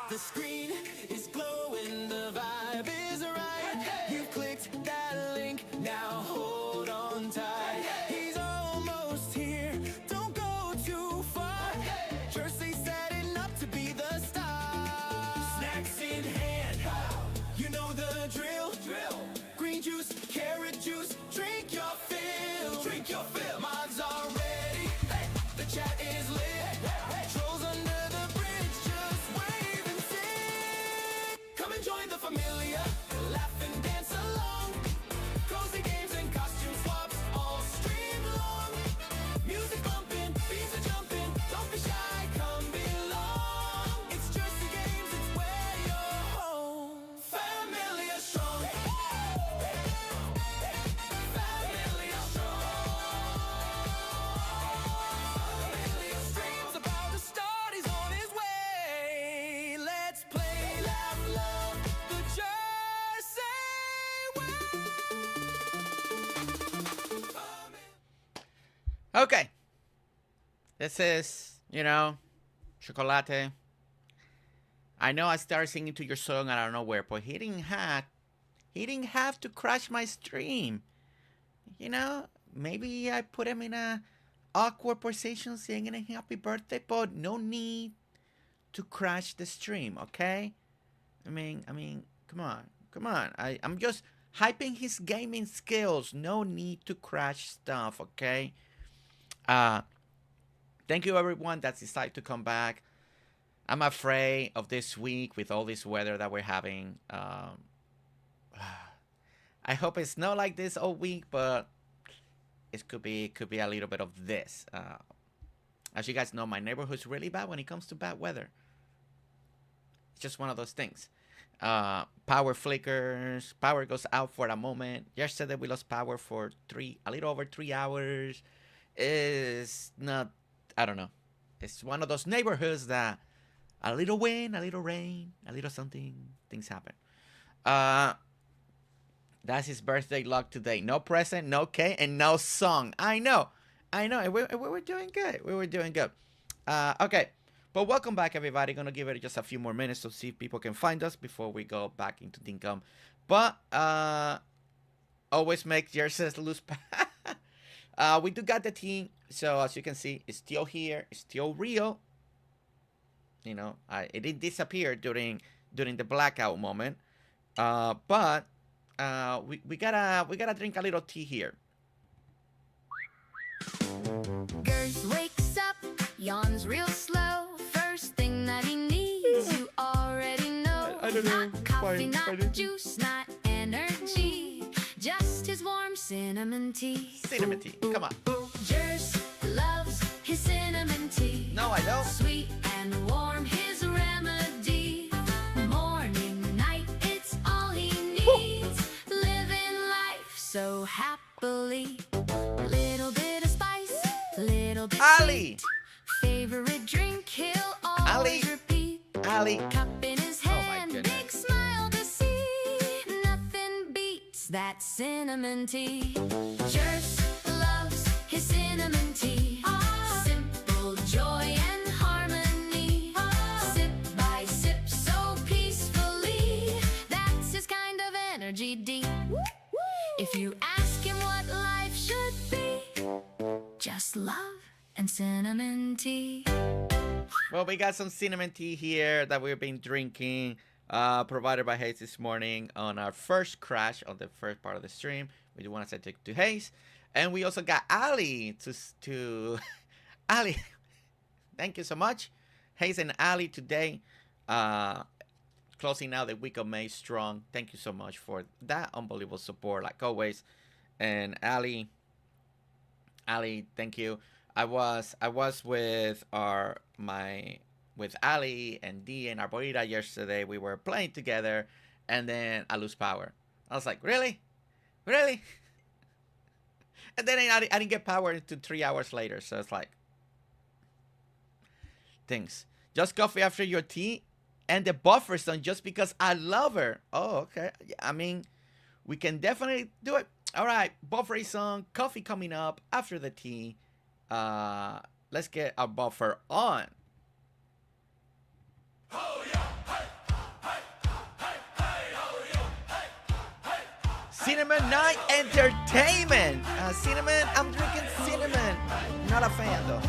The screen is glowing, the vibe is right. You've clicked that link, now hold on tight. He's almost here, don't go too far. Jersey setting up to be the star. Snacks in hand, you know the drill. Green juice, carrot juice, drink your fill. Drink your fill. Mods are ready, the chat is lit. Trolls under the bridge, just wave and sing. Come and join the familia, laugh and dance along. Cozy games and costume swaps all stream long. Music bumping, beats are jumping, don't be shy, come belong. It's GerseGames, it's where you're home. Familia strong. Familia strong. Familia streams about to start, he's on his way. Let's play, laugh, love the Jersey way. Okay. This is, Chocolate. I know I started singing to your song out of nowhere, but he didn't have to crash my stream. Maybe I put him in a awkward position singing a happy birthday, but no need to crash the stream, okay? I mean, come on. I'm just hyping his gaming skills. No need to crash stuff, okay? Thank you everyone that's decided to come back. I'm afraid of this week with all this weather that we're having. I hope it's not like this all week, but it could be a little bit of this. As you guys know, my neighborhood's really bad when it comes to bad weather. It's just one of those things. Power flickers, power goes out for a moment. Yesterday we lost power for a little over 3 hours. It's not, I don't know. It's one of those neighborhoods that a little wind, a little rain, a little something, things happen. That's his birthday luck today. No present, no cake, and no song. I know. We were doing good. Okay. But welcome back, everybody. Gonna give it just a few more minutes to see if people can find us before we go back into Dinkum. But always make Jersey lose. We do got the team, so as you can see, it's still here. It's still real. It didn't disappear during the blackout moment. But we gotta drink a little tea here. Gers wakes up, yawns real slow. First thing that he needs, you already know. I don't know. Not coffee, not juice, not energy. Just his warm cinnamon tea. Cinnamon tea, come on. Gers loves his cinnamon tea. No, I don't. Sweet and warm, his remedy. Morning, night, it's all he needs. Living life so happily. Little bit of spice, little bit Alli. sweet. Favorite drink, he'll always Alli. repeat. Alli. Cup in his Oh my hand, goodness. big smile to see. Nothing beats that cinnamon tea. Gers loves his cinnamon tea. Simple joy and harmony. Sip by sip, so peacefully. That's his kind of energy deep. If you ask him what life should be, just love and cinnamon tea. Well, we got some cinnamon tea here that we've been drinking, provided by Hayes this morning on our first crash on the first part of the stream. We do want to say thank you to Hayes. And we also got Alli to Alli. Thank you so much. Hayes and Alli today, closing out the week of May strong. Thank you so much for that unbelievable support, like always. And Alli, thank you. I was with with Alli and Dee and Arborita yesterday. We were playing together, and then I lose power. I was like, really? And then I didn't get power until 3 hours later. So it's like, things. Just coffee after your tea, and the buffer zone just because I love her. Oh, okay. I mean, we can definitely do it. All right, buffer song, coffee coming up after the tea. Let's get our buffer on. Cinnamon Night Entertainment. Cinnamon, I'm drinking cinnamon. Not a fan though.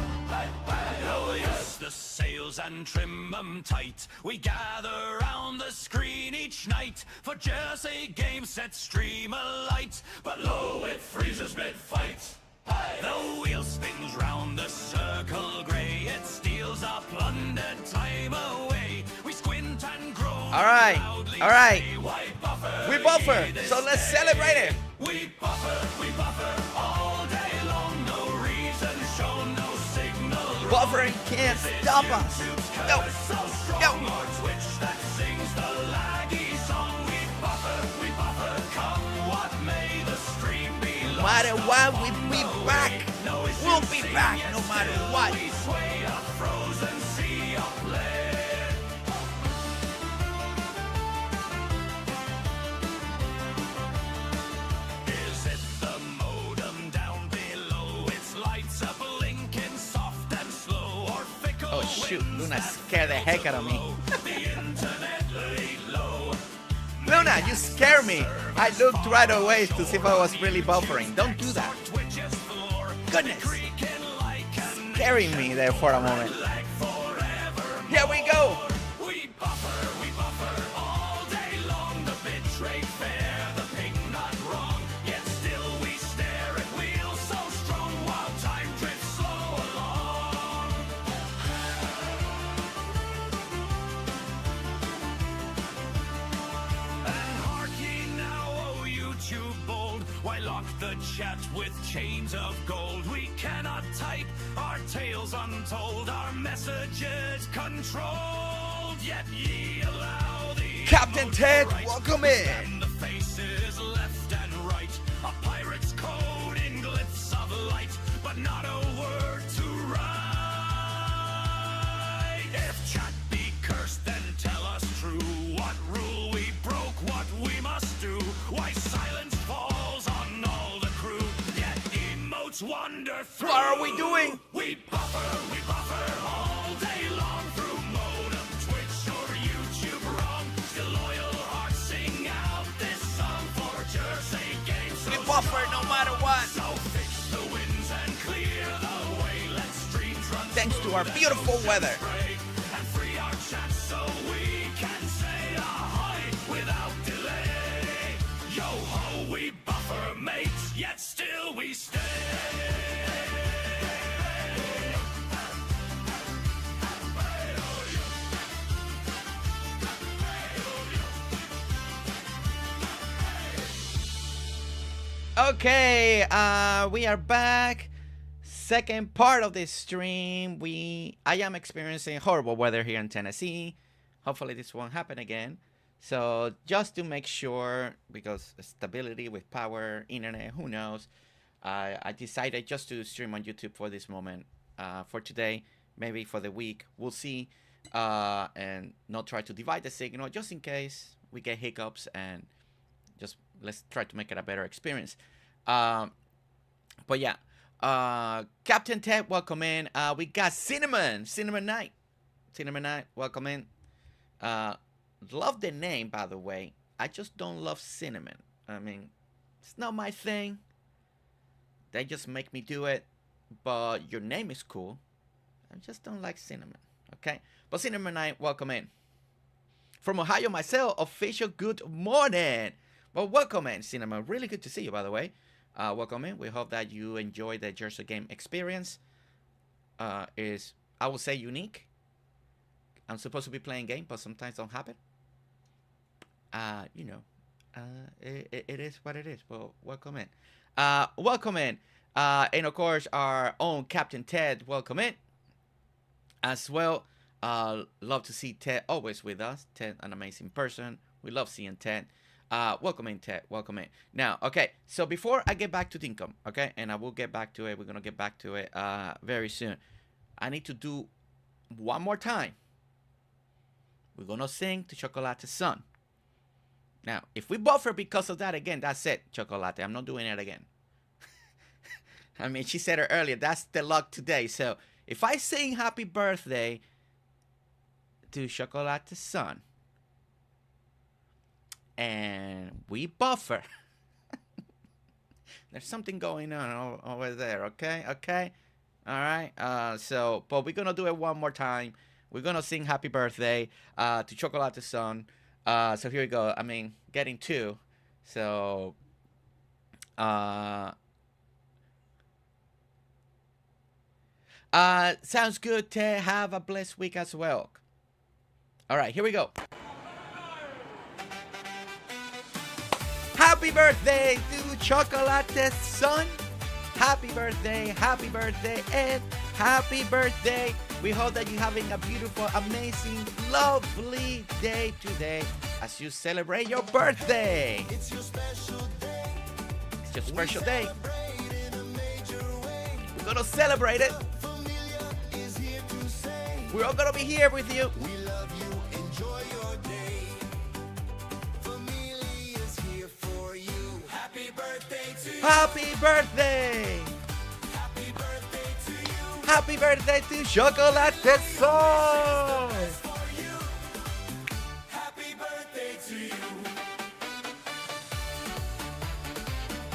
Oh yes, the sails and trim 'em tight. We gather round the screen each night for GerseGames set stream a light. But lo, it freezes mid-fight. The wheel spins round the circle grey. It steals our plundered time away. We squint and groan. All right, loudly all right. say, "Why buffer We buffer, ye this so let's day?" celebrate it. We buffer all day long. No reason shown, no signal. Buffering can't stop us. No, So strong no. or Twitch that sings the laggy song. We buffer, come what may, the stream be No lost. matter what, we'll be back. No issue We'll be singing back no yes matter till what. We sway a frozen sea of lead. Is it the modem down below? Its lights are blinking soft and slow, or fickle Oh shoot, winds Luna that scared the heck out of me. the internet laid low. Luna, you scare me. I looked right away to see if I was really buffering. Don't do that. Twitches floor, Goodness. creaking like an Scaring me there for a moment. lag forever. Here we go. We buffer all day long. The bitrate fair, the ping not wrong. Yet still we stare at wheels so strong while time drifts slow along. And hark ye now, O YouTube bold, why lock the chat with chains of gold? We cannot type our tales untold, our messages controlled. Yet ye allow the Captain Ted, emotes to write, welcome in. and the faces left and right. A pirate's code in glyphs of light, but not a word to write. If chat be cursed, then tell us true. What rule we broke, what we must do. Why silence falls on all the crew, yet emotes wander through. What are we doing? We buffer all day long through modem, Twitch or YouTube wrong. Still loyal hearts sing out this song for GerseGames. We buffer no matter what. So fix the winds and clear the way. Let streams run Thanks to our beautiful weather. break and free our chat so we can say ahoy without delay. Yo ho, we buffer mates, yet still we stay. Okay, we are back. Second part of this stream. I am experiencing horrible weather here in Tennessee. Hopefully this won't happen again. So just to make sure, because stability with power, internet, who knows, I decided just to stream on YouTube for this moment, for today, maybe for the week. We'll see, and not try to divide the signal just in case we get hiccups, and just let's try to make it a better experience. But yeah, Captain Ted, welcome in. We got Cinnamon Night, welcome in. Love the name, by the way. I just don't love cinnamon. I mean, it's not my thing. They just make me do it. But your name is cool. I just don't like cinnamon. Okay? But Cinnamon Night, welcome in. From Ohio myself, official good morning. Well, welcome in, Cinnamon. Really good to see you, by the way. Welcome in. We hope that you enjoy the GerseGame experience. Is, I would say, unique. I'm supposed to be playing game, but sometimes don't happen. You know, it is what it is. Well, welcome in. Welcome in. And of course, our own Captain Ted, welcome in. As well, love to see Ted always with us. Ted, an amazing person. We love seeing Ted. Welcome in, Ted. Welcome in. Now, okay, so before I get back to Dinkum, okay, and I will get back to it. We're going to get back to it very soon. I need to do one more time. We're going to sing to Chocolate Sun. Now, if we buffer because of that again, that's it, Chocolate. I'm not doing it again. I mean, she said it earlier. That's the luck today. So, if I sing happy birthday to Chocolate's son, and we buffer, there's something going on over there, okay? Okay? All right? But we're going to do it one more time. We're going to sing happy birthday to Chocolate's son. So here we go. I mean, getting two. So, sounds good, Te. Have a blessed week as well. All right, here we go. Happy birthday to Chocolate's son. Happy birthday, and happy birthday. We hope that you're having a beautiful, amazing, lovely day today as you celebrate your birthday. It's your special day. It's your special day. Celebrate in a major way. We're going to celebrate it. Familia is here to say, We're all going to be here with you. we love you, enjoy your day. Familia is here for you. Happy birthday to you. Happy birthday. Happy birthday to you. Happy birthday to Chocolate's son. For you. Happy birthday to you.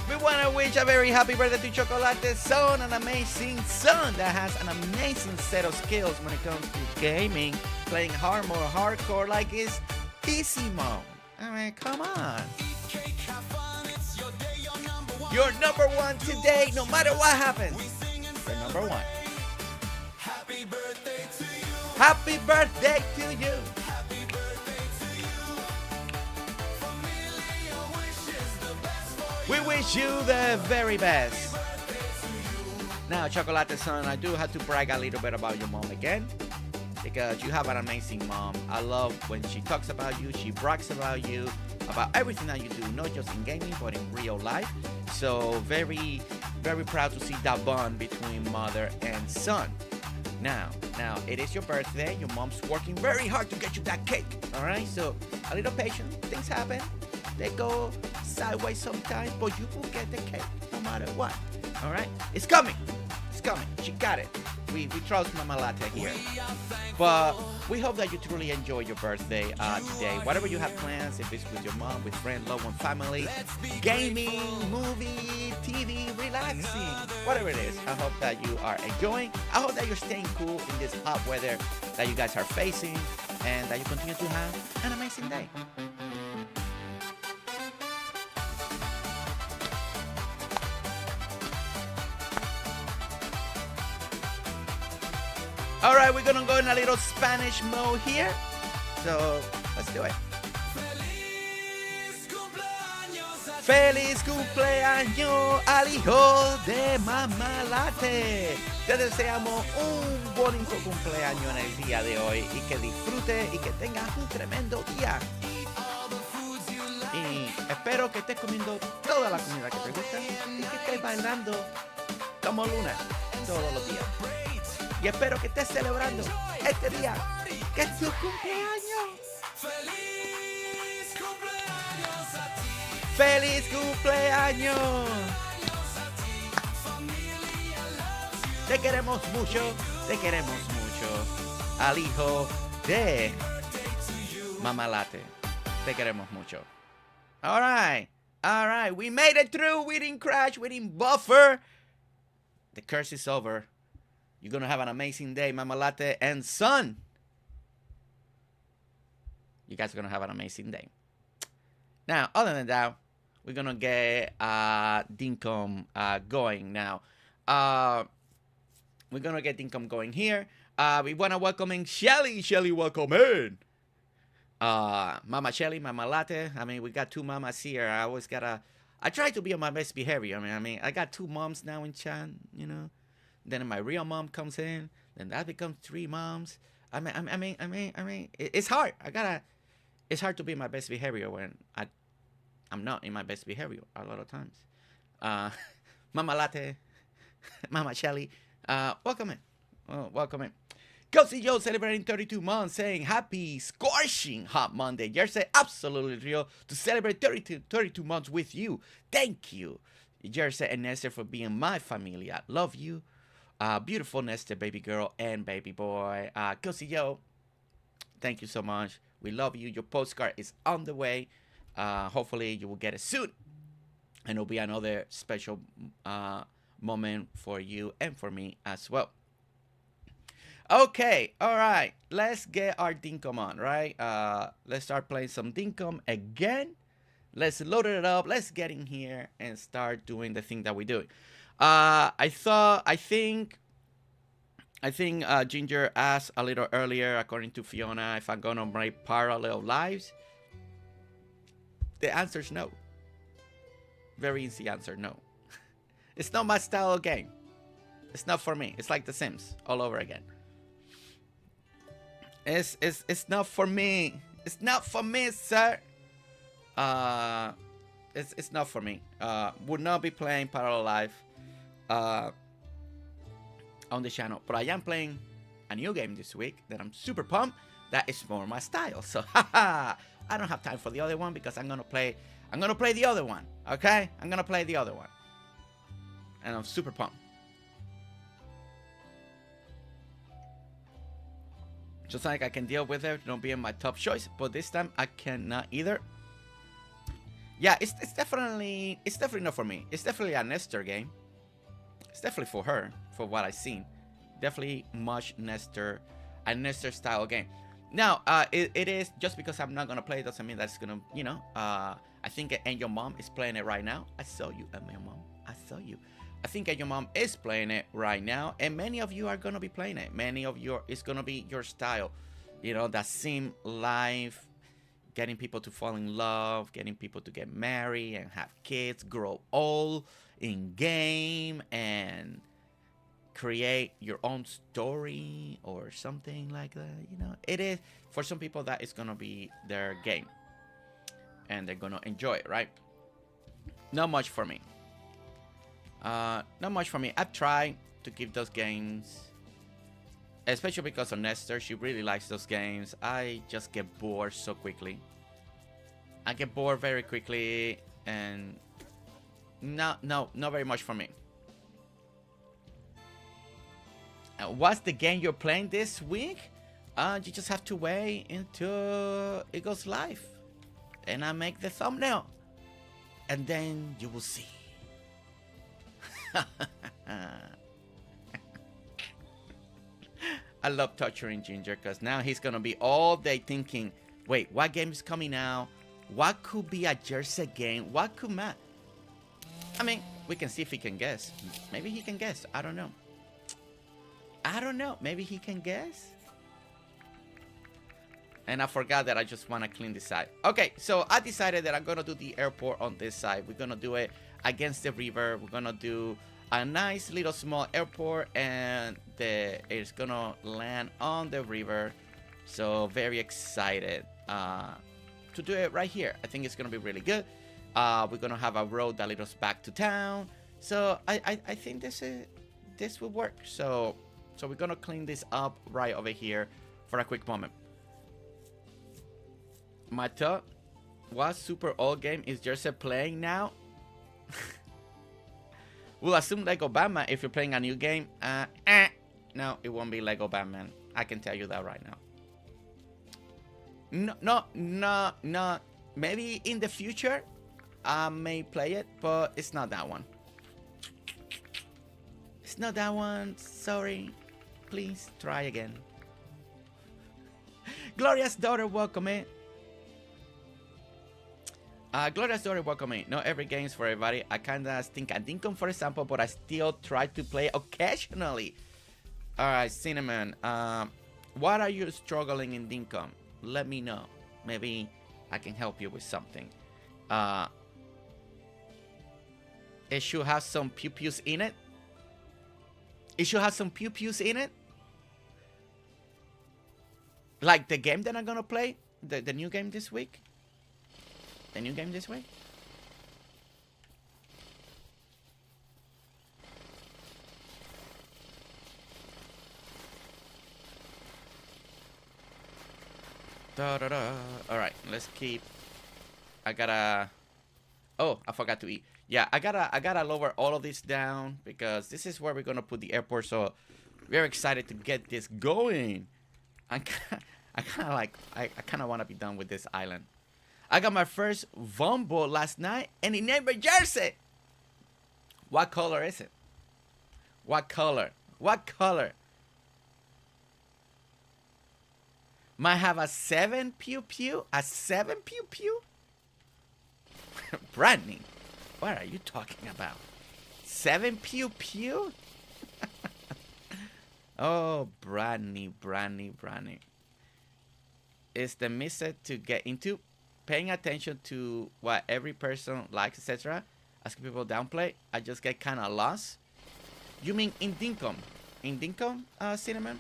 We want to wish a very happy birthday to Chocolate's son, an amazing son that has an amazing set of skills when it comes to gaming, playing hard, more hardcore like his easy mom. I mean, come on. Eat cake, have fun. It's your day, your number one. You're number one today, no matter what happens. We sing and You're number one. happy birthday to you. Happy birthday to you. Happy birthday to you. Familia wishes the best for you. We wish you the very best. Birthday to you. Now, Chocolate's son, I do have to brag a little bit about your mom again, because you have an amazing mom. I love when she talks about you, she brags about you, about everything that you do, not just in gaming, but in real life. So very, very proud to see that bond between mother and son. Now, it is your birthday. Your mom's working very hard to get you that cake. All right, so a little patience. Things happen. They go sideways sometimes, but you will get the cake no matter what. All right, it's coming. It's coming. She got it. We trust Mama Latte here. But we hope that you truly enjoy your birthday today. Whatever you have plans, if it's with your mom, with friends, loved one, family, gaming, movie, TV, relaxing, whatever it is. I hope that you are enjoying. I hope that you're staying cool in this hot weather that you guys are facing, and that you continue to have an amazing day. All right, we're gonna go in a little Spanish mode here. So let's do it. Feliz cumpleaños a ti. Feliz cumpleaños al hijo de Mama Latte. Te deseamos un bonito cumpleaños en el día de hoy y que disfrute y que tengas un tremendo día. Eat all the foods you like. Y espero que estés comiendo toda la comida que te gusta y que estés bailando como luna todos los días. Y espero que estés celebrando este día, que es tu cumpleaños. Feliz cumpleaños a ti. ¡Feliz cumpleaños! Te queremos mucho, te queremos mucho. Al hijo de Mama Latte. Te queremos mucho. All right. We made it through. We didn't crash. We didn't buffer. The curse is over. You're going to have an amazing day, Mama Latte and son. You guys are going to have an amazing day. Now, other than that, we're going to get Dinkum going now. We're going to get Dinkum going here. We want to welcome in Shelly. Shelly, welcome in. Mama Shelly, Mama Latte. I mean, we got two mamas here. I try to be on my best behavior. I mean, I got two moms now in chat, you know. Then my real mom comes in. Then that becomes three moms. I mean, it's hard. It's hard to be my best behavior when I'm not in my best behavior a lot of times. Mama Latte, Mama Shelly, welcome in. Welcome in. Cosie Joe celebrating 32 months, saying happy scorching hot Monday. Jersey, absolutely real to celebrate 32 months with you. Thank you, Jersey and Nestor, for being my family. I love you. Beautiful Nestor, baby girl and baby boy. Cosie Joe, thank you so much. We love you. Your postcard is on the way. Hopefully you will get it soon. And it'll be another special moment for you and for me as well. Okay, all right. Let's get our Dinkum on, right? Let's start playing some Dinkum again. Let's load it up. Let's get in here and start doing the thing that we're doing. I think Ginger asked a little earlier, according to Fiona, if I'm gonna make parallel lives. The answer is no. Very easy answer, no. It's not my style of game. It's not for me. It's like The Sims all over again. It's not for me. It's not for me, sir. It's not for me. Would not be playing parallel life on the channel, but I am playing a new game this week that I'm super pumped. That is more my style. So I don't have time for the other one because I'm gonna play the other one. Okay, I'm gonna play the other one, and I'm super pumped. Just like I can deal with it not being my top choice, but this time I cannot either. Yeah, it's definitely not for me. It's definitely a Nestor game. It's definitely for her, for what I've seen. Definitely much a Nestor style game. Now, it is, just because I'm not gonna play it doesn't mean that's gonna, you know. I think AngelMom is playing it right now. I saw you, AngelMom. I saw you. I think AngelMom is playing it right now, and many of you are gonna be playing it. Many of you, it's gonna be your style. You know, that sim life, getting people to fall in love, getting people to get married and have kids, grow old in game, and create your own story or something like that. You know, it is for some people that is gonna be their game, and they're gonna enjoy it, right? Not much for me. Not much for me. I've tried to give those games, especially because of Nestor. She really likes those games. I just get bored so quickly. I get bored very quickly, and not very much for me. What's the game you're playing this week? You just have to wait until it goes live, and I make the thumbnail, and then you will see. I love torturing Ginger because now he's gonna be all day thinking, wait, what game is coming out? What could be a Jersey game? What could Matt? I mean, we can see if he can guess. Maybe he can guess. I don't know. Maybe he can guess. And I forgot that I just want to clean this side. Okay, so I decided that I'm gonna do the airport on this side. We're gonna do it against the river. We're gonna do a nice little small airport, and it's gonna land on the river. So very excited to do it right here. I think it's gonna be really good. We're gonna have a road that leads us back to town. So I think this will work. So we're gonna clean this up right over here for a quick moment. My thought, what super old game is Jersey playing now? We'll assume Lego Batman if you're playing a new game. No, it won't be Lego Batman. I can tell you that right now. No. Maybe in the future I may play it, but it's not that one. It's not that one. Sorry. Please try again. Gloria's daughter, welcome in. Gloria's daughter, welcome in. Not every game is for everybody. I kinda think I Dinkum, for example, but I still try to play occasionally. Alright, Cinnamon. What are you struggling in Dinkum? Let me know. Maybe I can help you with something. It should have some pew-pews in it. It should have some pew-pews in it. Like the game that I'm gonna play. The new game this week. The new game this week. Da, da, da. All right, let's keep. I gotta. Oh, I forgot to eat. Yeah, I gotta lower all of this down because this is where we're gonna put the airport. So we're excited to get this going. I kind of want to be done with this island. I got my first Vombo last night, and it named Jersey. What color is it? What color? What color? Might have a 7 pew pew? A 7 pew pew? Brandy, what are you talking about? 7 pew pew? Oh, Brandy. It's the method to get into paying attention to what every person likes, etc. Asking people downplay. I just get kind of lost. You mean in Dinkum? In Dinkum, Cinnamon?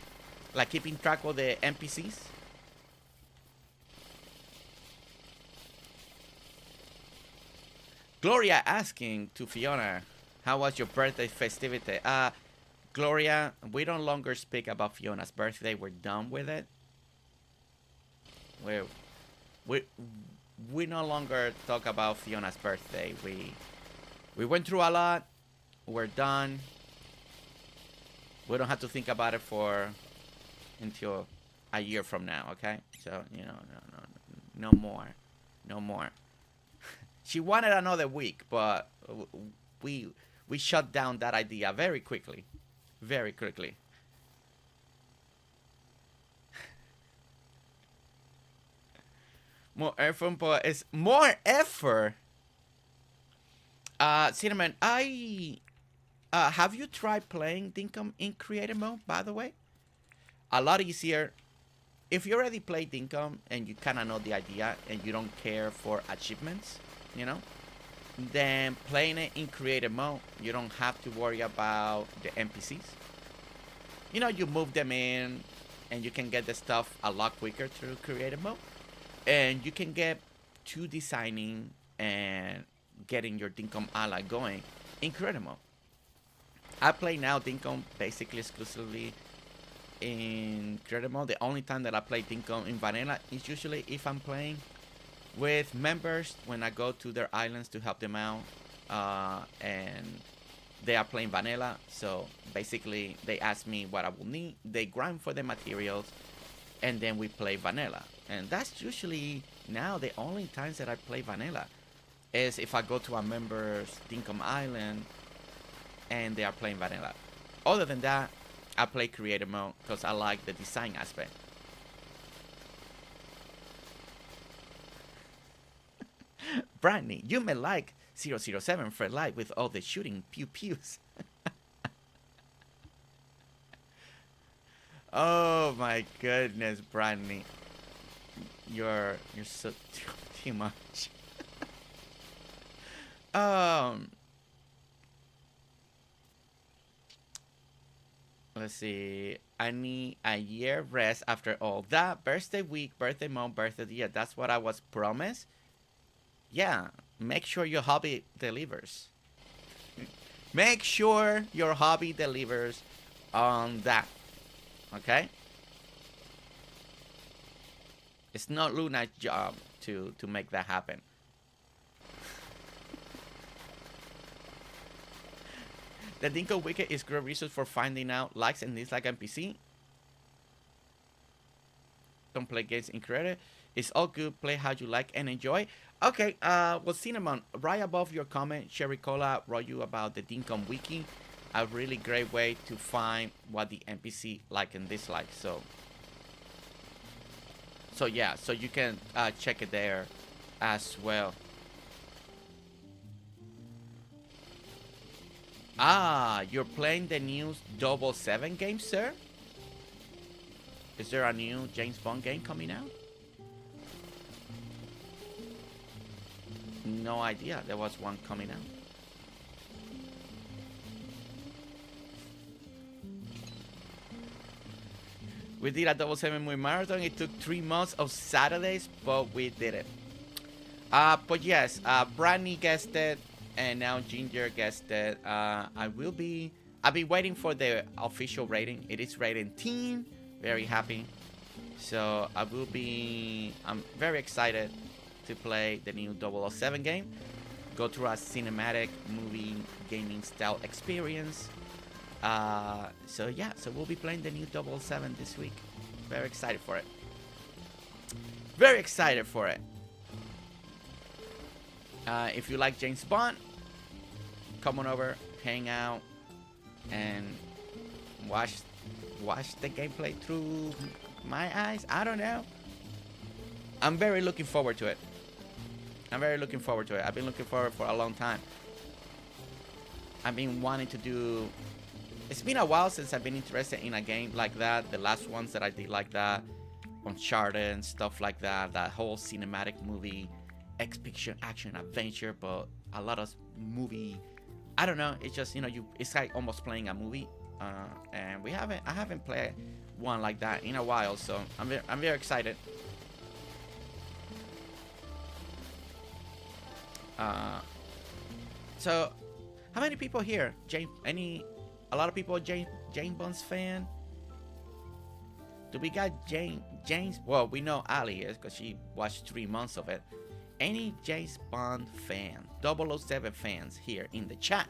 Like keeping track of the NPCs? Gloria asking to Fiona, how was your birthday festivity? Gloria, we no longer speak about Fiona's birthday. We're done with it. We no longer talk about Fiona's birthday. We went through a lot. We're done. We don't have to think about it until a year from now, okay? So, no more. She wanted another week, but we shut down that idea very quickly. Very quickly. More effort, but it's more effort. Cinnamon, have you tried playing Dinkum in creative mode, by the way? A lot easier. If you already played Dinkum and you kind of know the idea and you don't care for achievements, then playing it in creative mode, you don't have to worry about the NPCs. You move them in and you can get the stuff a lot quicker through creative mode. And you can get to designing and getting your Dinkum ally going in creative mode. I play now Dinkum basically exclusively in creative mode. The only time that I play Dinkum in vanilla is usually if I'm playing with members when I go to their islands to help them out, and they are playing vanilla. So basically they ask me what I will need, they grind for the materials, and then we play vanilla. And that's usually now the only times that I play vanilla is if I go to a member's Dinkum island and they are playing vanilla. Other than that, I play creative mode because I like the design aspect. Brandy, you may like 007 for life with all the shooting pew pews. Oh my goodness, Brandy. You're so too much. Let's see. I need a year rest after all that. Birthday week, birthday month, birthday year. That's what I was promised. Yeah, make sure your hobby delivers. Make sure your hobby delivers on that. Okay? It's not Luna's job to make that happen. The Dinkum Wiki is great resource for finding out likes and dislikes NPC. Don't play games in creative. It's all good. Play how you like and enjoy. Okay, well, Cinnamon, right above your comment, Sherry Cola wrote you about the Dinkum Wiki. A really great way to find what the NPC like and dislike. So yeah, so you can check it there as well. Ah, you're playing the new 007 game, sir? Is there a new James Bond game coming out? No idea there was one coming out. We did a 007 movie marathon. It took 3 months of Saturdays, but we did it. But yes, Brandy guessed it, and now Ginger guessed it. I'll be waiting for the official rating. It is rated teen. Very happy. So I'm very excited to play the new 007 game. Go through a cinematic movie gaming style experience. So yeah, so we'll be playing the new 007 this week. Very excited for it. Very excited for it. If you like James Bond, come on over, hang out, and watch the gameplay through my eyes. I don't know. I'm very looking forward to it. I'm very looking forward to it. I've been looking forward for a long time. I've been wanting to do... It's been a while since I've been interested in a game like that. The last ones that I did like that, Uncharted and stuff like that. That whole cinematic movie, exhibition, action, adventure, but a lot of movie. I don't know. It's just, you know, it's like almost playing a movie. And I haven't played one like that in a while, so I'm very excited. So how many people here? A lot of people James Bond's fan? Do we got James? Well, we know Alli is because she watched 3 months of it. Any James Bond fan, 007 fans here in the chat?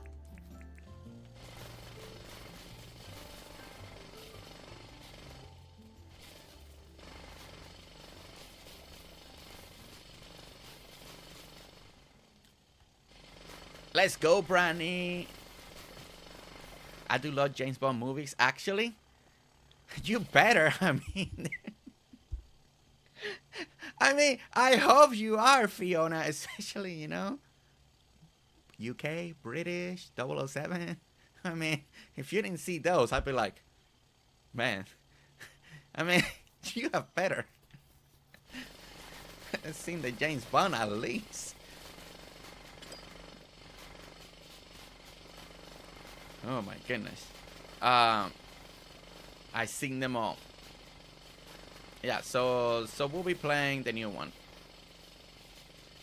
Let's go, Brandy. I do love James Bond movies. Actually, you better. I hope you are, Fiona. Especially, you know, UK, British, 007. I mean, if you didn't see those, I'd be like, man. I mean, you have better. Seen the James Bond at least. Oh my goodness. I seen them all. Yeah, so we'll be playing the new one.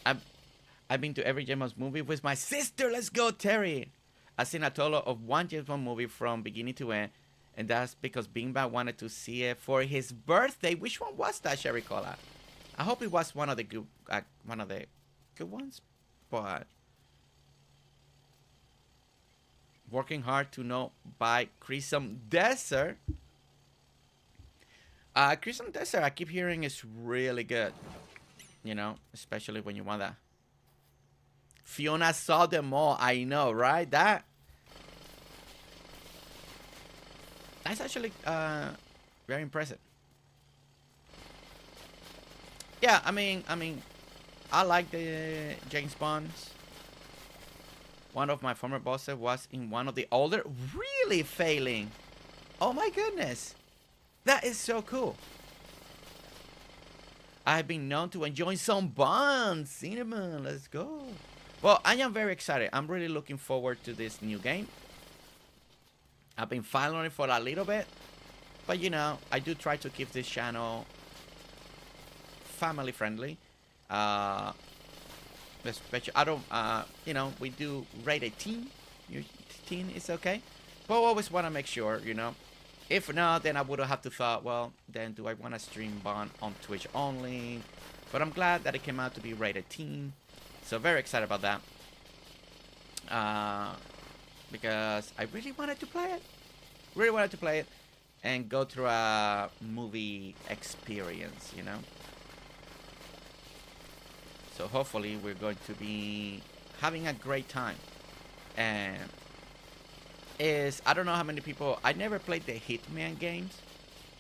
I've been to every James Bond movie with my sister. Let's go, Terry. I've seen a total of 1 James Bond movie from beginning to end, and that's because Bingba wanted to see it for his birthday. Which one was that, Sherry Cola? I hope it was one of the good ones, but working hard to know by Crimson Desert. Crimson Desert, I keep hearing is really good. You know, especially when you want that. Fiona saw them all. I know, right? That's actually very impressive. Yeah, I mean, I like the James Bonds. One of my former bosses was in one of the older. Really, Phaelyn? Oh my goodness. That is so cool. I've been known to enjoy some Bonds. Cinnamon, let's go. Well, I am very excited. I'm really looking forward to this new game. I've been following it for a little bit. But, you know, I do try to keep this channel family friendly. Especially, I don't, you know, we do rated teen. Your teen is okay. But I always want to make sure, you know. If not, then I would have to thought, well, then do I want to stream Bond on Twitch only? But I'm glad that it came out to be rated teen. So very excited about that. Because I really wanted to play it. Really wanted to play it. And go through a movie experience, you know. So hopefully we're going to be having a great time. And I don't know how many people, I never played the Hitman games,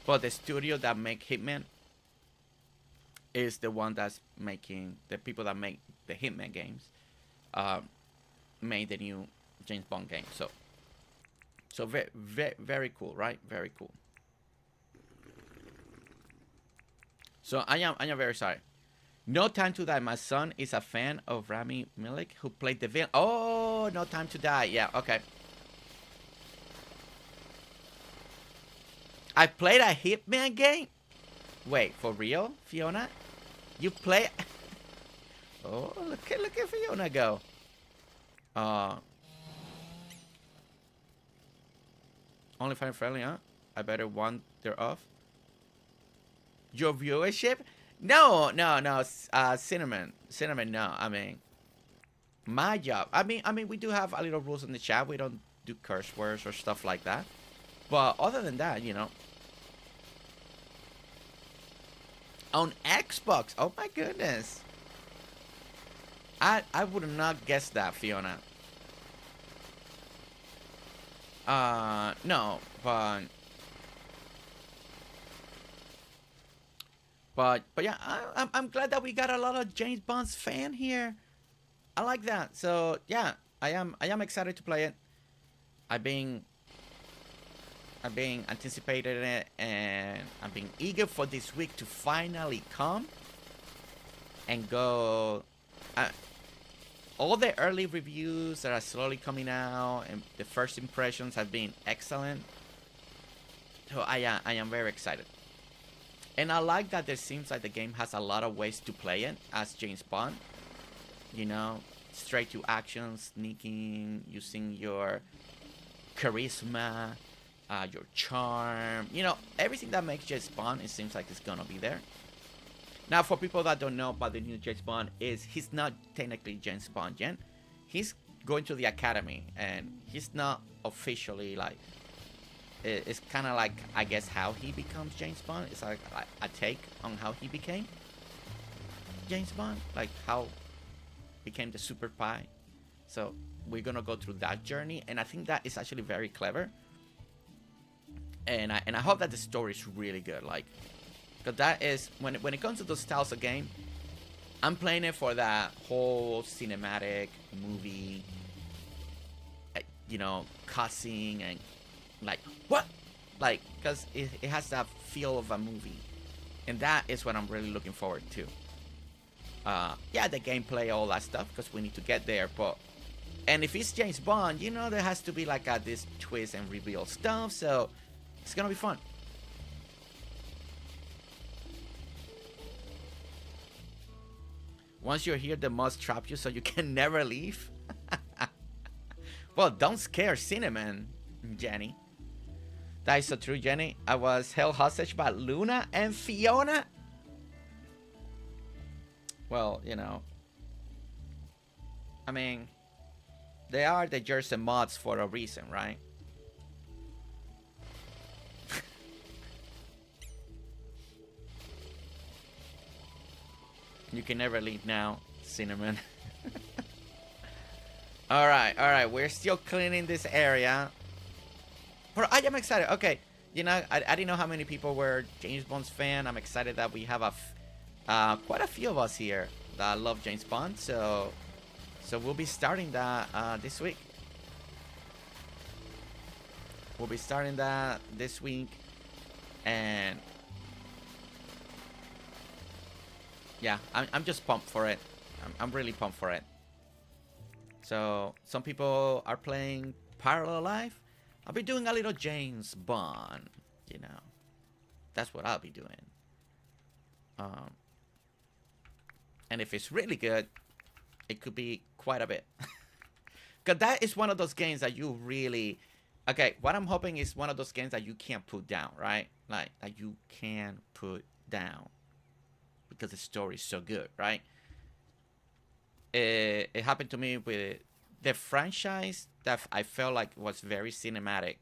but the studio that make Hitman is the one that's making, the people that make the Hitman games made the new James Bond game. So very, very, very cool, right? Very cool. So I am very excited. No Time to Die. My son is a fan of Rami Malek, who played the villain. Oh, No Time to Die. Yeah, okay. I played a Hitman game? Wait, for real, Fiona? You play... Oh, look at Fiona go. Only find friendly, huh? I better wander off. Your viewership? No, no, no. Cinnamon, no. I mean, my job. I mean, we do have a little rules in the chat. We don't do curse words or stuff like that. But other than that, you know. On Xbox. Oh my goodness. I would not guess that, Fiona. No, but yeah, I'm glad that we got a lot of James Bond's fan here. I like that. So yeah, I am excited to play it. I've been anticipating it, and I've been eager for this week to finally come and go. All the early reviews that are slowly coming out, and the first impressions have been excellent. So I am very excited. And I like that there seems like the game has a lot of ways to play it as James Bond. You know, straight to action, sneaking, using your charisma, your charm. You know, everything that makes James Bond, it seems like it's gonna be there. Now, for people that don't know about the new James Bond, he's not technically James Bond yet. He's going to the academy, and he's not officially like. It's kind of like, I guess, how he becomes James Bond. It's like a take on how he became James Bond, like how became the super spy. So we're gonna go through that journey, and I think that is actually very clever. And I hope that the story is really good, like, because that is when it comes to those styles of game, I'm playing it for that whole cinematic movie, you know, cussing and like what, like, because it has that feel of a movie, and that is what I'm really looking forward to. Yeah, the gameplay, all that stuff, because we need to get there. But and if it's James Bond, you know, there has to be like this twist and reveal stuff, so it's gonna be fun. Once you're here, the mods trap you so you can never leave. Well, don't scare Cinnamon, Jenny. That is so true, Jenny. I was held hostage by Luna and Fiona. Well, you know, I mean, they are the Jersey mods for a reason, right? You can never leave now, Cinnamon. All right. We're still cleaning this area. But I am excited. Okay, you know, I didn't know how many people were James Bond's fan. I'm excited that we have quite a few of us here that love James Bond. So we'll be starting that this week. We'll be starting that this week, and yeah, I'm just pumped for it. I'm really pumped for it. So some people are playing Parallel Life. I'll be doing a little James Bond, you know. That's what I'll be doing. And if it's really good, it could be quite a bit. Because that is one of those games that you really... Okay, what I'm hoping is one of those games that you can't put down, right? Like, that you can put down. Because the story is so good, right? It happened to me with the franchise that I felt like was very cinematic,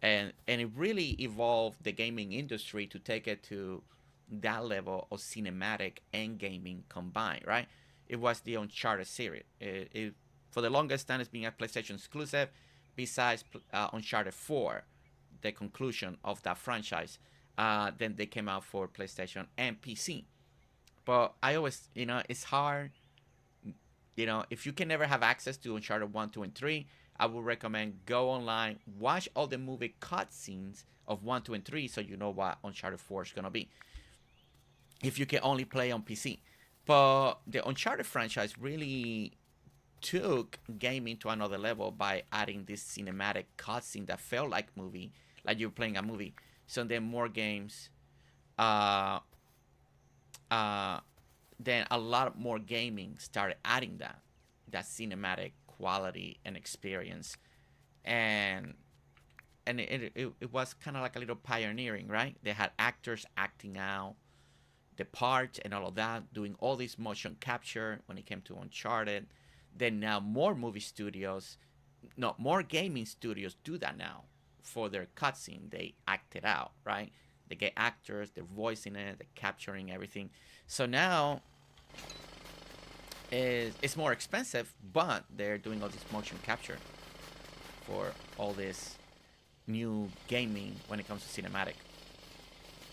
and it really evolved the gaming industry to take it to that level of cinematic and gaming combined, right? It was the Uncharted series. It for the longest time it's been a PlayStation exclusive, besides Uncharted 4, the conclusion of that franchise. Then they came out for PlayStation and PC. But I always, you know, it's hard. You know, if you can never have access to Uncharted 1, 2, and 3, I would recommend go online, watch all the movie cutscenes of 1, 2, and 3 so you know what Uncharted 4 is going to be. If you can only play on PC. But the Uncharted franchise really took gaming to another level by adding this cinematic cutscene that felt like movie, like you're playing a movie. So then more games, then a lot more gaming started adding that cinematic quality and experience, and and it was kind of like a little pioneering, right? They had actors acting out the parts and all of that, doing all this motion capture when it came to Uncharted. Then now more movie studios, no, more gaming studios do that now for their cutscene. They act it out, right? They get actors, they're voicing it, they're capturing everything. So now it's more expensive, but they're doing all this motion capture for all this new gaming when it comes to cinematic.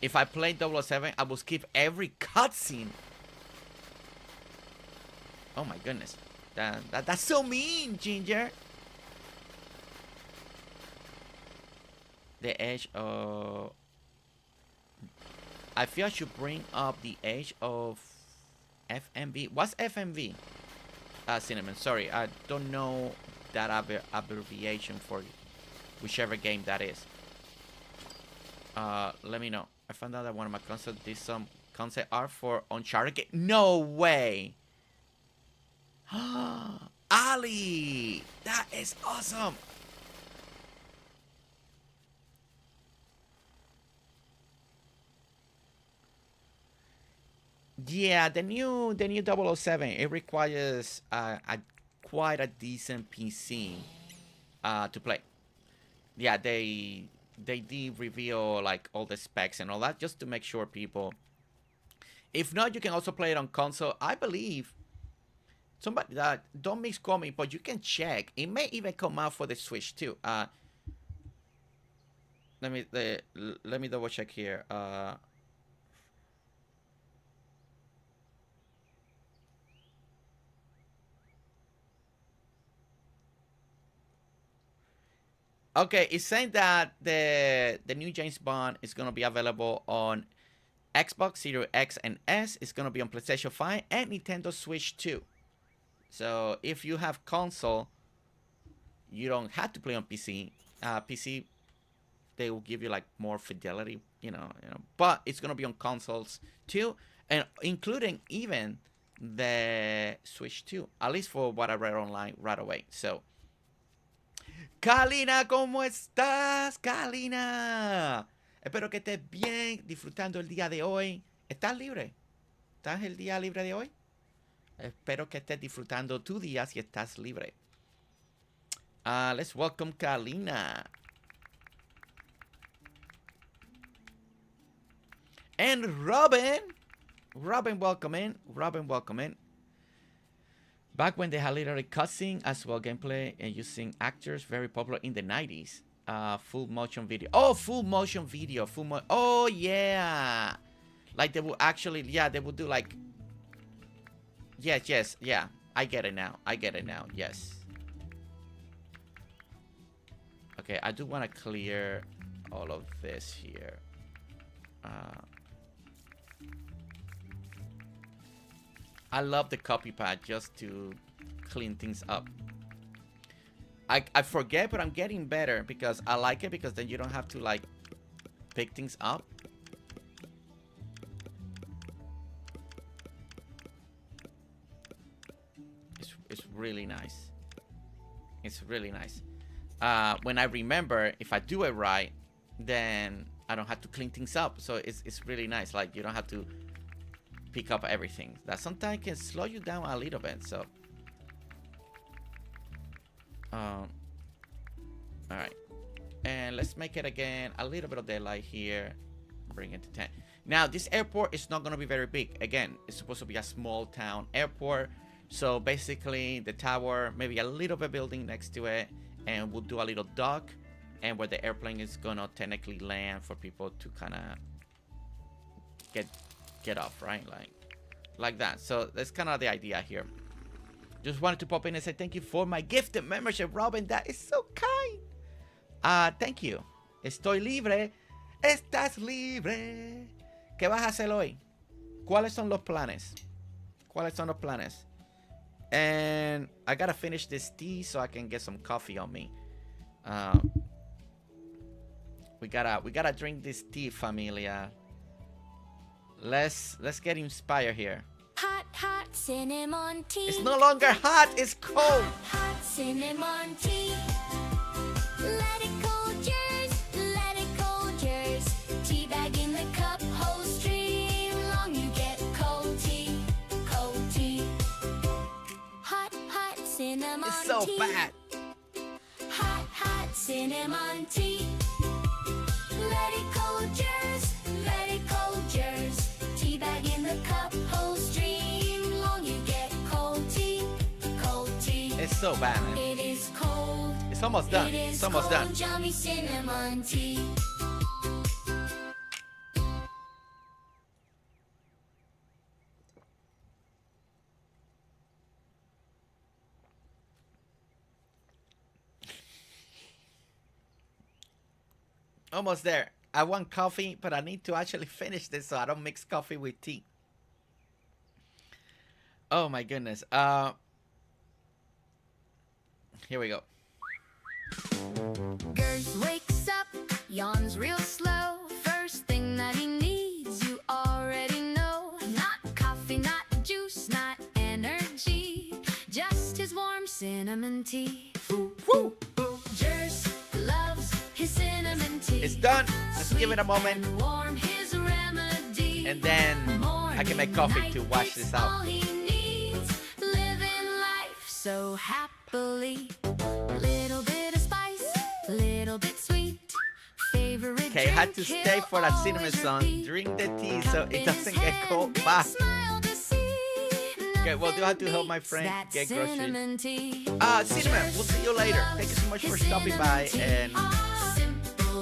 If I played 007, I will skip every cutscene. Oh my goodness. That's so mean, Ginger. The age of... I feel I should bring up the age of FMV. What's FMV? Cinnamon, sorry. I don't know that abbreviation for whichever game that is. Let me know. I found out that one of my concepts did some concept art for Uncharted. No way! Alli! That is awesome! Yeah, the new 007, it requires quite a decent PC to play. Yeah, they did reveal like all the specs and all that just to make sure people. If not, you can also play it on console. I believe somebody that don't misquote me, but you can check. It may even come out for the Switch too. Let me double check here. Okay, it's saying that the new James Bond is going to be available on Xbox Series X and S. It's going to be on PlayStation 5 and Nintendo Switch 2. So if you have console, you don't have to play on PC. PC, they will give you like more fidelity, you know. But it's going to be on consoles too, and including even the Switch 2. At least for what I read online right away. So. Kalina, ¿cómo estás, Kalina? Espero que estés bien, disfrutando el día de hoy. ¿Estás libre? ¿Estás el día libre de hoy? Espero que estés disfrutando tu día si estás libre. Let's welcome Kalina. And Robin. Robin, welcome in. Robin, welcome in. Back when they had literally cutscene as well, gameplay and using actors, very popular in the 90s. Full motion video. Oh, full motion video. Oh, yeah. Like they will actually, yeah, they will do like. Yes, yeah. I get it now. Yes. Okay, I do want to clear all of this here. I love the copy pad just to clean things up. I forget, but I'm getting better because I like it, because then you don't have to like pick things up. It's really nice. It's really nice. When I remember, if I do it right, then I don't have to clean things up. So it's really nice. Like you don't have to pick up everything. That sometimes can slow you down a little bit. So all right, and let's make it again a little bit of daylight here, bring it to 10. Now this airport is not going to be very big. Again, it's supposed to be a small town airport, so basically the tower, maybe a little bit building next to it, and we'll do a little dock, and where the airplane is gonna technically land for people to kind of get off, right? Like that. So that's kind of the idea here. Just wanted to pop in and say thank you for my gifted membership, Robin. That is so kind. Thank you. Estoy libre. Estás libre. ¿Qué vas a hacer hoy? ¿Cuáles son los planes? And I gotta finish this tea so I can get some coffee on me. We gotta drink this tea, familia. Let's get inspired here. Hot cinnamon tea. It's no longer hot, it's cold. Hot cinnamon tea. Let it cool yours. cinnamon It's so tea. bad. Hot, hot cinnamon tea. Let it go, Gers. Let it go, Gers. Tea bag in the cup, whole stream long. You get cold tea, cold tea. It's so bad, man. It is cold. It's almost done. It is It's almost cold, done. Yummy cinnamon tea. Almost there. I want coffee, but I need to actually finish this so I don't mix coffee with tea. Oh my goodness. Here we go. Gers wakes up, yawns real slow. First thing that he needs, you already know. Not coffee, not juice, not energy. Just his warm cinnamon tea. Woo! Gers loves his cinnamon tea. It's done. Let's give it a moment. And warm his remedy. And then I can make coffee to wash this All out. he needs, living life so happily. Little bit of spice, little bit sweet. Favorite Okay, I had to drink, stay he'll for that cinnamon always song. repeat. Drink the tea Cup so in it his doesn't get hand, cold big fast. smile to see. Okay, we'll have to help my Nothing friend beats get that groceries. cinnamon tea. Cinnamon, we'll see you later. Thank you so much for stopping by, and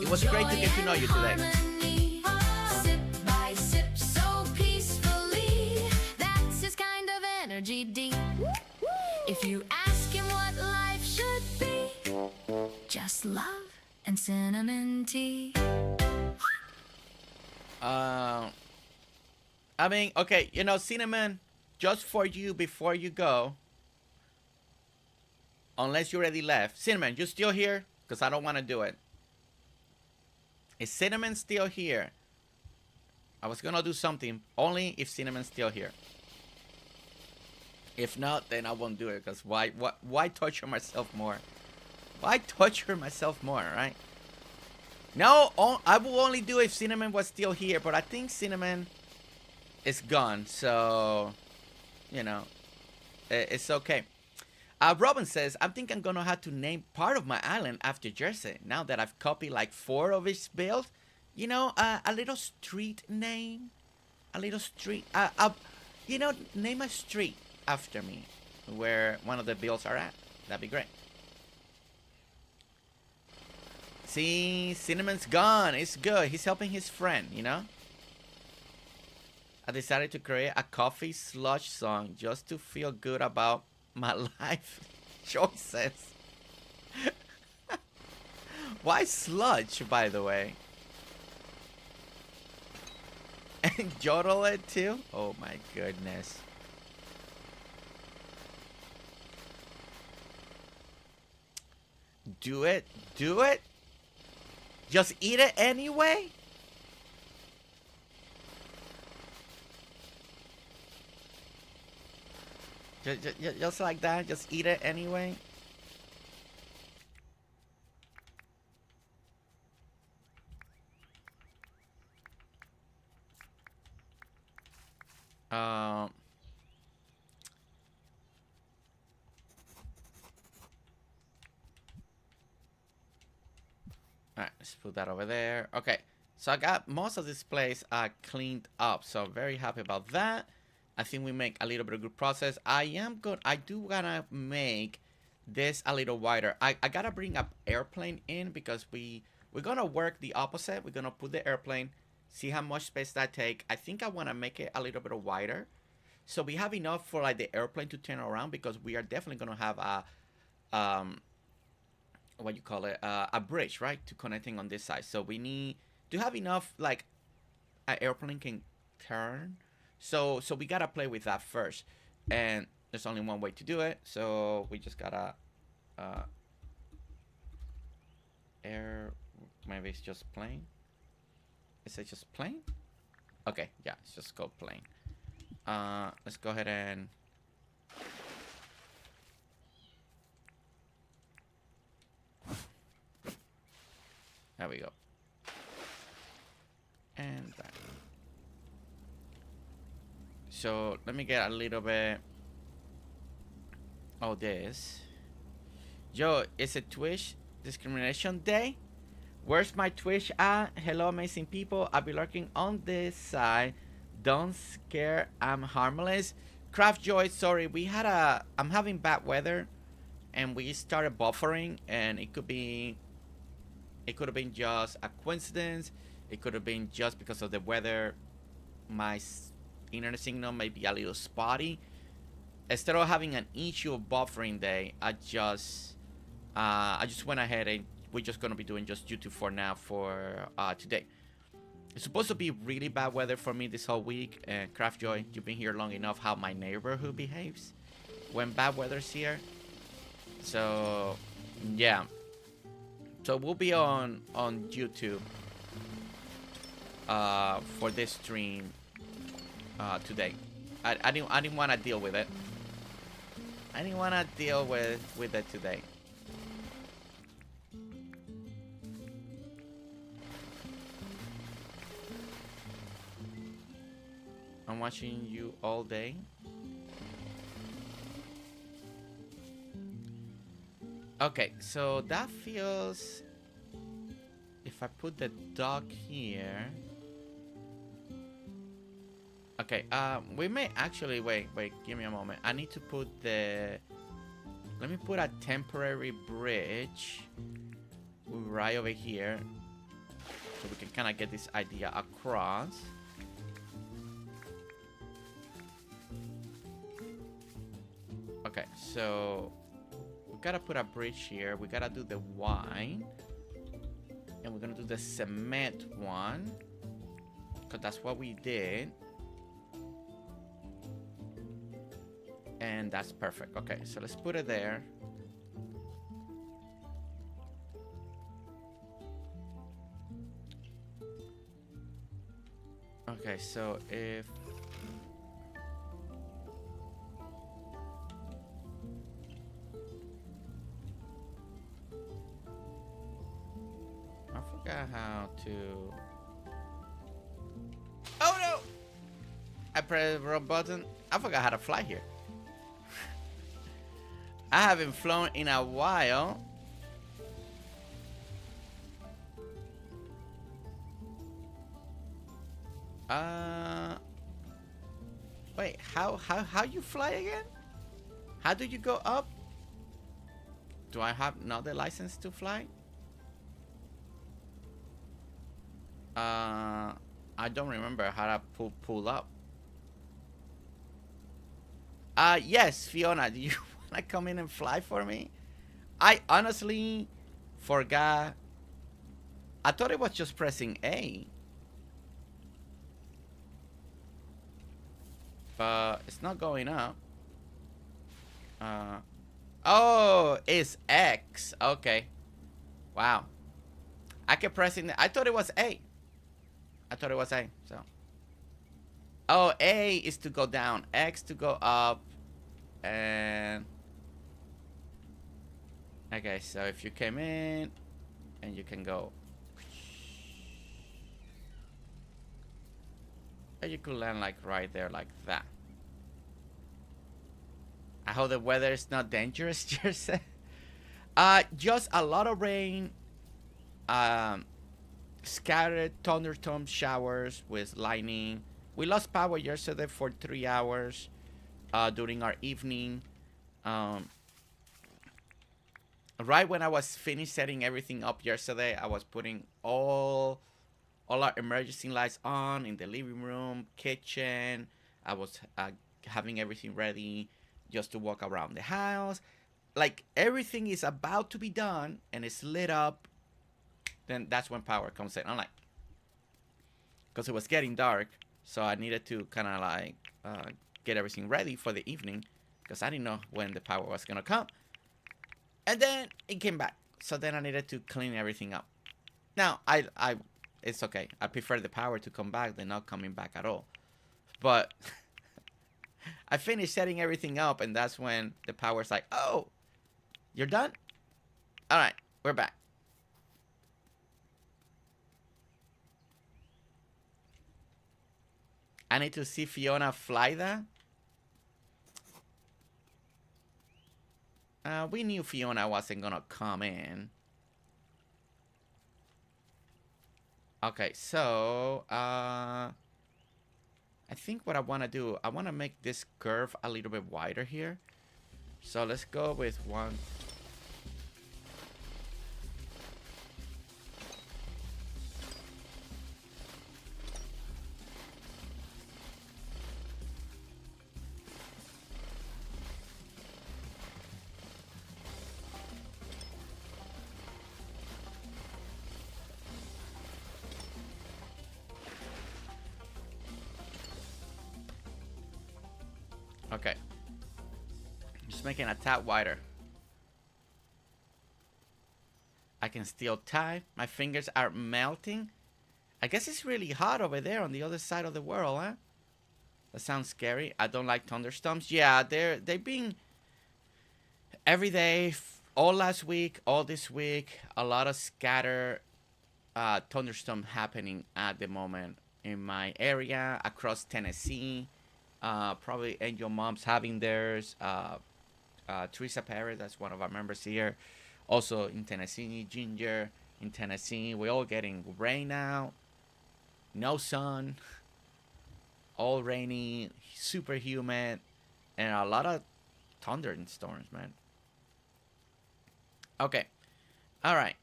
it was great to get to know you today. Sip by sip, so peacefully. That's his kind of energy deep. If you ask him what life should be, just love and cinnamon tea. I mean, okay, you know, cinnamon, just for you before you go, unless you already left. Cinnamon, you still here? Because I don't want to do it. Is Cinnamon still here? I was going to do something only if Cinnamon's still here. If not, then I won't do it, because why torture myself more? Why torture myself more, right? No, I will only do it if Cinnamon was still here, but I think Cinnamon is gone, so, you know, it's okay. Robin says, I think I'm going to have to name part of my island after Jersey, now that I've copied like 4 of his builds. You know, a little street name, a little street, you know, name a street after me, where one of the builds are at. That'd be great. See, Cinnamon's gone. It's good. He's helping his friend, you know? I decided to create a coffee sludge song just to feel good about my life choices. Why sludge, by the way? And yodel it too? Oh my goodness. Do it. Do it. Just eat it anyway? Just like that? Just eat it anyway? Alright, let's put that over there. Okay, so I got most of this place cleaned up, so I'm very happy about that. I think we make a little bit of good process. I do wanna make this a little wider. I gotta bring up airplane in because we're gonna work the opposite. We're gonna put the airplane, see how much space that take. I think I wanna make it a little bit wider, so we have enough for like the airplane to turn around, because we are definitely gonna have a what you call it, a bridge, right, to connecting on this side. So we need to have enough, like, an airplane can turn. So we gotta play with that first, and there's only one way to do it. So we just gotta maybe it's just plane. Is it just plane? Okay, yeah, it's just called plane. Let's go ahead and there we go. And that. So let me get a little bit of this. Yo, is it Twitch discrimination day? Where's my Twitch at? Hello, amazing people. I'll be lurking on this side. Don't scare, I'm harmless. Craft Joy, sorry, I'm having bad weather, and we started buffering, and it could have been just a coincidence. It could have been just because of the weather. My internet signal may be a little spotty. Instead of having an issue of buffering day, I just went ahead and we're just gonna be doing just YouTube for now for today. It's supposed to be really bad weather for me this whole week. And Craftjoy, you've been here long enough. How my neighborhood behaves when bad weather's here. So yeah. So we'll be on YouTube for this stream today. I didn't want to deal with it. I didn't want to deal with it today. I'm watching you all day. Okay, so that feels... If I put the dog here... Okay, we may actually... Wait, give me a moment. I need to put the... Let me put a temporary bridge right over here, so we can kind of get this idea across. Okay, so we gotta put a bridge here. We gotta do the wine, and we're gonna do the cement one, because that's what we did. And that's perfect. Okay, so let's put it there. Okay, so if... I forgot how to... Oh no! I pressed the wrong button. I forgot how to fly here. I haven't flown in a while. Wait, how you fly again? How do you go up? Do I have not the license to fly? I don't remember how to pull up. Yes, Fiona, do you want to come in and fly for me? I honestly forgot. I thought it was just pressing A. But it's not going up. Oh, it's X. Okay. Wow. I kept pressing I thought it was A. I thought it was A. So. Oh, A is to go down. X to go up. And... Okay, so if you came in, and you can go. And you could land like right there, like that. I hope the weather is not dangerous, Jersey. Just a lot of rain. Scattered thunderstorm showers with lightning. We lost power yesterday for 3 hours during our evening. Right when I was finished setting everything up yesterday, I was putting all our emergency lights on in the living room, kitchen. I was having everything ready just to walk around the house. Like, everything is about to be done and it's lit up. Then that's when power comes in. I'm like, because it was getting dark, so I needed to kind of like get everything ready for the evening, because I didn't know when the power was gonna come. And then it came back, so then I needed to clean everything up. Now it's okay. I prefer the power to come back than not coming back at all. But I finished setting everything up, and that's when the power's like, oh, you're done? All right, we're back. I need to see Fiona fly that. We knew Fiona wasn't gonna come in. Okay, so I think what I want to do, I want to make this curve a little bit wider here. So let's go with one. Okay. Just making a tad wider. I can still type. My fingers are melting. I guess it's really hot over there on the other side of the world, huh? That sounds scary. I don't like thunderstorms. Yeah, they've been every day, all last week, all this week. A lot of scatter thunderstorm happening at the moment in my area across Tennessee. Probably AngelMom's having theirs. Tresaparris, that's one of our members here. Also in Tennessee, Ginger in Tennessee. We're all getting rain now. No sun. All rainy, super humid, and a lot of thunder and storms, man. Okay. All right.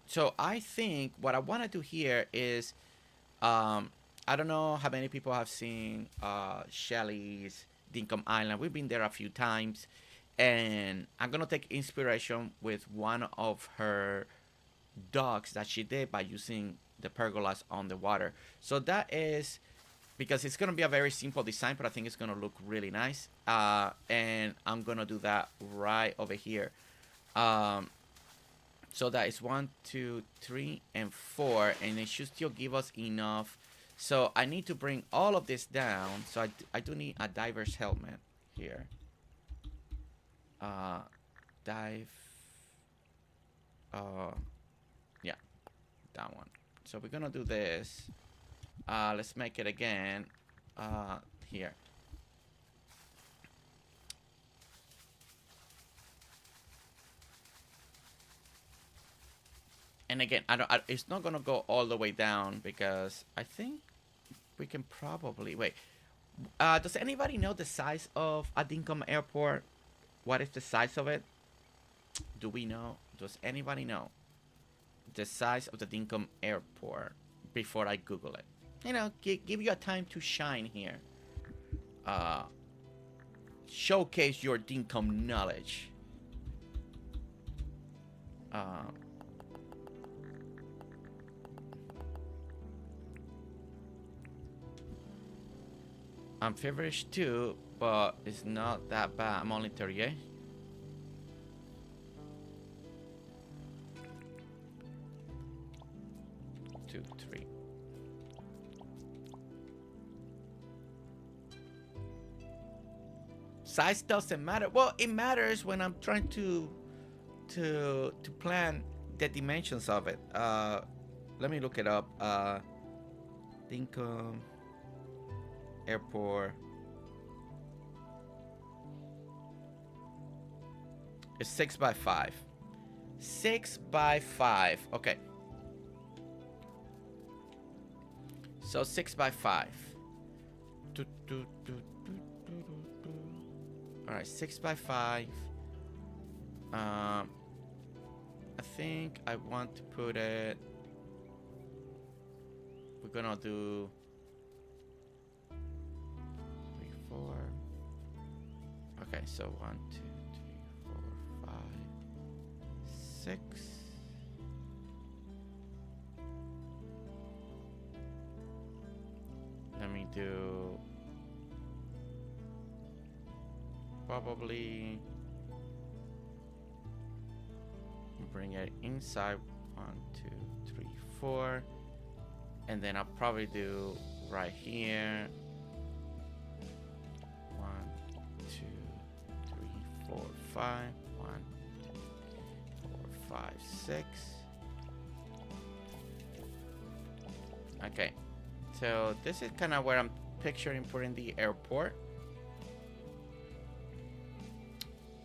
So I think what I want to do here is, I don't know how many people have seen Shelly's Dinkum Island. We've been there a few times. And I'm going to take inspiration with one of her docks that she did by using the pergolas on the water. So that is, because it's going to be a very simple design, but I think it's going to look really nice. And I'm going to do that right over here. So that is 1, 2, 3, and 4. And it should still give us enough. So I need to bring all of this down. So I do need a diver's helmet here. Dive. Yeah, that one. So we're gonna do this. Let's make it again. Here. And again, it's not gonna go all the way down because I think we can probably wait. Does anybody know the size of a Dinkum airport? What is the size of it? Do we know? Does anybody know the size of the Dinkum airport before I Google it? You know, give you a time to shine here. Showcase your Dinkum knowledge. I'm feverish too, but it's not that bad. I'm only 38. Two, three. Size doesn't matter. Well, it matters when I'm trying to plan the dimensions of it. Let me look it up. Dinkum airport. It's 6 by 5. 6 by 5. Okay. So 6 by 5. All right, 6 by 5. I think I want to put it. We're gonna do 3, 4. Okay, so 1, 2, 3, 4, 5, 6. Let me do probably bring it inside. 1, 2, 3, 4, and then I'll probably do right here. 1, 2, 3, 4, 5. 1, 2, 4, 5, 6. Okay, so this is kind of where I'm picturing putting the airport.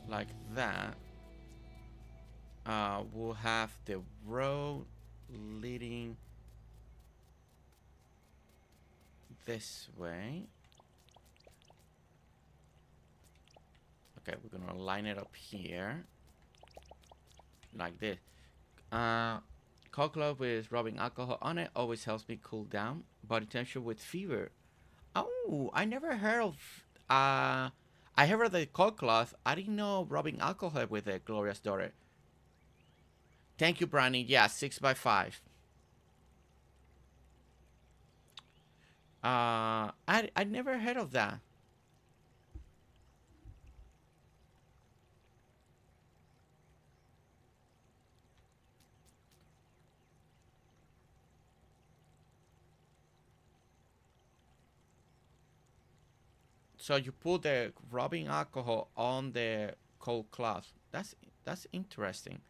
like that. We'll have the road leading this way. Okay, we're gonna line it up here like this. Cold cloth with rubbing alcohol on it always helps me cool down. Body temperature with fever. Oh, I never heard of. I heard of the cold cloth. I didn't know rubbing alcohol with it. Gloria's daughter. Thank you, Brandy. Yeah, 6x5. I never heard of that. So you put the rubbing alcohol on the cold cloth. That's interesting.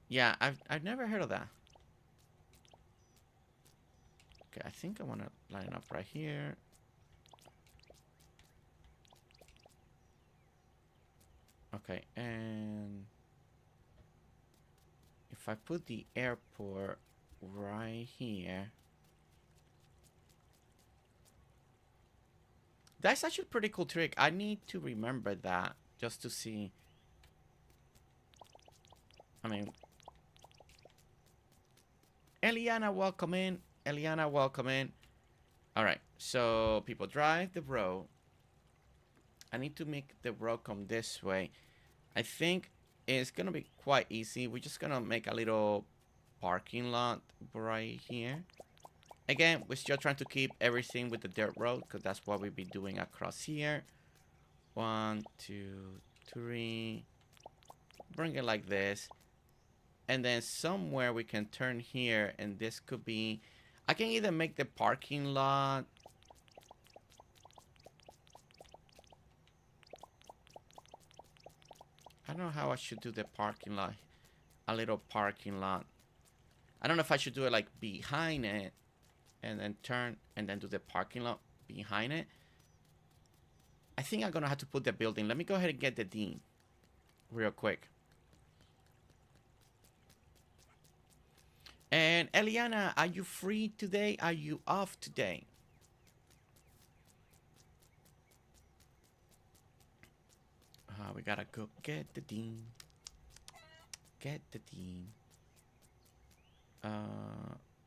Yeah, I've never heard of that. Okay, I think I want to line up right here. Okay, and if I put the airport right here. That's actually a pretty cool trick. I need to remember that just to see. I mean, Eliana, welcome in. Eliana, welcome in. All right, so people drive the road. I need to make the road come this way. I think it's gonna be quite easy. We're just gonna make a little parking lot right here. Again, we're still trying to keep everything with the dirt road because that's what we'll be doing across here. 1, 2, 3. Bring it like this. And then somewhere we can turn here, and this could be... I can either make the parking lot... I don't know how I should do the parking lot. A little parking lot. I don't know if I should do it like behind it. And then turn and then do the parking lot behind it. I think I'm gonna have to put the building. Let me go ahead and get the dean real quick. And Eliana, are you free today? Are you off today? We gotta go get the dean. Get the dean.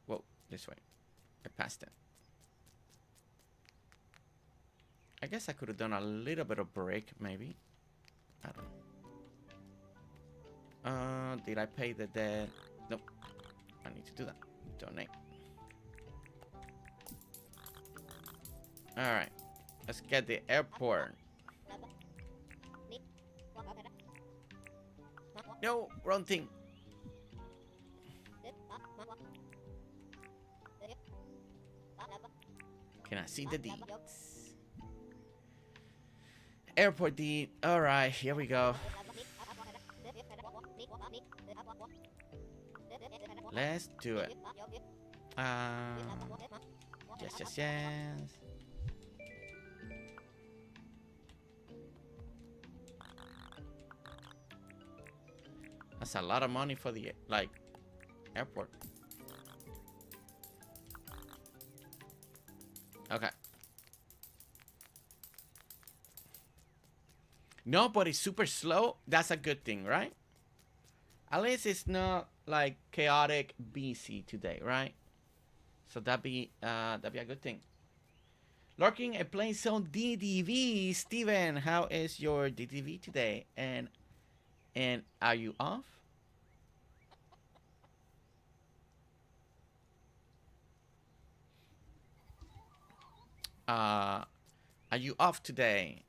Whoa, this way. I passed it. I guess I could have done a little bit of break, maybe. I don't know. Did I pay the debt? Nope. I need to do that. Donate. Alright. Let's get the airport. No, wrong thing. Can I see the deeds? Airport deed. Alright, here we go. Let's do it. Yes. That's a lot of money for the, like, airport. Okay. No, but it's super slow. That's a good thing, right? At least it's not like chaotic busy today, right? So that'd be a good thing. Lurking and playing some DDV. Steven, how is your DDV today? And are you off? Are you off today?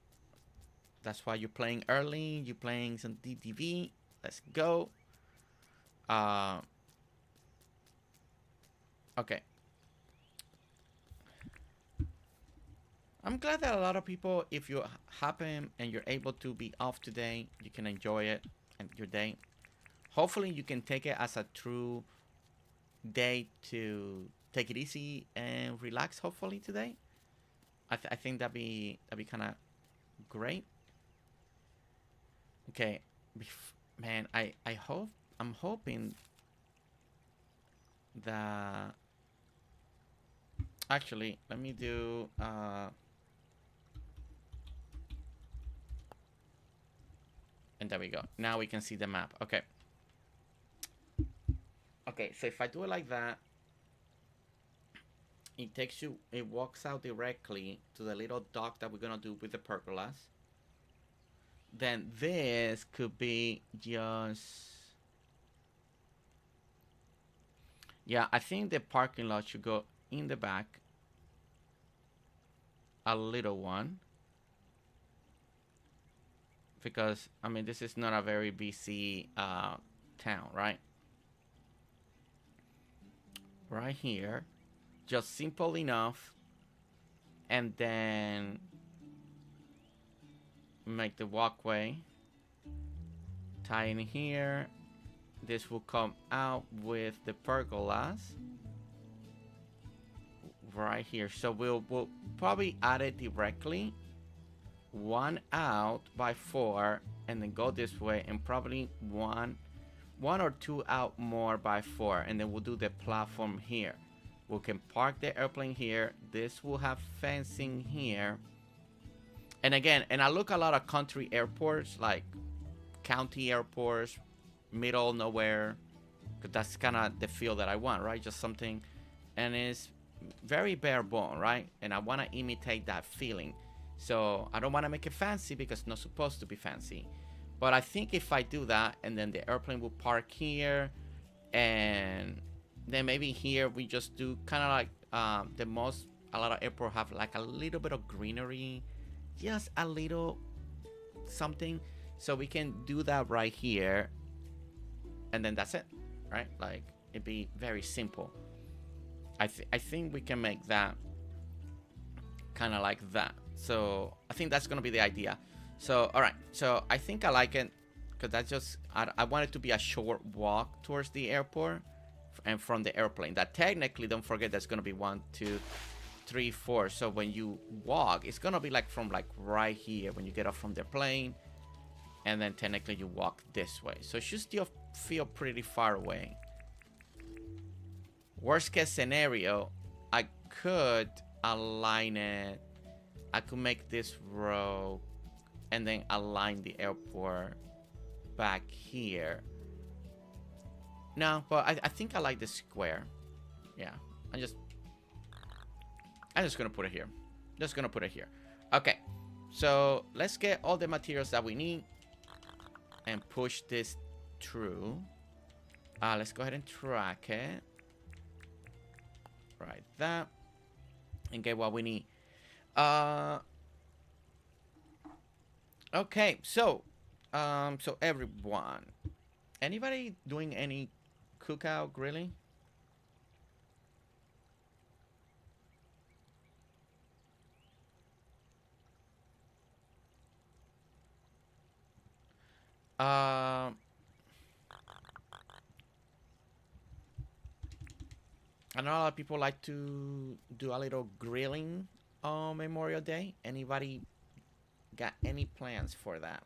That's why you're playing early. You're playing some DDV. Let's go. Okay. I'm glad that a lot of people, if you happen and you're able to be off today, you can enjoy it and your day. Hopefully you can take it as a true day to take it easy and relax, hopefully today. I think that'd be kind of great. Okay, man, I'm hoping that actually, let me do and there we go. Now we can see the map. Okay. Okay, so if I do it like that, it walks out directly to the little dock that we're gonna do with the pergolas. Then this could be just... Yeah, I think the parking lot should go in the back. A little one. Because, I mean, this is not a very busy town, right? Right here. Just simple enough. And then make the walkway. Tie in here. This will come out with the pergolas. Right here. So we'll probably add it directly. One out by 4 and then go this way, and probably one or two out more by 4, and then we'll do the platform here. We can park the airplane here. This will have fencing here. And again, and I look a lot of country airports, like county airports, middle nowhere, because that's kind of the feel that I want, right? Just something, and it's very bare bone, right? And I want to imitate that feeling. So I don't want to make it fancy because it's not supposed to be fancy. But I think if I do that, and then the airplane will park here, and then maybe here we just do kind of like a lot of airports have like a little bit of greenery, just a little something. So we can do that right here, and then that's it, right? Like, it'd be very simple. I think we can make that kind of like that. So I think that's gonna be the idea. So all right, so I think I like it because that's just I want it to be a short walk towards the airport and from the airplane. That technically, don't forget, that's gonna be 1, 2, 3, 4. So when you walk, it's gonna be like from like right here when you get off from the plane, and then technically you walk this way. So it should still feel pretty far away. Worst case scenario, I could align it. I could make this row and then align the airport back here. No, but I think I like the square. Yeah, I'm just gonna put it here. Just gonna put it here. Okay, so let's get all the materials that we need and push this through. Let's go ahead and track it. Right, that, and get what we need. Okay, so everyone, anybody doing any cookout grilling? I know a lot of people like to do a little grilling on Memorial Day. Anybody got any plans for that?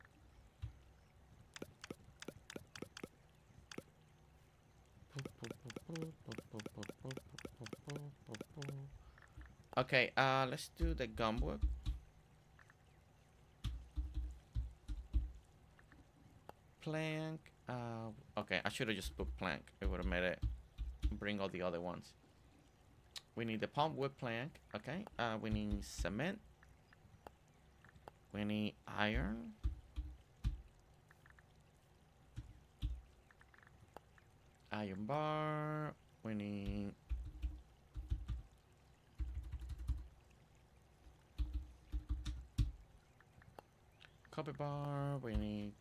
Okay, let's do the gumwood. Plank. Okay, I should have just put plank. It would have made it bring all the other ones. We need the palm wood plank. Okay, we need cement. We need iron. Iron bar. We need copper bar. We need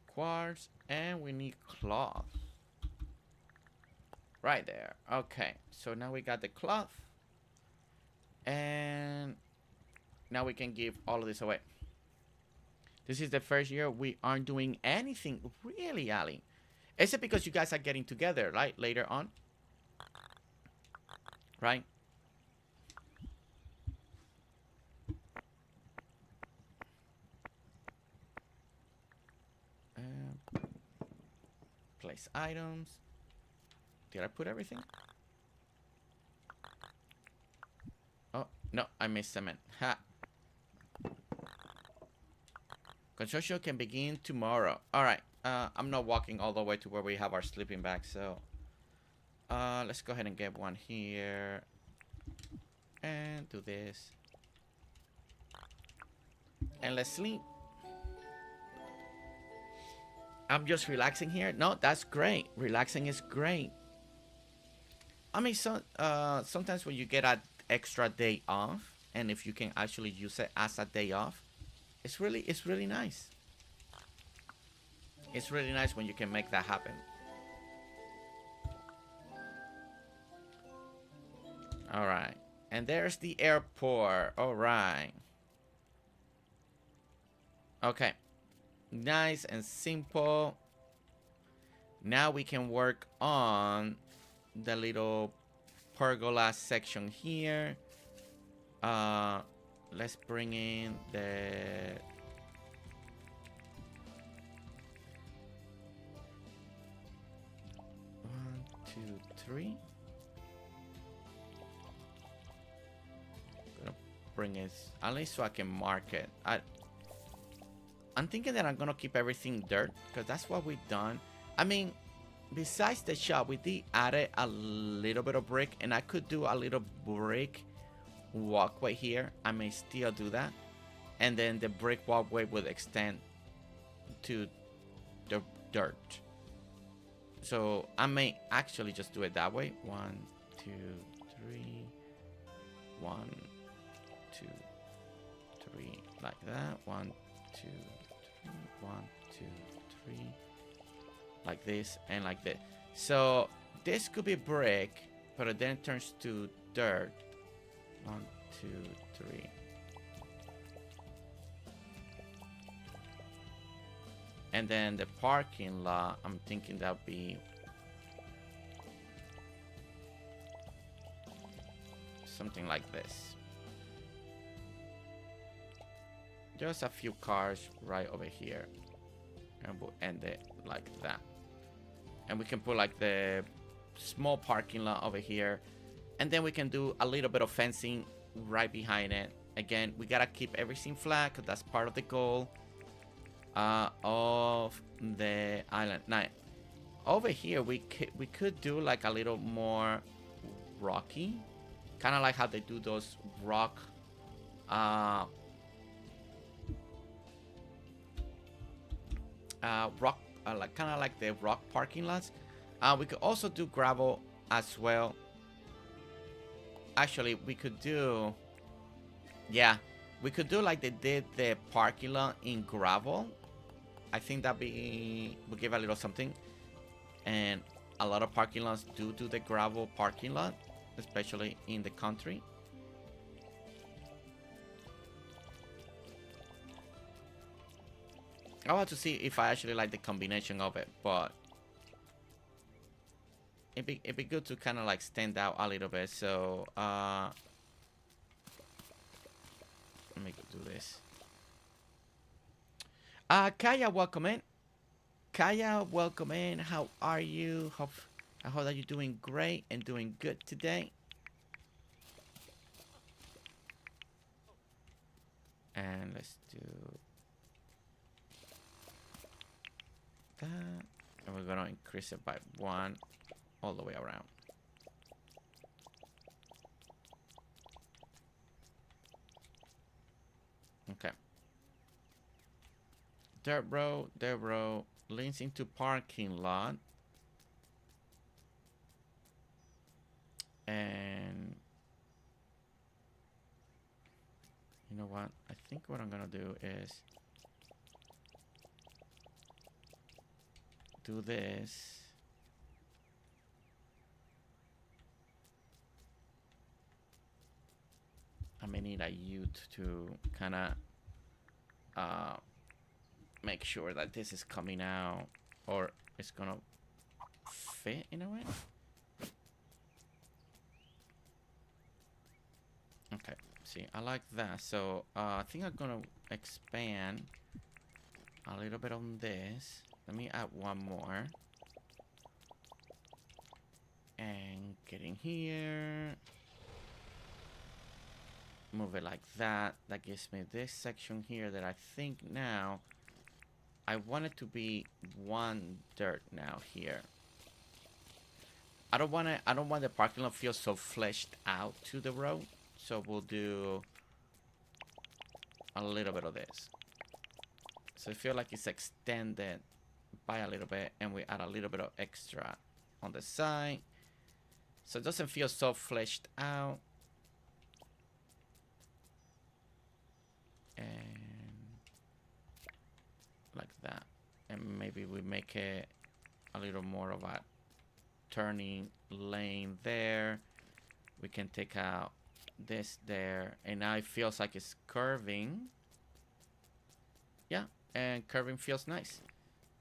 quartz, and we need cloth. Right there. Okay, so now we got the cloth, and now we can give all of this away. This is the first year we aren't doing anything really, Alli. Is it because you guys are getting together, right, later on? Right? Place items. Did I put everything? Oh, no, I missed cement. Ha. Construction can begin tomorrow. Alright, I'm not walking all the way to where we have our sleeping bag, so... let's go ahead and get one here. And do this. And let's sleep. I'm just relaxing here. No, that's great. Relaxing is great. I mean, sometimes when you get an extra day off, and if you can actually use it as a day off, it's really nice. It's really nice when you can make that happen. All right, and there's the airport. All right. Okay. Nice and simple. Now we can work on the little pergola section here. Let's bring in the... One, two, three. Gonna bring it at least so I can mark it. I'm thinking that I'm gonna keep everything dirt because that's what we've done. I mean, besides the shop, we did add a little bit of brick, and I could do a little brick walkway here. I may still do that, and then the brick walkway would extend to the dirt. So I may actually just do it that way. 1, 2, 3. 1, 2, 3, like that. 1, 2, 3. 1, 2, 3, like this and like this. So this could be brick, but it then turns to dirt. 1, 2, 3. And then the parking lot, I'm thinking that'll be something like this. Just a few cars right over here, and we'll end it like that. And we can put like the small parking lot over here, and then we can do a little bit of fencing right behind it. Again, we gotta keep everything flat because that's part of the goal of the island. Now, over here we could do like a little more rocky, kind of like how they do those rock like kind of like the rock parking lots. We could also do gravel as well. Actually, we could do, yeah, we could do like they did the parking lot in gravel. I think that would give a little something. And a lot of parking lots do the gravel parking lot, especially in the country. I want to see if I actually like the combination of it, but it'd be good to kind of like stand out a little bit. So let me do this. Kaya, welcome in. Kaya, welcome in. How are you? How are you doing? Great and doing good today. And let's do that, and we're gonna increase it by 1 all the way around. Okay. Dirt road leads into parking lot, and you know what? I think what I'm gonna do is do this. I may need a youth to kind of make sure that this is coming out, or it's gonna fit in a way. Okay, see, I like that. So I think I'm gonna expand a little bit on this. Let me add one more. Get in here. Move it like that. That gives me this section here that I think now I want it to be one dirt now here. I don't want the parking lot feel so fleshed out to the road. So we'll do a little bit of this. So I feel like it's extended by a little bit, and we add a little bit of extra on the side. So it doesn't feel so fleshed out. And like that. And maybe we make it a little more of a turning lane there. We can take out this there, and now it feels like it's curving. Yeah, and curving feels nice.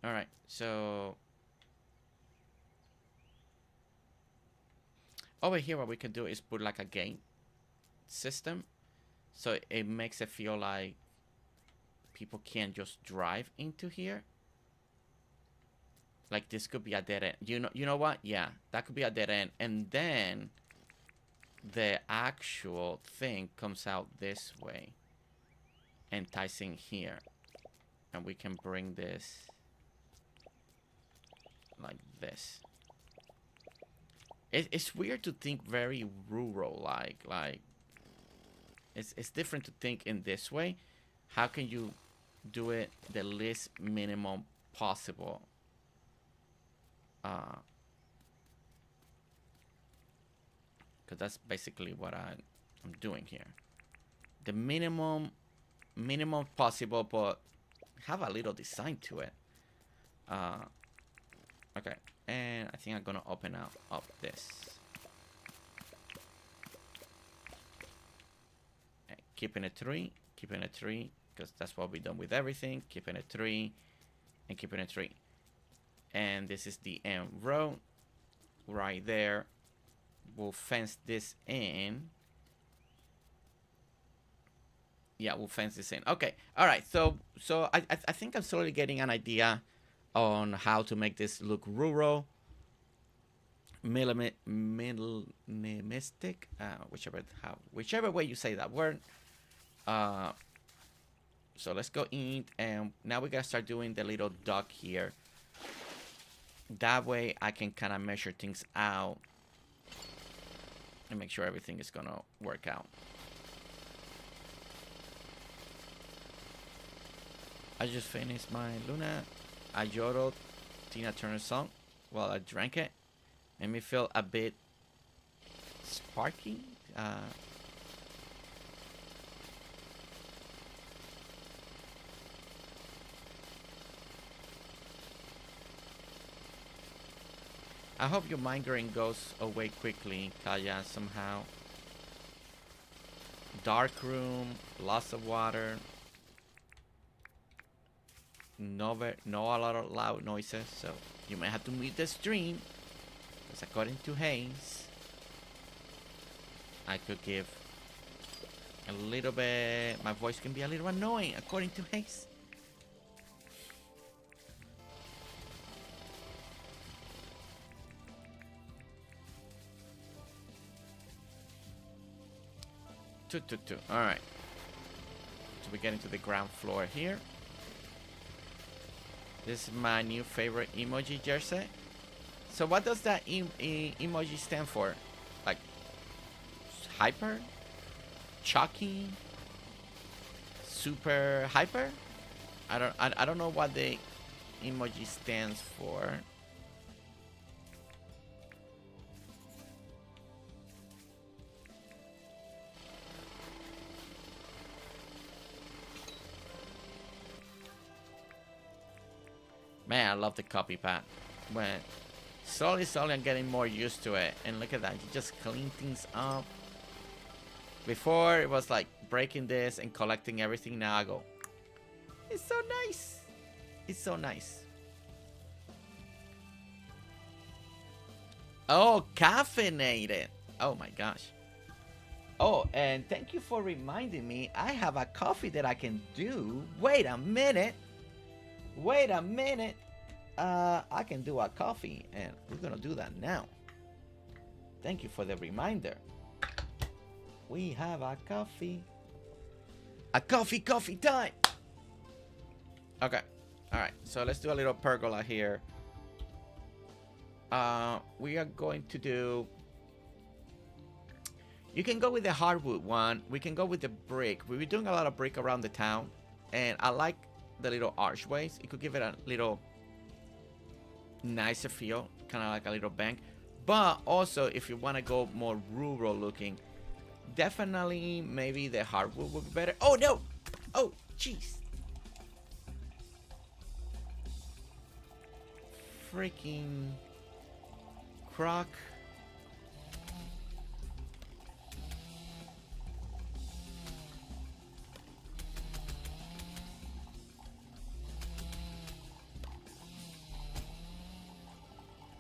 All right, so over here what we can do is put like a gate system, so it makes it feel like people can't just drive into here. Like this could be a dead end. You know what? Yeah, that could be a dead end, and then the actual thing comes out this way and ties in here, and we can bring this like this. It's weird to think very rural, like it's different to think in this way. How can you do it the least minimum possible? Because that's basically what I'm doing here. The minimum possible, but have a little design to it. Okay, and I think I'm gonna open up this. And keeping it 3, because that's what we've done with everything. Keeping it 3, and keeping it 3. And this is the end row right there. We'll fence this in. Yeah, we'll fence this in. Okay, all right. So I think I'm slowly getting an idea on how to make this look rural, minimalistic, whichever way you say that word. So let's go in, and now we gotta start doing the little duck here. That way I can kind of measure things out and make sure everything is gonna work out. I just finished my Luna. I yodeled Tina Turner song while I drank it. Made me feel a bit sparky. I hope your migraine goes away quickly, Kaya, somehow. Dark room, lots of water. No a lot of loud noises, so you may have to mute the stream. Because according to Hayes, I could give a little bit, my voice can be a little annoying, according to Hayes. Two. All right. So we're getting to the ground floor here. This is my new favorite emoji, Jersey. So what does that emoji stand for? Like hyper, chalky, super hyper? I don't know what the emoji stands for. Man, I love the copy pad. When slowly I'm getting more used to it. And look at that, you just clean things up. Before it was like breaking this and collecting everything. Now I go, it's so nice. It's so nice. Oh, caffeinated. Oh my gosh. Oh, and thank you for reminding me. I have a coffee that I can do. Wait a minute. I can do a coffee, and we're gonna do that now. Thank you for the reminder. We have a coffee. A coffee time. Okay. All right. So let's do a little pergola here. We are going to do... You can go with the hardwood one. We can go with the brick. We've been doing a lot of brick around the town. And I like the little archways. It could give it a little nicer feel. Kind of like a little bank. But also, if you want to go more rural looking, definitely maybe the hardwood would be better. Oh, no! Oh, jeez. Freaking croc.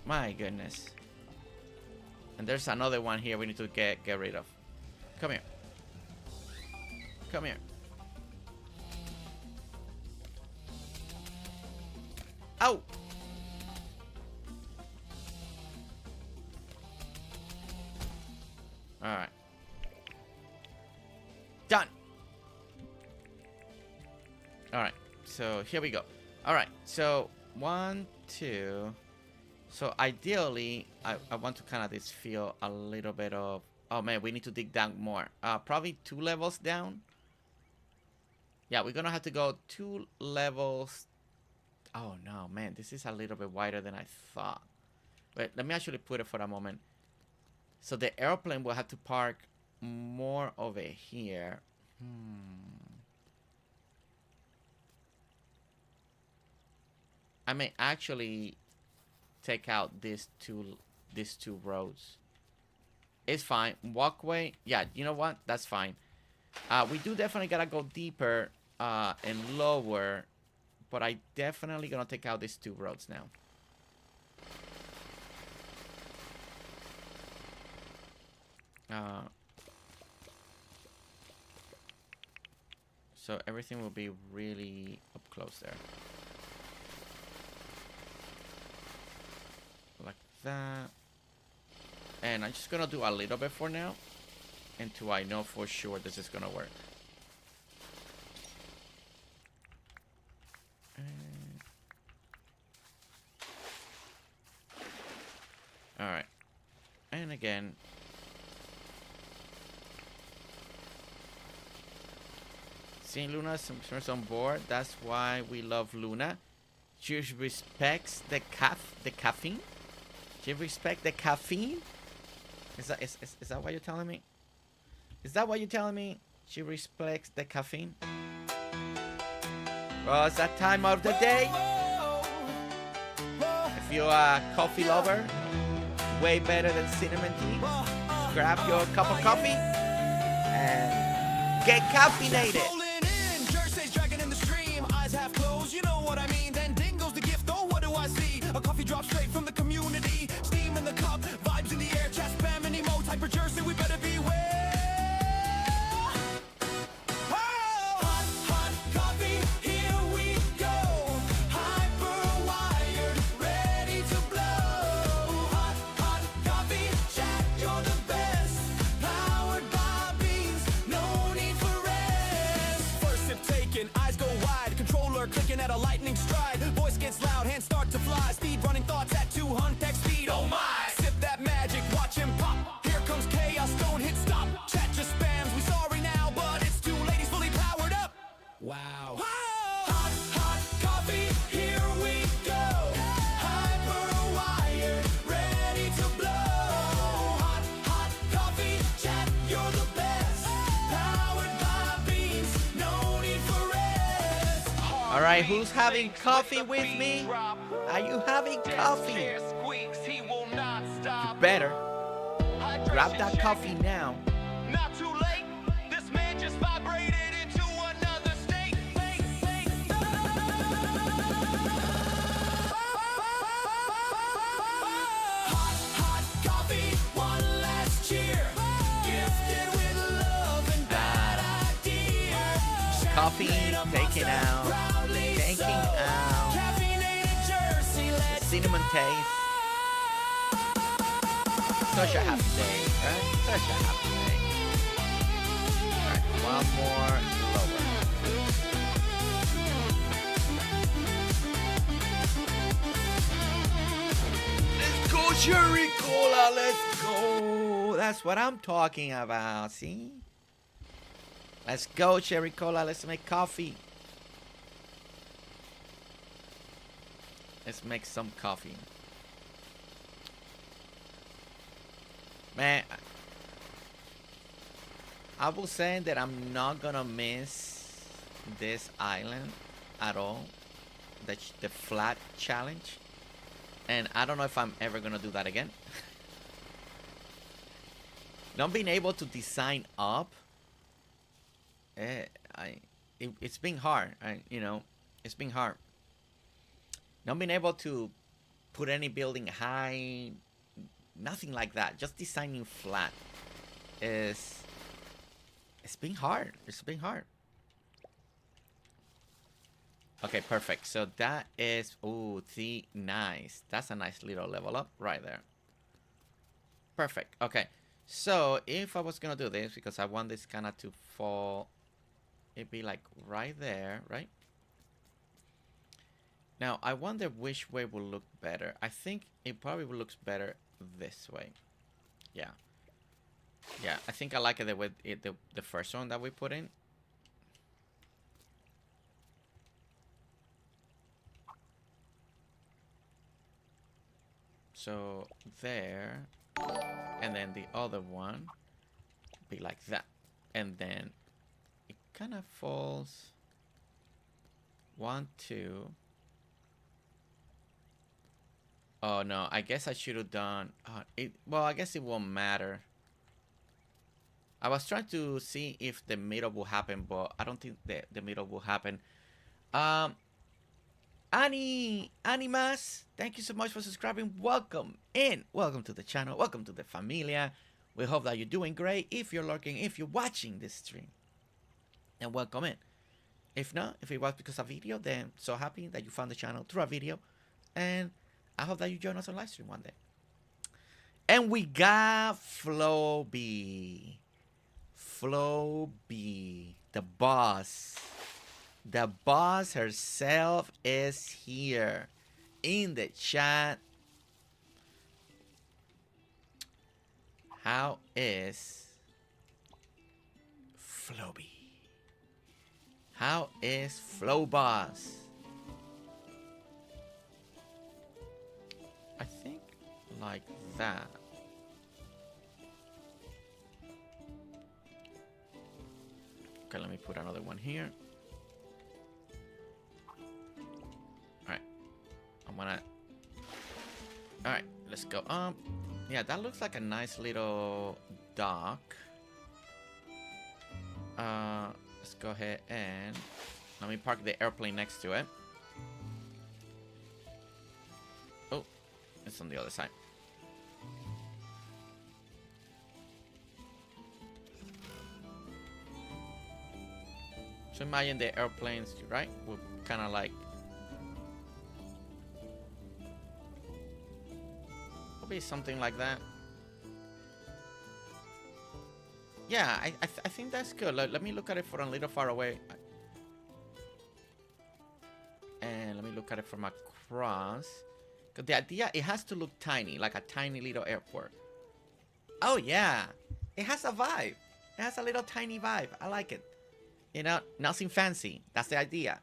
My goodness. And there's another one here we need to get rid of. Come here. Come here. Ow! Alright. Done! Alright, so here we go. Alright, so 1, 2... So ideally, I want to kind of just feel a little bit of... Oh man, we need to dig down more. Probably 2 levels down. Yeah, we're going to have to go 2 levels. Oh no, man, this is a little bit wider than I thought. Wait, let me actually put it for a moment. So the airplane will have to park more over here. I may actually... take out these two roads. It's fine. Walkway, yeah, you know what? That's fine. We do definitely gotta go deeper and lower, but I definitely gonna take out these 2 roads now. So everything will be really up close there. Like that. And I'm just gonna do a little bit for now until I know for sure this is gonna work. Alright. And again. Seeing Luna sometimes on board. That's why we love Luna. She respects the caffeine. She respects the caffeine. Is that what you're telling me? Is that what you're telling me? She respects the caffeine. Well, it's that time of the day. If you're a coffee lover, way better than cinnamon tea. Grab your cup of coffee and get caffeinated. You know what I mean? Then ding goes the gift. Oh, what do I see? A coffee drop straight from the community. Steam in the cup, vibes in the air. Chat, spam, and emotes. Hyper Jersey, we better beware. Hot, hot coffee, here we go. Hyper wired, ready to blow. Hot, hot coffee, chat, you're the best. Powered by beans, no need for rest. First sip taken, eyes go wide. Controller clicking at a lightning stride. Voice gets loud, hands start to fly. Speed running thoughts at 200 speed. Oh my! Sip that magic, watch him pop. Here comes chaos, don't hit stop. Chat just spams, we sorry now, but it's too late. He's fully powered up. Wow. Hot, hot coffee, here we go. Hyper wired, ready to blow. Hot, hot coffee, chat, you're the best. Powered by beans, no need for rest. All right, who's having coffee with me? Are you having coffee? You better grab that coffee now. Not too late. This man just vibrated into another state. Hot, hot coffee, one last cheer. Gifted with love and bad ideas. Coffee taken out. Taking out. Caffeinated Jersey, let's Cinnamon taste. Such a happy day, right? Such a happy day. Alright, one more lower. Let's go, Cherry Cola, let's go. That's what I'm talking about, see? Let's go, Cherry Cola, let's make coffee. Let's make some coffee. Man, I will say that I'm not gonna miss this island at all. The flat challenge. And I don't know if I'm ever gonna do that again. Not being able to design up. It's been hard. It's been hard. Not being able to put any building high. Nothing like that. Just designing flat it's been hard. It's been hard. Okay, perfect. So that is nice. That's a nice little level up right there. Perfect. Okay. So if I was gonna do this, because I want this kind of to fall, it'd be like right there, right? Now I wonder which way will look better. I think it probably looks better this way. Yeah, I think I like it with the first one that we put in. So there, and then the other one be like that, and then it kind of falls 1, 2. Oh no, I guess I should have done well, I guess it won't matter. I was trying to see if the middle will happen, but I don't think the middle will happen. Animas, thank you so much for subscribing. Welcome in. Welcome to the channel. Welcome to the familia. We hope that you're doing great. If you're lurking, if you're watching this stream, and welcome in. If not, if it was because of video, then so happy that you found the channel through a video, and I hope that you join us on live stream one day. And we got Floby. Floby, the boss. The boss herself is here in the chat. How is Floby? How is Flowboss? I think like that. Okay, let me put another one here. Alright. I'm gonna... Alright, let's go up. Yeah, that looks like a nice little dock. Let's go ahead and... Let me park the airplane next to it. Oh, it's on the other side. So imagine the airplanes, right? Will kind of like... Will be something like that. Yeah, I think that's good. Let me look at it from a little far away. And let me look at it from across. Because the idea, it has to look tiny, like a tiny little airport. Oh yeah, it has a vibe. It has a little tiny vibe. I like it. You know, nothing fancy. That's the idea.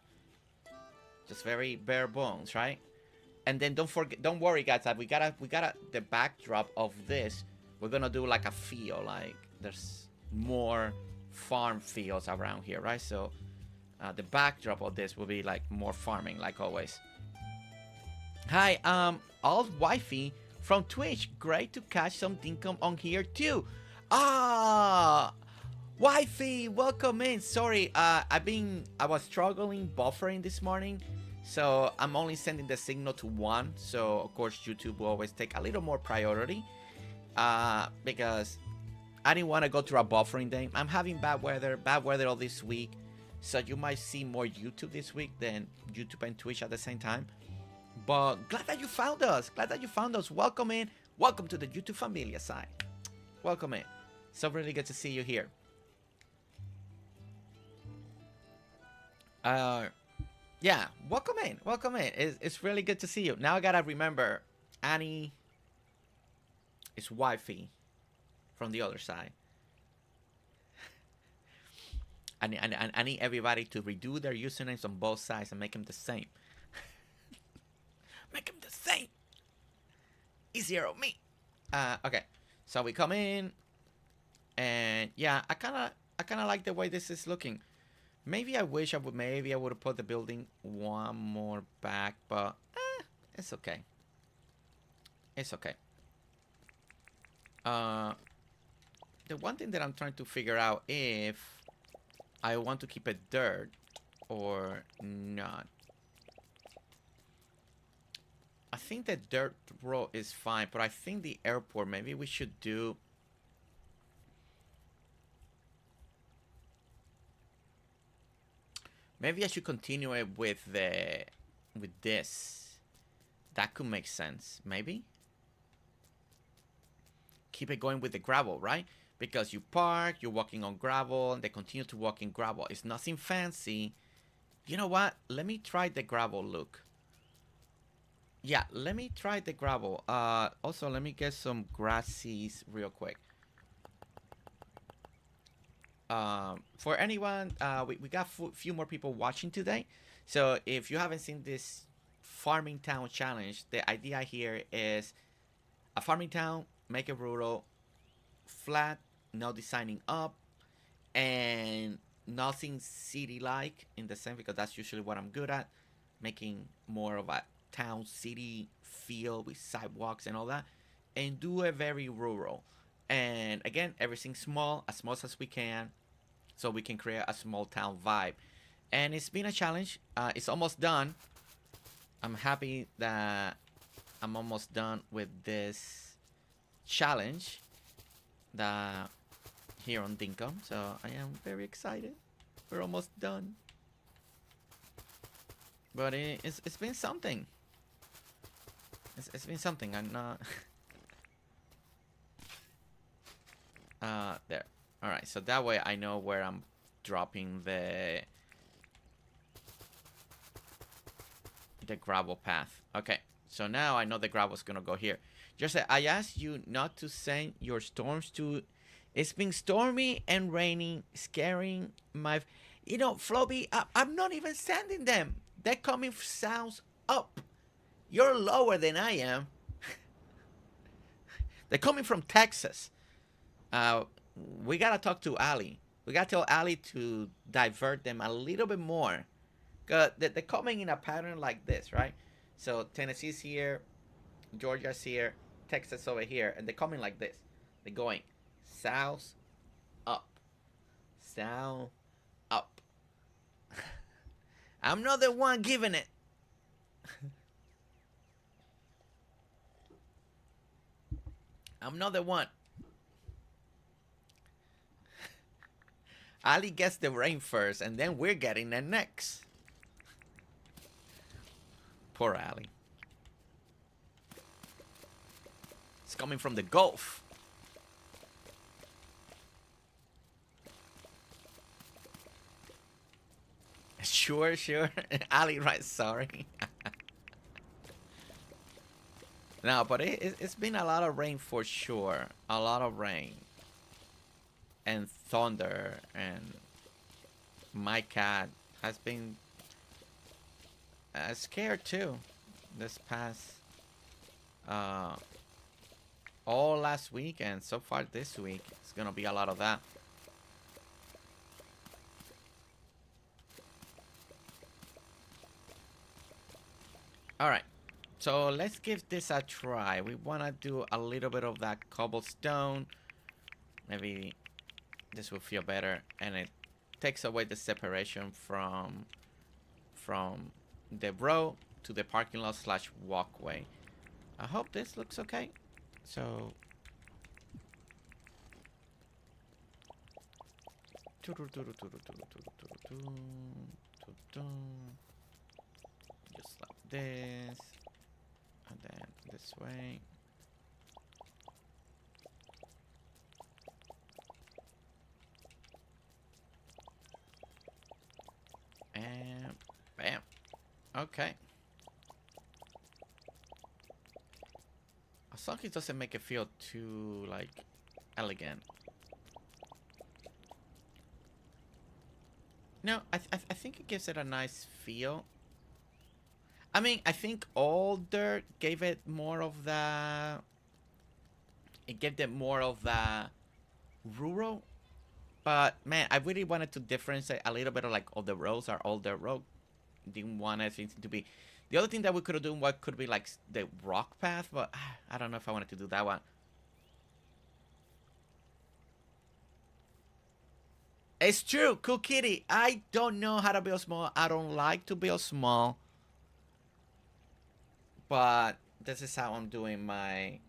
Just very bare bones, right? And then don't worry, guys. That we gotta the backdrop of this. We're gonna do like a feel, like there's more farm fields around here, right? So the backdrop of this will be like more farming, like always. Hi, old wifey from Twitch. Great to catch some Dinkum on here too. Ah. Wifey, welcome in. Sorry, I was struggling buffering this morning, so I'm only sending the signal to 1. So of course YouTube will always take a little more priority, because I didn't want to go through a buffering day. I'm having bad weather all this week, so you might see more YouTube this week than YouTube and Twitch at the same time. But glad that you found us. Glad that you found us. Welcome in. Welcome to the YouTube Familia side. Welcome in. So really good to see you here. Yeah, welcome in. Welcome in. It's really good to see you. Now I gotta remember, Annie is wifey from the other side. I need everybody to redo their usernames on both sides and make them the same. Make them the same. Easier on me. Okay, so we come in, and yeah, I kind of like the way this is looking. Maybe I wish I would. Maybe I would have put the building one more back, but it's okay. It's okay. The one thing that I'm trying to figure out if I want to keep it dirt or not. I think the dirt road is fine, but I think the airport, maybe we should do... Maybe I should continue it with this. That could make sense, maybe? Keep it going with the gravel, right? Because you park, you're walking on gravel, and they continue to walk in gravel. It's nothing fancy. You know what? Let me try the gravel look. Yeah, let me try the gravel. Also, let me get some grassies real quick. For anyone, we got a few more people watching today. So if you haven't seen this farming town challenge, the idea here is a farming town, make it rural, flat, no designing up, and nothing city-like in the sense, because that's usually what I'm good at, making more of a town city feel with sidewalks and all that, and do it very rural. And again, everything small as we can, so we can create a small town vibe. And it's been a challenge. It's almost done. I'm happy that I'm almost done with this challenge that here on Dinkum, so I am very excited. We're almost done, but it's been something. It's been something. I'm not there. All right, so that way I know where I'm dropping the gravel path. Okay, so now I know the gravel's gonna go here. Just say, I asked you not to send your storms to... It's been stormy and raining, scaring my... You know, Floby, I'm not even sending them. They're coming south up. You're lower than I am. They're coming from Texas. We gotta talk to Alli. We gotta tell Alli to divert them a little bit more. Cause they're coming in a pattern like this, right? So Tennessee's here, Georgia's here, Texas over here, and they're coming like this. They're going south, up, south, up. I'm not the one giving it. I'm not the one. Ali gets the rain first, and then we're getting it next. Poor Ali. It's coming from the Gulf. Sure. Ali, right? Sorry. No, but it's been a lot of rain for sure. A lot of rain. And thunder. And my cat has been scared too. This past... all last week and so far this week. It's gonna be a lot of that. Alright, so let's give this a try. We want to do a little bit of that cobblestone. Maybe this will feel better, and it takes away the separation from the road to the parking lot / walkway. I hope this looks okay. So just like this, and then this way. Okay. As long as it doesn't make it feel too, like, elegant. No, I think it gives it a nice feel. I mean, I think all dirt gave it more of the... It gave it more of the rural. But, man, I really wanted to differentiate a little bit of, like, all the roads are all dirt road. Didn't want anything to be... The other thing that we could have done could be, like, the rock path. But I don't know if I wanted to do that one. It's true, Cool Kitty. I don't know how to build small. I don't like to build small. But this is how I'm doing my...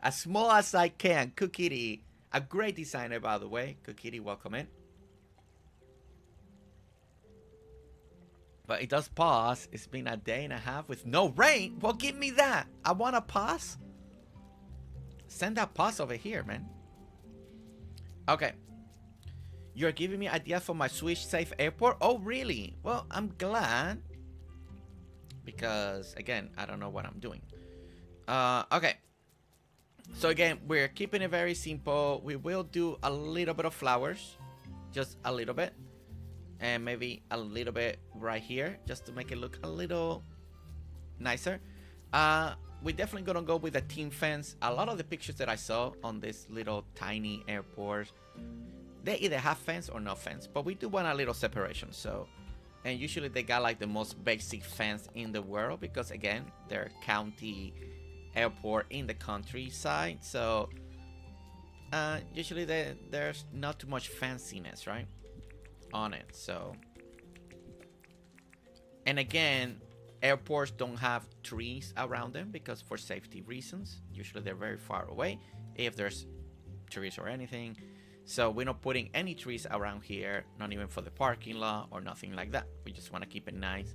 as small as I can. Cool Kitty. A great designer, by the way. Cool Kitty, welcome in. But it does pause. It's been a day and a half with no rain. Well, give me that. I want a pause. Send that pause over here, man. Okay. You're giving me ideas for my Swiss safe airport? Oh, really? Well, I'm glad. Because, again, I don't know what I'm doing. Okay. So, again, we're keeping it very simple. We will do a little bit of flowers. Just a little bit. And maybe a little bit right here. Just to make it look a little nicer. We're definitely going to go with a team fence. A lot of the pictures that I saw on this little tiny airport, they either have fence or no fence. But we do want a little separation. So, and usually they got like the most basic fence in the world. Because again, they're county airport in the countryside. So, usually there's not too much fanciness, right? On it. So, and again, airports don't have trees around them because for safety reasons. Usually they're very far away if there's trees or anything. So we're not putting any trees around here, not even for the parking lot or nothing like that. We just want to keep it nice,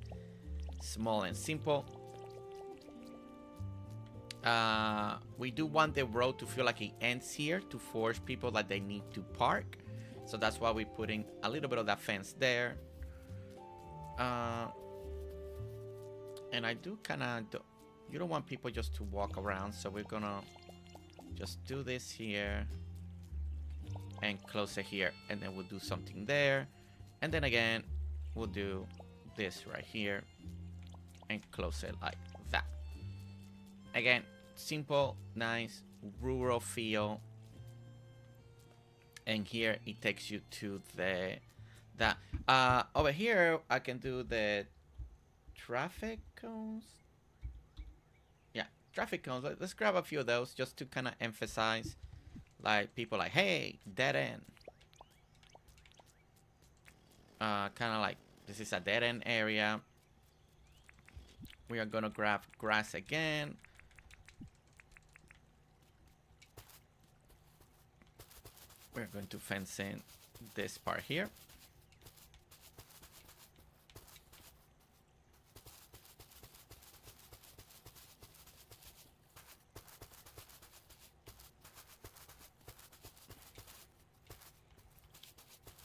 small and simple. We do want the road to feel like it ends here to force people that they need to park. So that's why we're putting a little bit of that fence there. And I do kind of... You don't want people just to walk around. So we're going to just do this here. And close it here. And then we'll do something there. And then again, we'll do this right here. And close it like that. Again, simple, nice, rural feel. And here it takes you to that. Over here, I can do the traffic cones. Yeah, traffic cones. Let's grab a few of those just to kind of emphasize, like people like, hey, dead end. Kind of like this is a dead end area. We are gonna grab grass again. We're going to fence in this part here.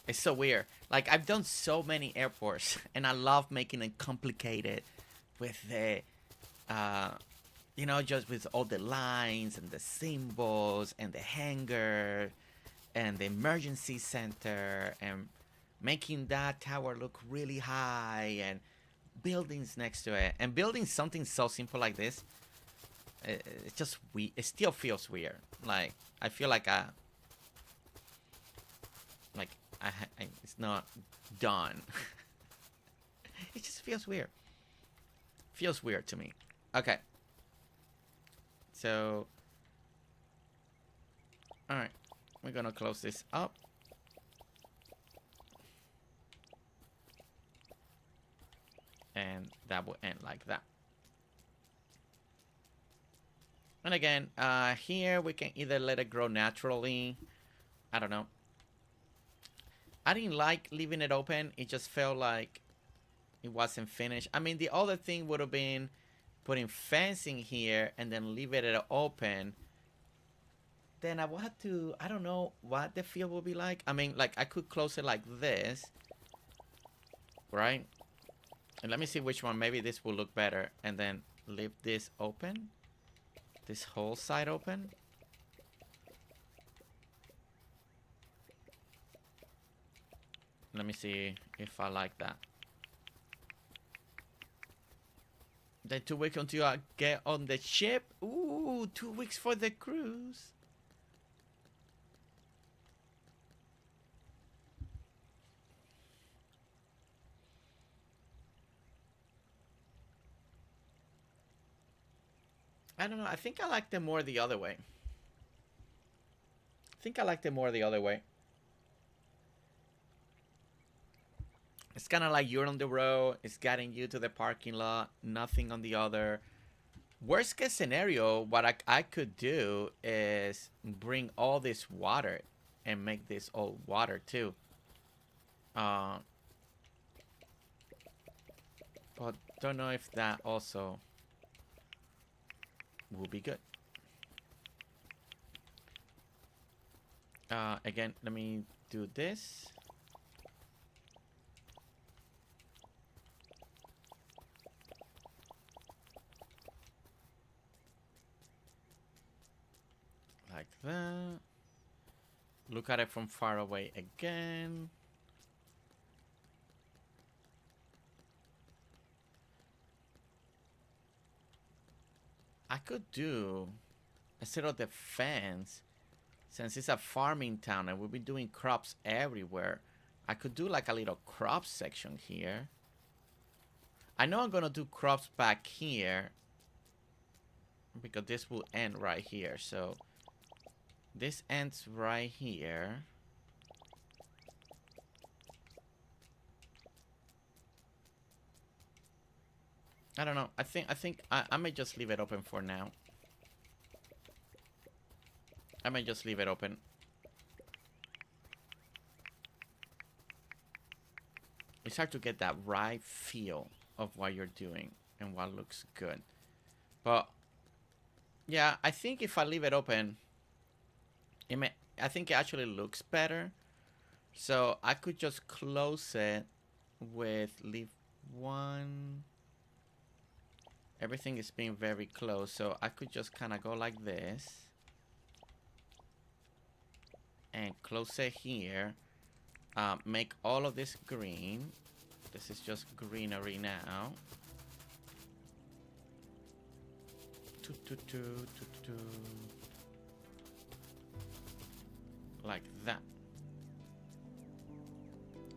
It's so weird. Like, I've done so many airports, and I love making it complicated with the, you know, just with all the lines and the symbols and the hanger and the emergency center and making that tower look really high and buildings next to it. And building something so simple like this, it's just weird. It still feels weird. Like, I feel like it's not done. It just feels weird. Feels weird to me. Okay. So, all right. We're gonna close this up. And that will end like that. And again, here we can either let it grow naturally. I don't know. I didn't like leaving it open. It just felt like it wasn't finished. I mean, the other thing would have been putting fencing here and then leave it open. Then I will have to, I don't know what the field will be like. I mean, like, I could close it like this, right? And let me see which one. Maybe this will look better. And then leave this open. This whole side open. Let me see if I like that. Then 2 weeks until I get on the ship. Ooh, 2 weeks for the cruise. I don't know. I think I like them more the other way. It's kind of like you're on the road. It's getting you to the parking lot. Nothing on the other. Worst case scenario, what I could do is bring all this water and make this all water too. But don't know if that also will be good. Again, let me do this. Like that. Look at it from far away again. I could do, instead of the fence, since it's a farming town and we'll be doing crops everywhere, I could do like a little crop section here. I know I'm gonna do crops back here because this will end right here. So this ends right here. I don't know. I think I may just leave it open for now. I may just leave it open. It's hard to get that right feel of what you're doing and what looks good. But yeah, I think if I leave it open, I think it actually looks better. So I could just close it with leave one. Everything is being very close, so I could just kind of go like this and close it here. Make all of this green. This is just greenery now. Like that.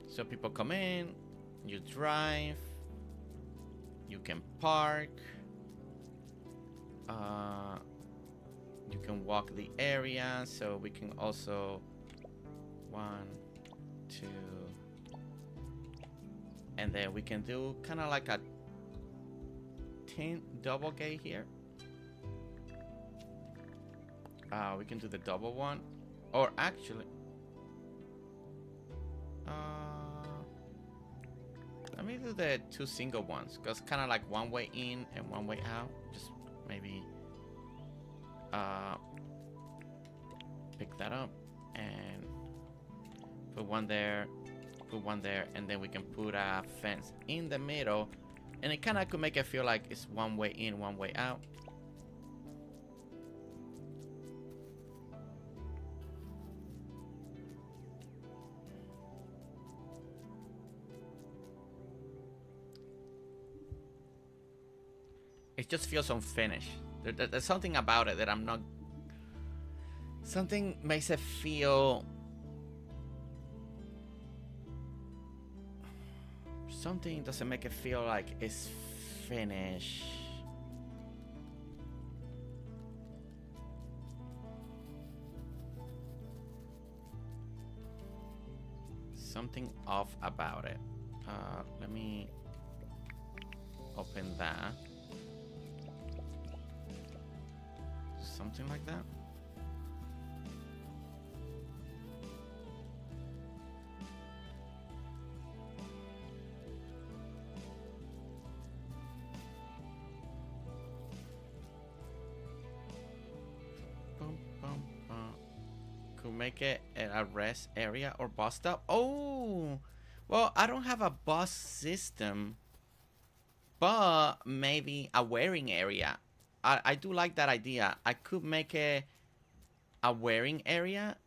So people come in, you drive, you can park, you can walk the area. So we can also 1, 2, and then we can do kind of like a double gate here. We can do the double one, or actually let me do the 2 single ones, because kind of like one way in and one way out. Just maybe pick that up and put one there, and then we can put a fence in the middle, and it kind of could make it feel like it's one way in, one way out. It just feels unfinished. There's something about it that I'm not... Something makes it feel... Something doesn't make it feel like it's finished. Something off about it. Let me open that. Something like that. Could make it a rest area or bus stop. Oh, well, I don't have a bus system but maybe a wearing area. I do like that idea. I could make a wearing area.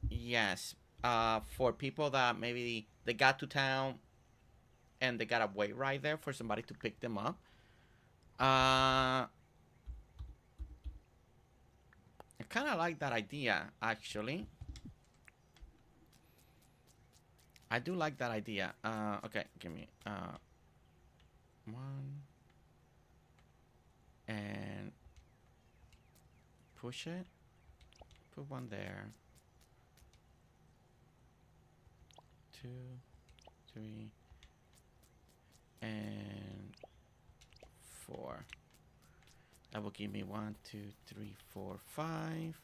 Yes. For people that maybe they got to town and they gotta wait right there for somebody to pick them up. I kind of like that idea, actually. I do like that idea. Okay, give me one and push it. Put one there. 2, 3, and 4. That will give me 1, 2, 3, 4, 5.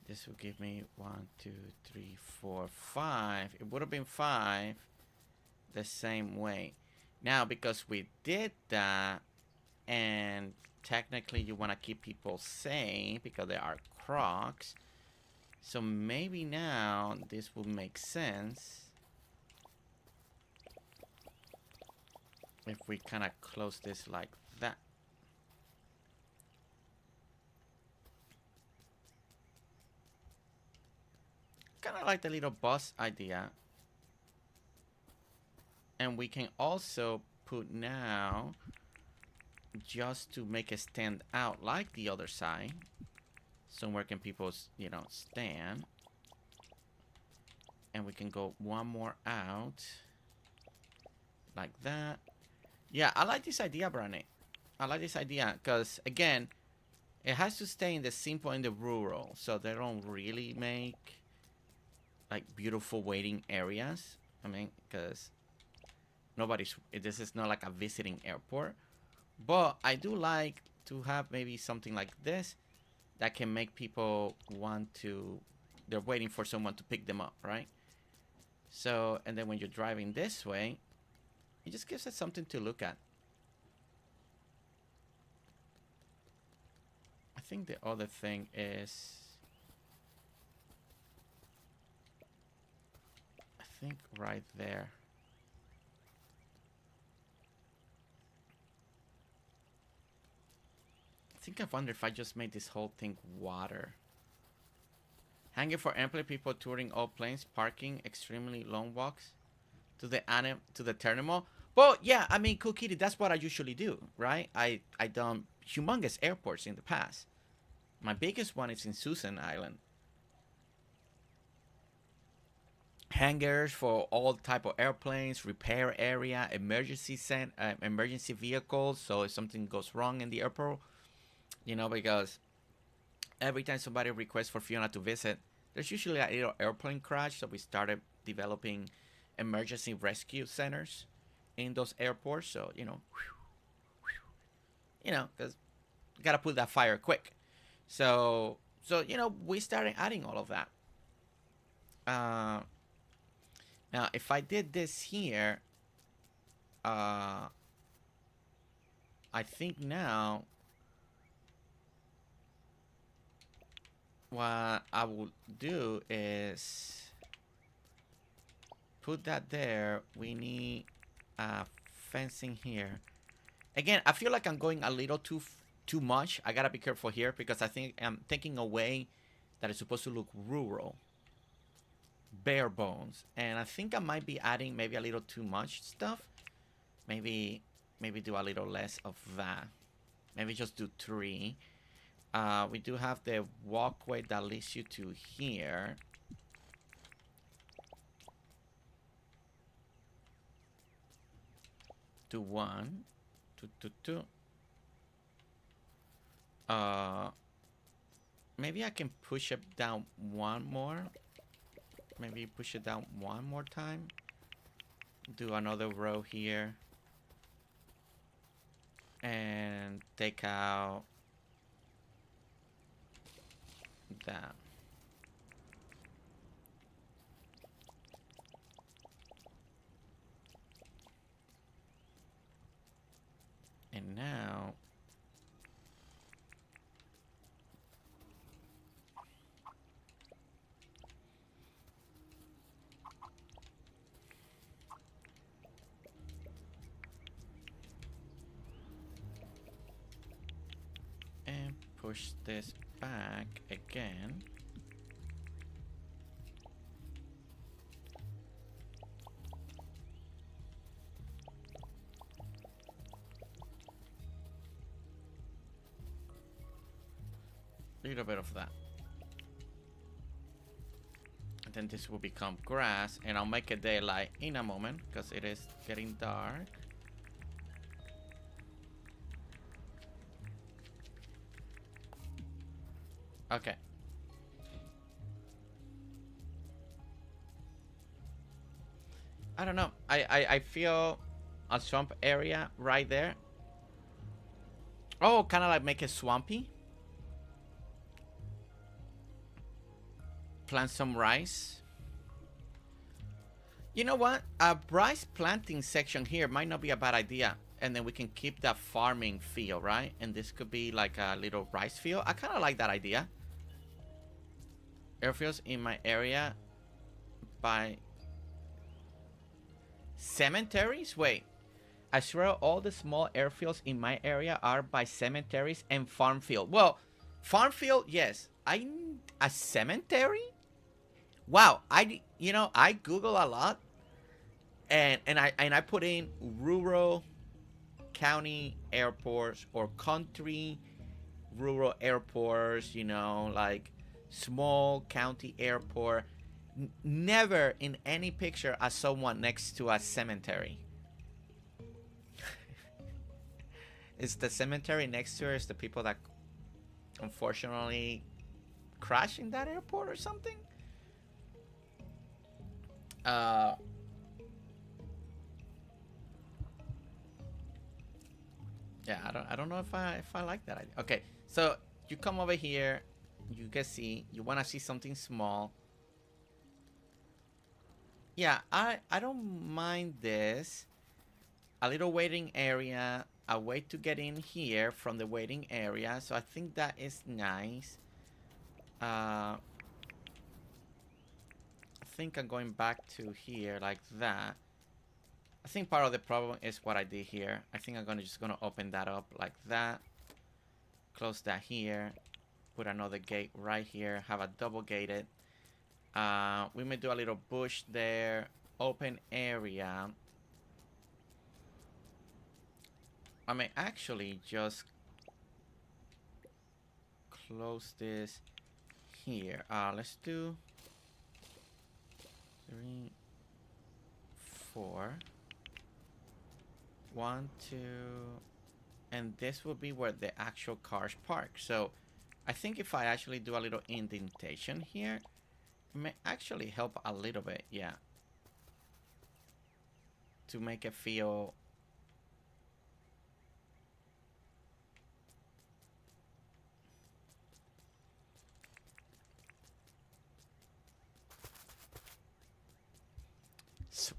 This will give me 1, 2, 3, 4, 5. It would have been 5 the same way. Now, because we did that, and technically you want to keep people safe because they are crocs. So maybe now this will make sense if we kind of close this like that. Kind of like the little bus idea. And we can also put now, just to make it stand out like the other side, somewhere can people, you know, stand. And we can go one more out like that. Yeah, I like this idea, Brandy. I like this idea because, again, it has to stay in the simple and the rural, so they don't really make like beautiful waiting areas. I mean, because this is not like a visiting airport. But I do like to have maybe something like this that can make people want to, they're waiting for someone to pick them up, right? So, and then when you're driving this way, it just gives us something to look at. I think the other thing is, I think right there. I think I wonder if I just made this whole thing water. Hanging for ample people touring all planes, parking, extremely long walks to the terminal. Well, yeah, I mean, Cool Kitty, that's what I usually do, right? I done humongous airports in the past. My biggest one is in Susan Island. Hangars for all type of airplanes, repair area, emergency vehicles. So if something goes wrong in the airport, you know, because every time somebody requests for Fiona to visit, there's usually a little airplane crash. So we started developing emergency rescue centers in those airports. So, you know, because you gotta put that fire quick. So you know, we started adding all of that. Now, if I did this here, I think now what I will do is put that there. We need fencing here. Again, I feel like I'm going a little too much. I gotta be careful here because I think I'm taking away that it's supposed to look rural, bare bones, and I think I might be adding maybe a little too much stuff. Maybe do a little less of that. Maybe just do 3. We do have the walkway that leads you to here. To 1, 2. Maybe I can push it down one more. Maybe push it down one more time. Do another row here. And take out that. And now push this back again. Little bit of that. And then this will become grass, and I'll make it daylight in a moment because it is getting dark. Okay. I don't know. I feel a swamp area right there. Oh, kind of like make it swampy. Plant some rice. You know what? A rice planting section here might not be a bad idea. And then we can keep that farming feel, right? And this could be like a little rice field. I kind of like that idea. Airfields in my area by cemeteries? Wait. I swear all the small airfields in my area are by cemeteries and farm field. Well, farm field, yes. A cemetery? Wow, I Google a lot, and I put in rural county airports or country rural airports, you know, like small county airport. Never in any picture I saw one next to a cemetery. Is the cemetery next to her is the people that unfortunately crash in that airport or something? Yeah, I don't know if I like that idea. Okay, so you come over here, you can see, you want to see something small. Yeah, I don't mind this. A little waiting area, a way to get in here from the waiting area. So I think that is nice. I think I'm going back to here like that. I think part of the problem is what I did here. I think I'm just gonna open that up like that. Close that here. Put another gate right here. Have a double gated. We may do a little bush there. Open area. I may actually just close this here. Let's do 3, 4. 1, 2, and this will be where the actual cars park. So I think if I actually do a little indentation here, it may actually help a little bit, yeah, to make it feel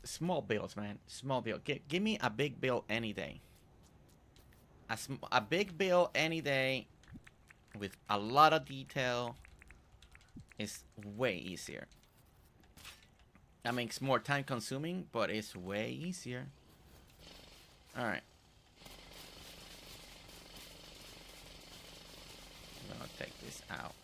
small builds, man. Small build. Give me a big build any day. A big build any day with a lot of detail is way easier. That makes more time consuming, but it's way easier. Alright. I'm gonna take this out.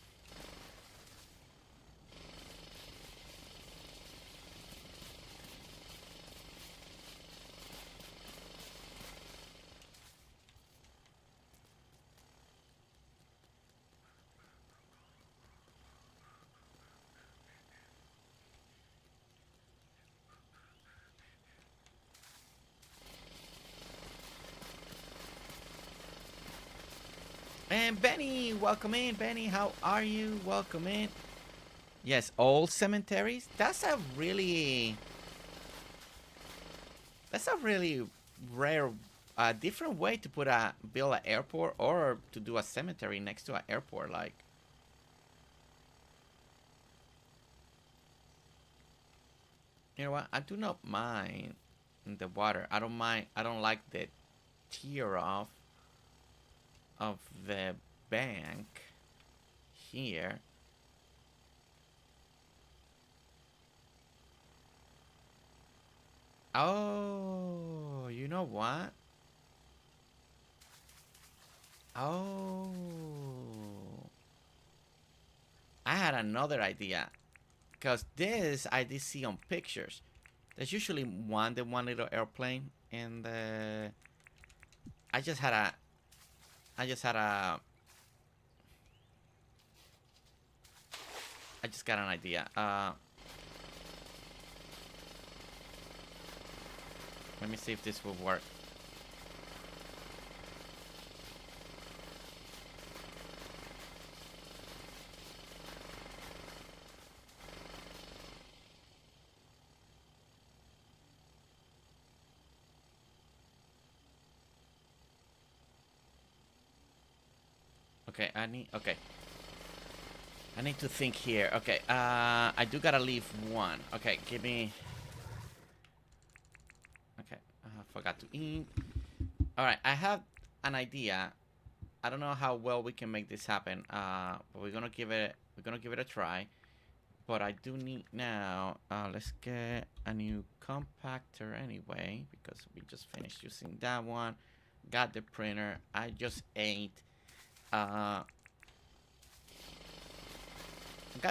And Benny, welcome in. Benny, how are you? Welcome in. Yes, old cemeteries. That's a really rare, different way to build an airport or to do a cemetery next to an airport. Like, you know what? I do not mind the water. I don't mind. I don't like the tear off of the bank here. Oh, you know what? Oh, had another idea. Because this I did see on pictures. There's usually one little airplane in the... I just had a... I just got an idea. Let me see if this will work. Okay, I need to think here. Okay, I do gotta leave one. Okay, give me... Okay, I forgot to eat. Alright, I have an idea. I don't know how well we can make this happen. But we're gonna give it a try. But I do need now, let's get a new compactor anyway, because we just finished using that one. Got the printer. I just ate. Got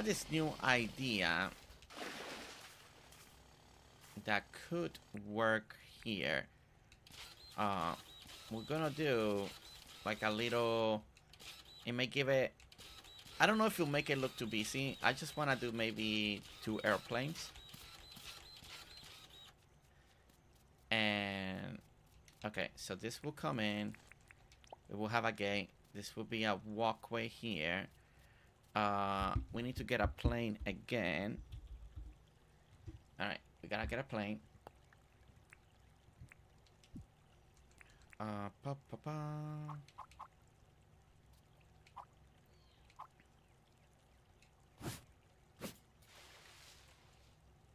this new idea that could work here. We're gonna do like a little... It may give it... I don't know if it'll make it look too busy. I just want to do maybe 2 airplanes. And... Okay, so this will come in. We will have a gate. This will be a walkway here. We need to get a plane again. Alright, we gotta get a plane.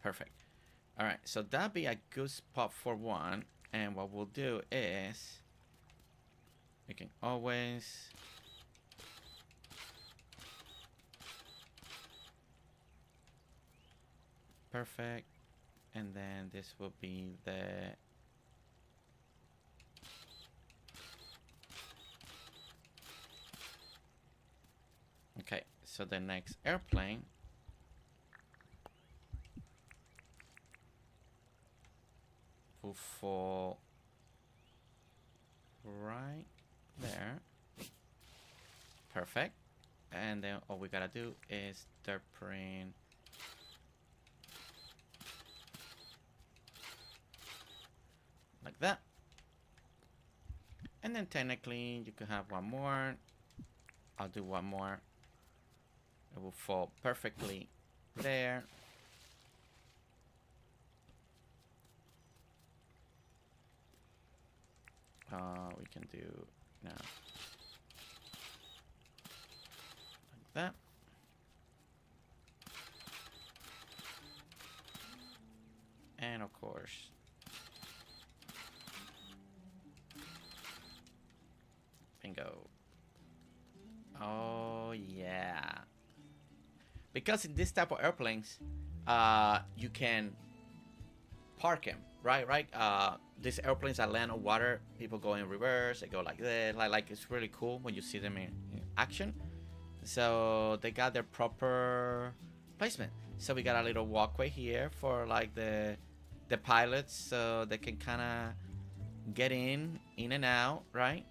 Perfect. Alright, so that'd be a good spot for one. And what we'll do is... We can always... Perfect. And then this will be the... Okay, so the next airplane will fall right there. Perfect. And then all we gotta do is dirt print like that. And then technically you could have one more. I'll do one more. It will fall perfectly there. We can do now like that. And of course, bingo. Oh yeah. Because in this type of airplanes, you can park them, right? These airplanes that land on water, people go in reverse, they go like that. Like it's really cool when you see them in action. So they got their proper placement. So we got a little walkway here for like the pilots, so they can kind of get in and out, right?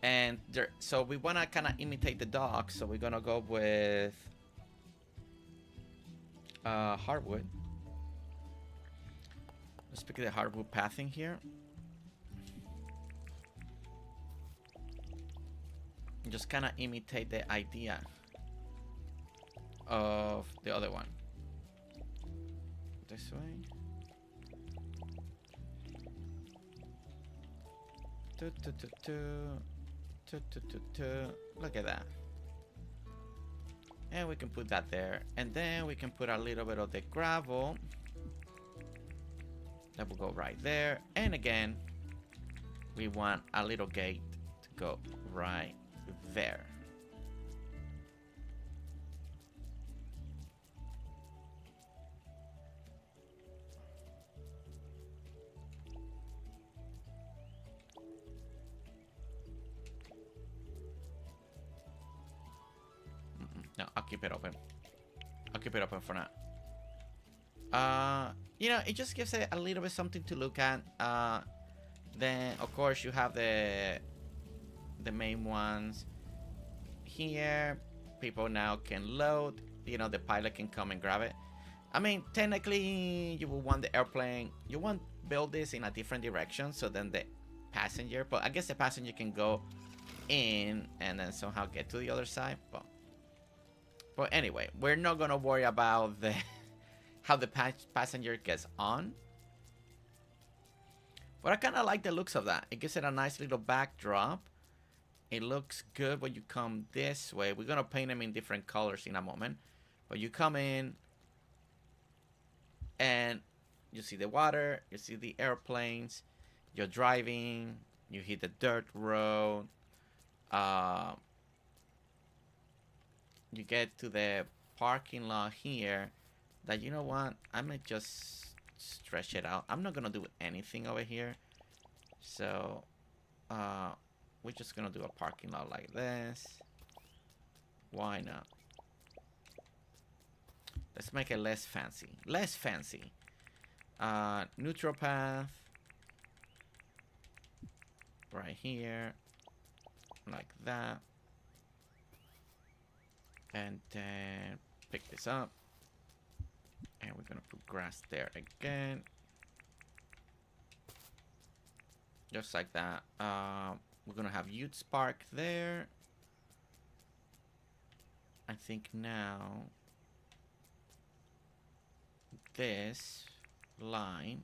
And there, so we want to kind of imitate the dock, so we're gonna go with hardwood. Let's pick the hardwood pathing here. Just kind of imitate the idea of the other one. This way. Look at that. And we can put that there. And then we can put a little bit of the gravel. That will go right there. And again, we want a little gate to go right there. keep it open. I'll keep it open for now. You know, it just gives it a little bit something to look at. Then of course you have the main ones here. People now can load. You know, the pilot can come and grab it. I mean, technically, you will want the airplane. You want build this in a different direction, so then the passenger. But I guess the passenger can go in and then somehow get to the other side. But anyway, we're not gonna worry about the how the passenger gets on. But I kind of like the looks of that. It gives it a nice little backdrop. It looks good when you come this way. We're gonna paint them in different colors in a moment. But you come in and you see the water, you see the airplanes, you're driving, you hit the dirt road, you get to the parking lot here that, you know what, I might just stretch it out. I'm not gonna do anything over here, so we're just gonna do a parking lot like this. Why not? Let's make it less fancy. Less fancy. Neutral path. Right here. Like that. And then pick this up. And we're gonna put grass there again. Just like that. We're gonna have youth spark there. I think now this line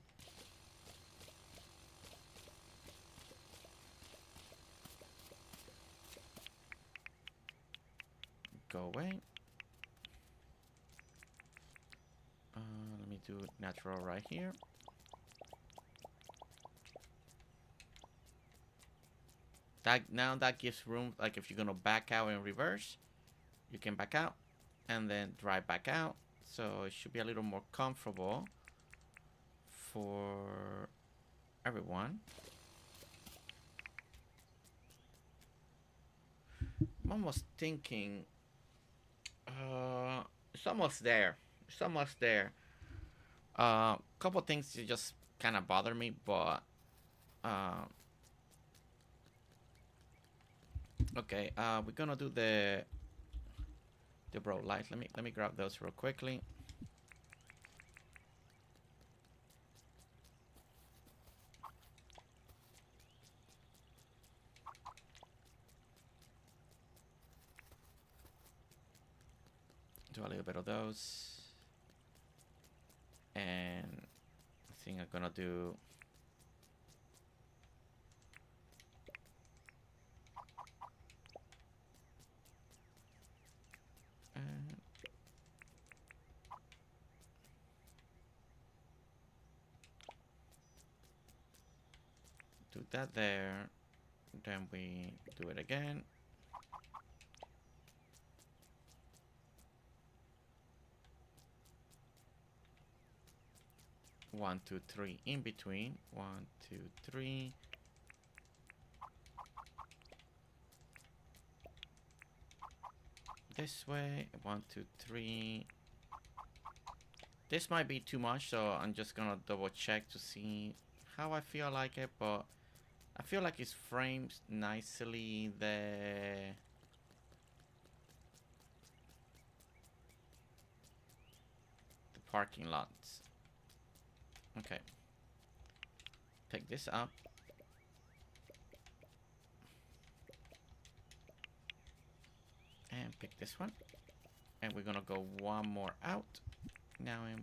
go away. Let me do natural right here. That gives room, like if you're gonna back out in reverse, you can back out and then drive back out. So it should be a little more comfortable for everyone. I'm almost thinking, it's almost there. It's almost there. Couple things that just kind of bother me, but okay. We're gonna do the broad light. Let me grab those real quickly. Do a little bit of those, and I think I'm gonna do do that there, then we do it again. One, two, three in between. 1, 2, 3. This way. 1, 2, 3. This might be too much, so I'm just gonna double check to see how I feel like it, but I feel like it frames nicely the parking lots. Okay. Pick this up. And pick this one. And we're gonna go one more out. Now in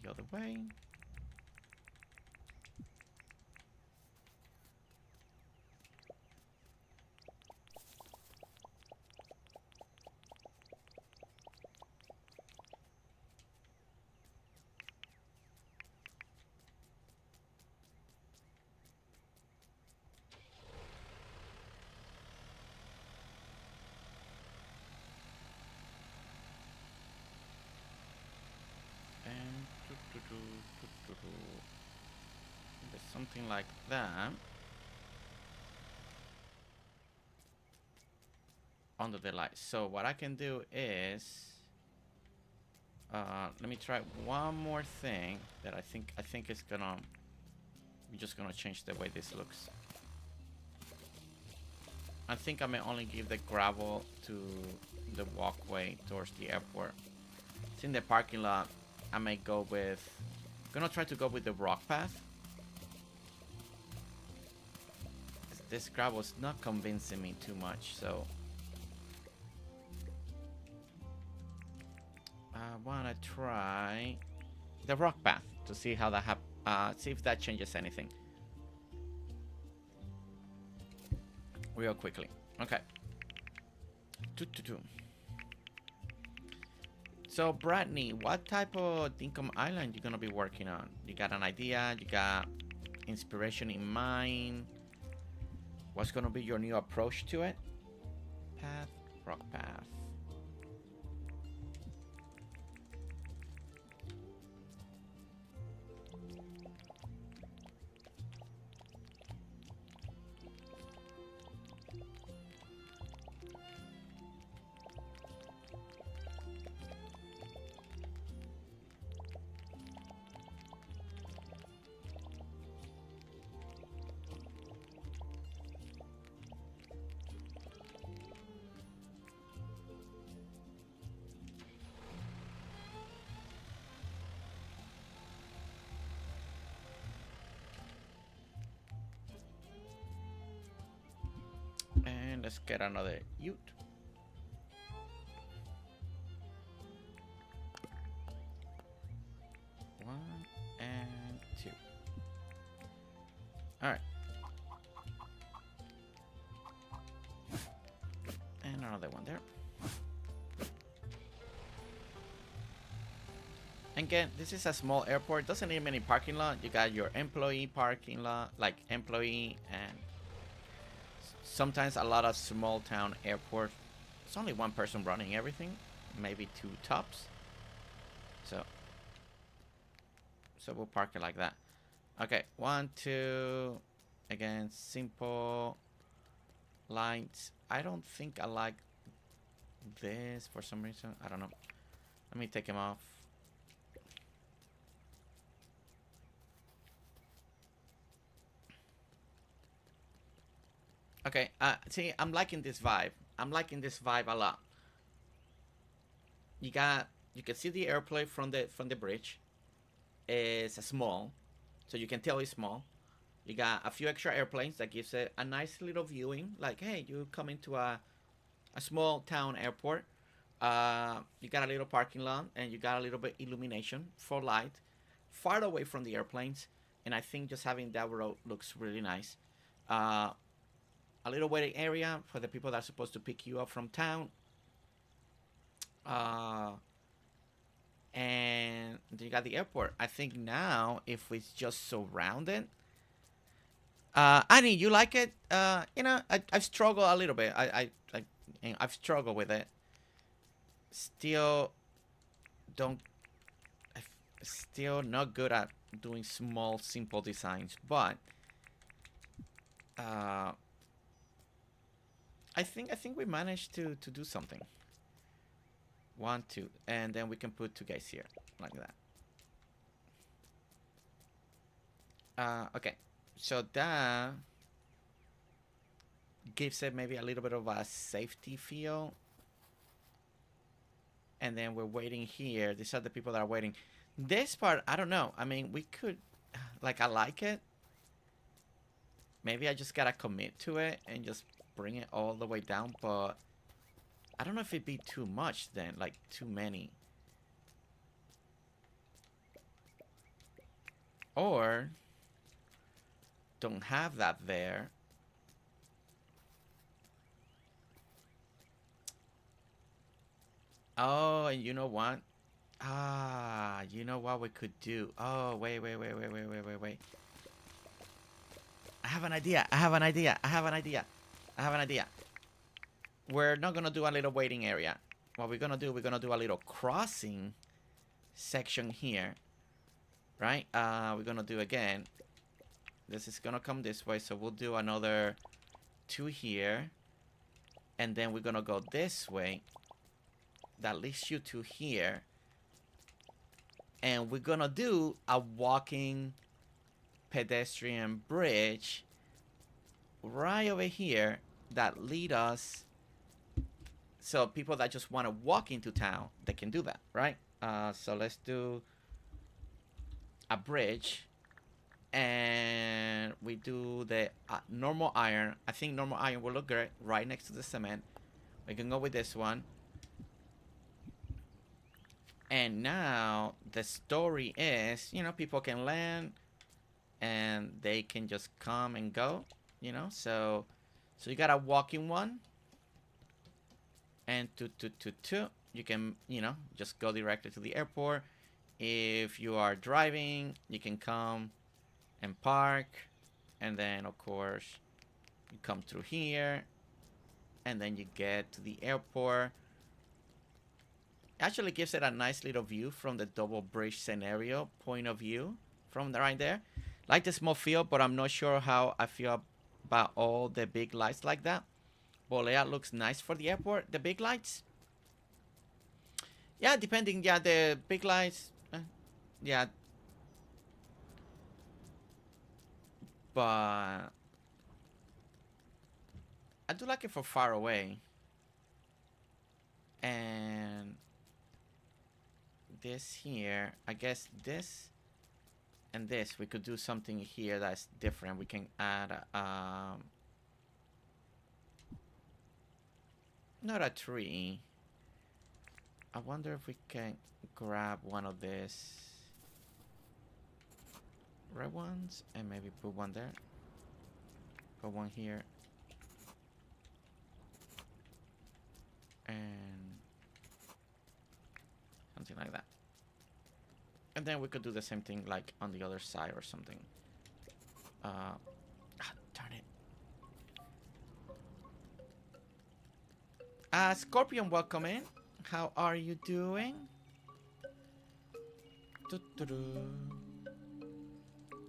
the other way. Something like that under the light. So what I can do is Let me try one more thing that I think is gonna. We're just gonna change the way this looks. I think I may only give the gravel to the walkway towards the airport. It's in the parking lot. I may go with. Gonna try to go with the rock path. This gravel is not convincing me too much, so I wanna try the rock path to see how that see if that changes anything. Real quickly. Okay. So Bradney, what type of Dinkum Island you gonna be working on? You got an idea? You got inspiration in mind? What's gonna be your new approach to it? Path, rock path. And let's get another ute. One and two. All right. And another one there. Again, this is a small airport. Doesn't need many parking lot. You got your employee parking lot, like employee, and sometimes a lot of small town airport. It's only one person running everything, maybe two tops. So we'll park it like that. Okay, 1, 2. Again, simple lines. I don't think I like this for some reason. I don't know. Let me take him off. Okay, see, I'm liking this vibe. I'm liking this vibe a lot. You can see the airplane from the bridge. It's small, so you can tell it's small. You got a few extra airplanes that gives it a nice little viewing. Like, hey, you come into a small town airport. You got a little parking lot, and you got a little bit illumination for light, far away from the airplanes. And I think just having that road looks really nice. A little waiting area for the people that are supposed to pick you up from town. And you got the airport. I think now, if we just surround it. Annie, you like it? You know, I've struggled a little bit. I've struggled with it. Still not good at doing small, simple designs, but I think we managed to do something. 1, 2, and then we can put 2 guys here like that. Okay, so that gives it maybe a little bit of a safety feel. And then we're waiting here. These are the people that are waiting. This part, I don't know. I mean, we could, like, I like it. Maybe I just gotta commit to it and just bring it all the way down, but I don't know if it'd be too much then, like too many. Or don't have that there. Oh, and you know what? You know what we could do? Oh, wait. I have an idea. We're not gonna do a little waiting area. What we're gonna do a little crossing section here, right? We're gonna do again. This is gonna come this way, so we'll do another 2 here, and then we're gonna go this way. That leads you to here, And we're gonna do a walking pedestrian bridge right over here that lead us, so people that just want to walk into town, they can do that, right? So let's do a bridge, and we do the normal iron. I think normal iron will look great right next to the cement. We can go with this one. And now the story is, you know, people can land and they can just come and go, you know. So you got a walking one, and two, you can, you know, just go directly to the airport. If you are driving, you can come and park, and then of course you come through here, and then you get to the airport. Actually gives it a nice little view from the double bridge scenario point of view from right there. Like the small field, but I'm not sure how I feel about all the big lights like that. Bolea looks nice for the airport, the big lights. Yeah, depending, yeah, the big lights, yeah. But I do like it for far away. And this here, I guess this and this, we could do something here that's different. We can add not a tree. I wonder if we can grab one of these red ones and maybe put one there, put one here, and something like that. And then we could do the same thing like on the other side or something. Darn it. Scorpion, welcome in. How are you doing?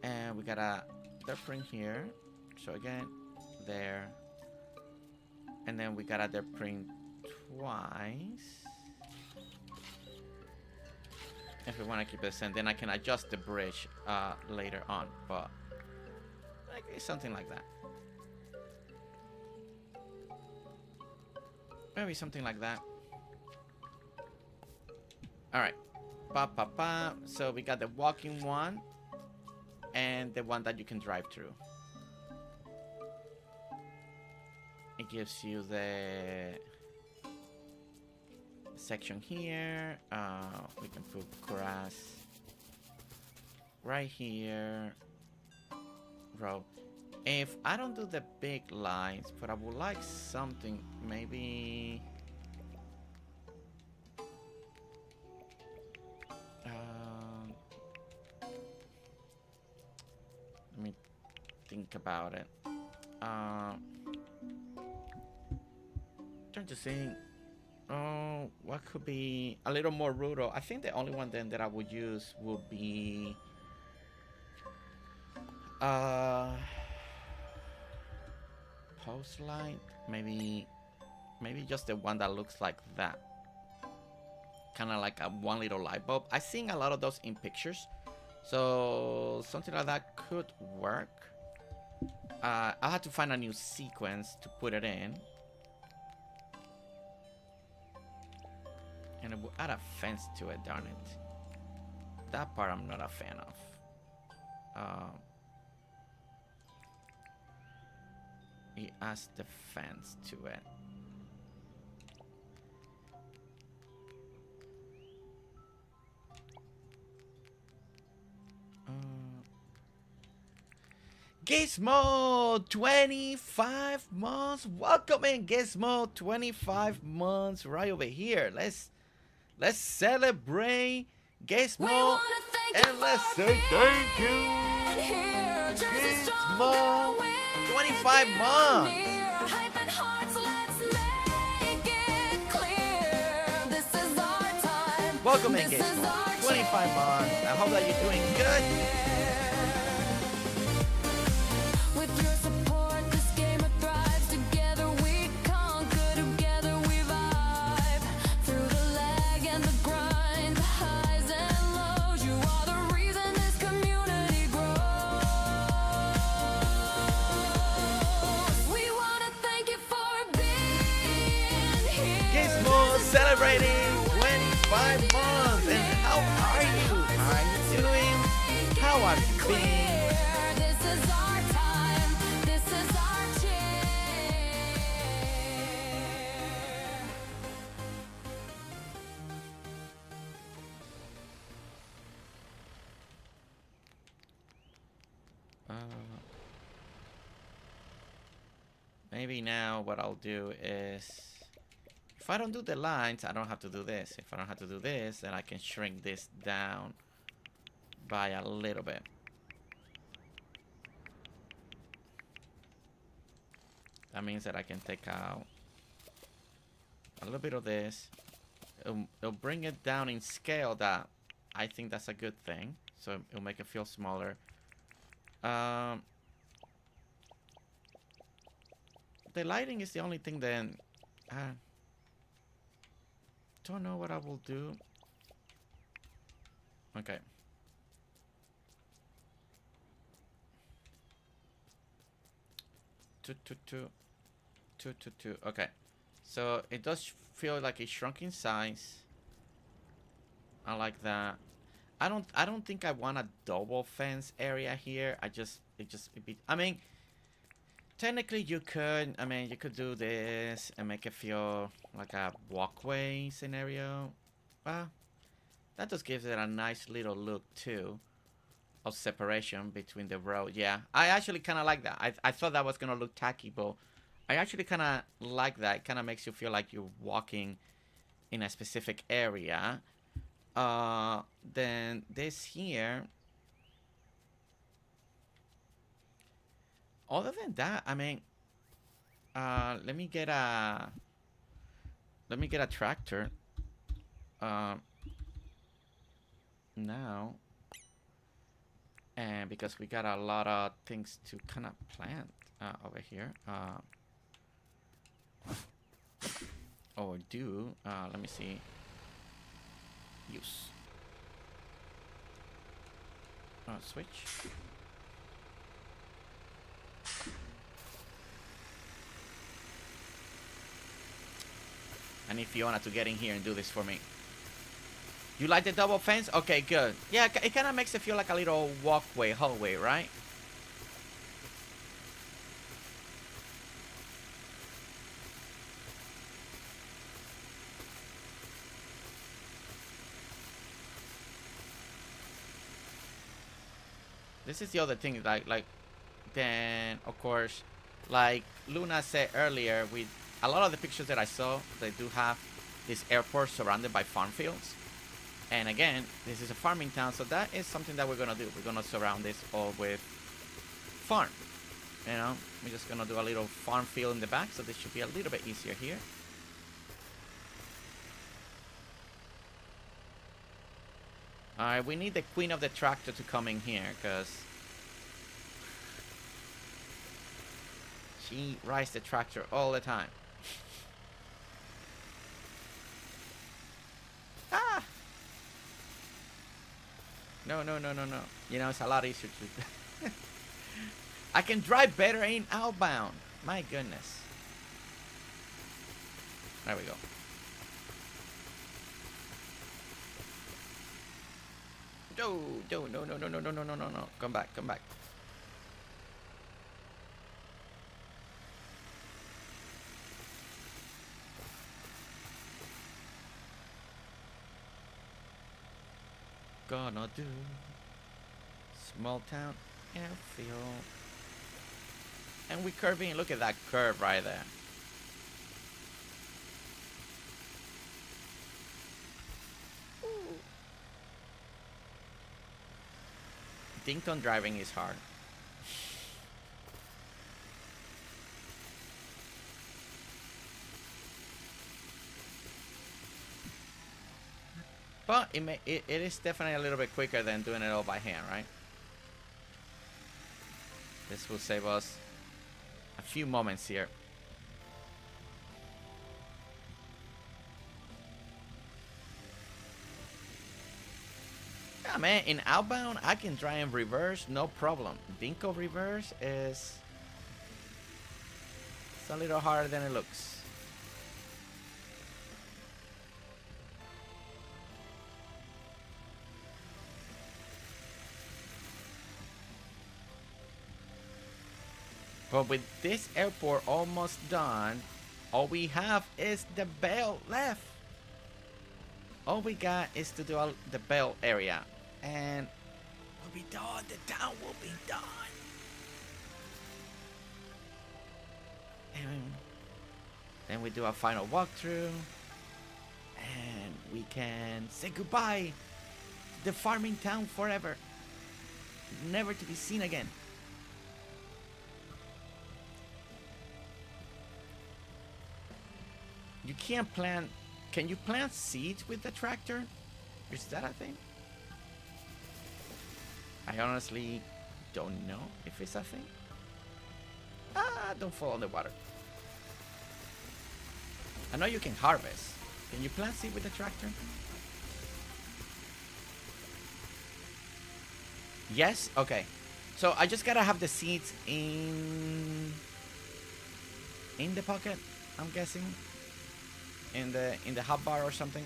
And we got a dirt print here. So again, there. And then we got a dirt print twice. If we want to keep the same, then I can adjust the bridge later on. But like, it's something like that. Maybe something like that. Alright. So we got the walking one and the one that you can drive through. It gives you the section here. We can put grass right here. Row. If I don't do the big lines, but I would like something, maybe let me think about it. Trying to think. Oh, what could be a little more rural? I think the only one then that I would use would be post light. Maybe just the one that looks like that, kind of like a one little light bulb. I've seen a lot of those in pictures, so something like that could work. I'll have to find a new sequence to put it in. And it will add a fence to it, darn it. That part I'm not a fan of. He adds the fence to it. Gizmo, 25 months. Welcome in, Gizmo, 25 months right over here. Let's celebrate Gizmo and let's say thank you, Gizmo. 25 months. Welcome in, Gizmo. 25 months. I hope that you're doing good. celebrating 25 months. And how are you? How are you doing? How have you been? This is our time. This is our chance. Maybe now what I'll do is, if I don't do the lines, I don't have to do this. If I don't have to do this, then I can shrink this down by a little bit. That means that I can take out a little bit of this. It'll bring it down in scale. That I think that's a good thing. So it'll make it feel smaller. The lighting is the only thing then. Don't know what I will do. Okay. Two. Okay. So it does feel like it shrunk in size. I like that. I don't think I want a double fence area here. I mean, technically you could. I mean, you could do this and make it feel like a walkway scenario. Well, that just gives it a nice little look too, of separation between the road. Yeah, I actually kind of like that. I thought that was gonna look tacky, but I actually kind of like that. It kind of makes you feel like you're walking in a specific area. Then this here. Other than that, I mean, let me get a tractor. Now, and because we got a lot of things to kind of plant over here. Or do. Let me see. Use. Switch. I need Fiona to get in here and do this for me. You like the double fence? Okay, good. Yeah, it kind of makes it feel like a little walkway, hallway, right? This is the other thing, like, then, of course, like Luna said earlier, with a lot of the pictures that I saw, they do have this airport surrounded by farm fields. And again, this is a farming town, so that is something that we're gonna do. We're gonna surround this all with farm. You know, we're just gonna do a little farm field in the back, so this should be a little bit easier here. Alright, we need the queen of the tractor to come in here, because she rides the tractor all the time. Ah! No. You know, it's a lot easier to... I can drive better in outbound. My goodness. There we go. No. Come back. Gonna do small town airfield. And we curve in. Look at that curve right there. Dinkum driving is hard. But it is definitely a little bit quicker than doing it all by hand, right? This will save us a few moments here. Yeah, man, in outbound, I can drive in reverse, no problem. Dinkum reverse is... it's a little harder than it looks. But with this airport almost done, all we have is the bell left. All we got is to do the bell area. And we'll be done. The town will be done. And then we do a final walkthrough. And we can say goodbye to the farming town forever. Never to be seen again. You can't plant... Can you plant seeds with the tractor? Is that a thing? I honestly don't know if it's a thing. Ah, don't fall in the water. I know you can harvest. Can you plant seed with the tractor? Yes? Okay. So I just gotta have the seeds in the pocket, I'm guessing. In the hotbar or something.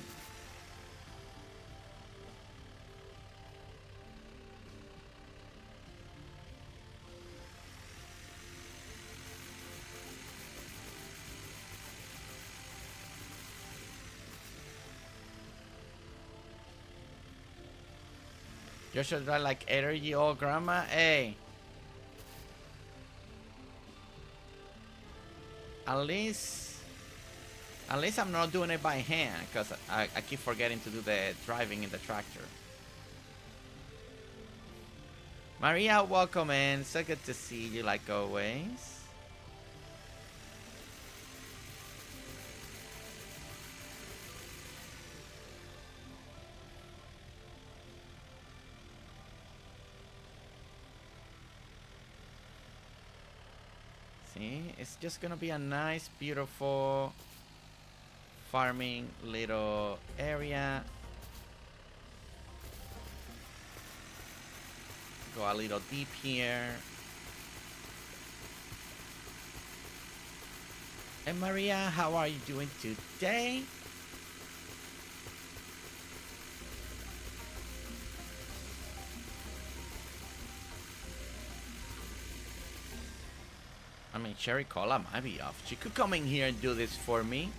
You should drive like 80-year-old grandma. Hey. At least I'm not doing it by hand, because I keep forgetting to do the driving in the tractor. Maria, welcome in. So good to see you like always. See, it's just gonna be a nice, beautiful farming little area. Go a little deep here. And Maria, how are you doing today? I mean, Cherry Cola might be off. She could come in here and do this for me.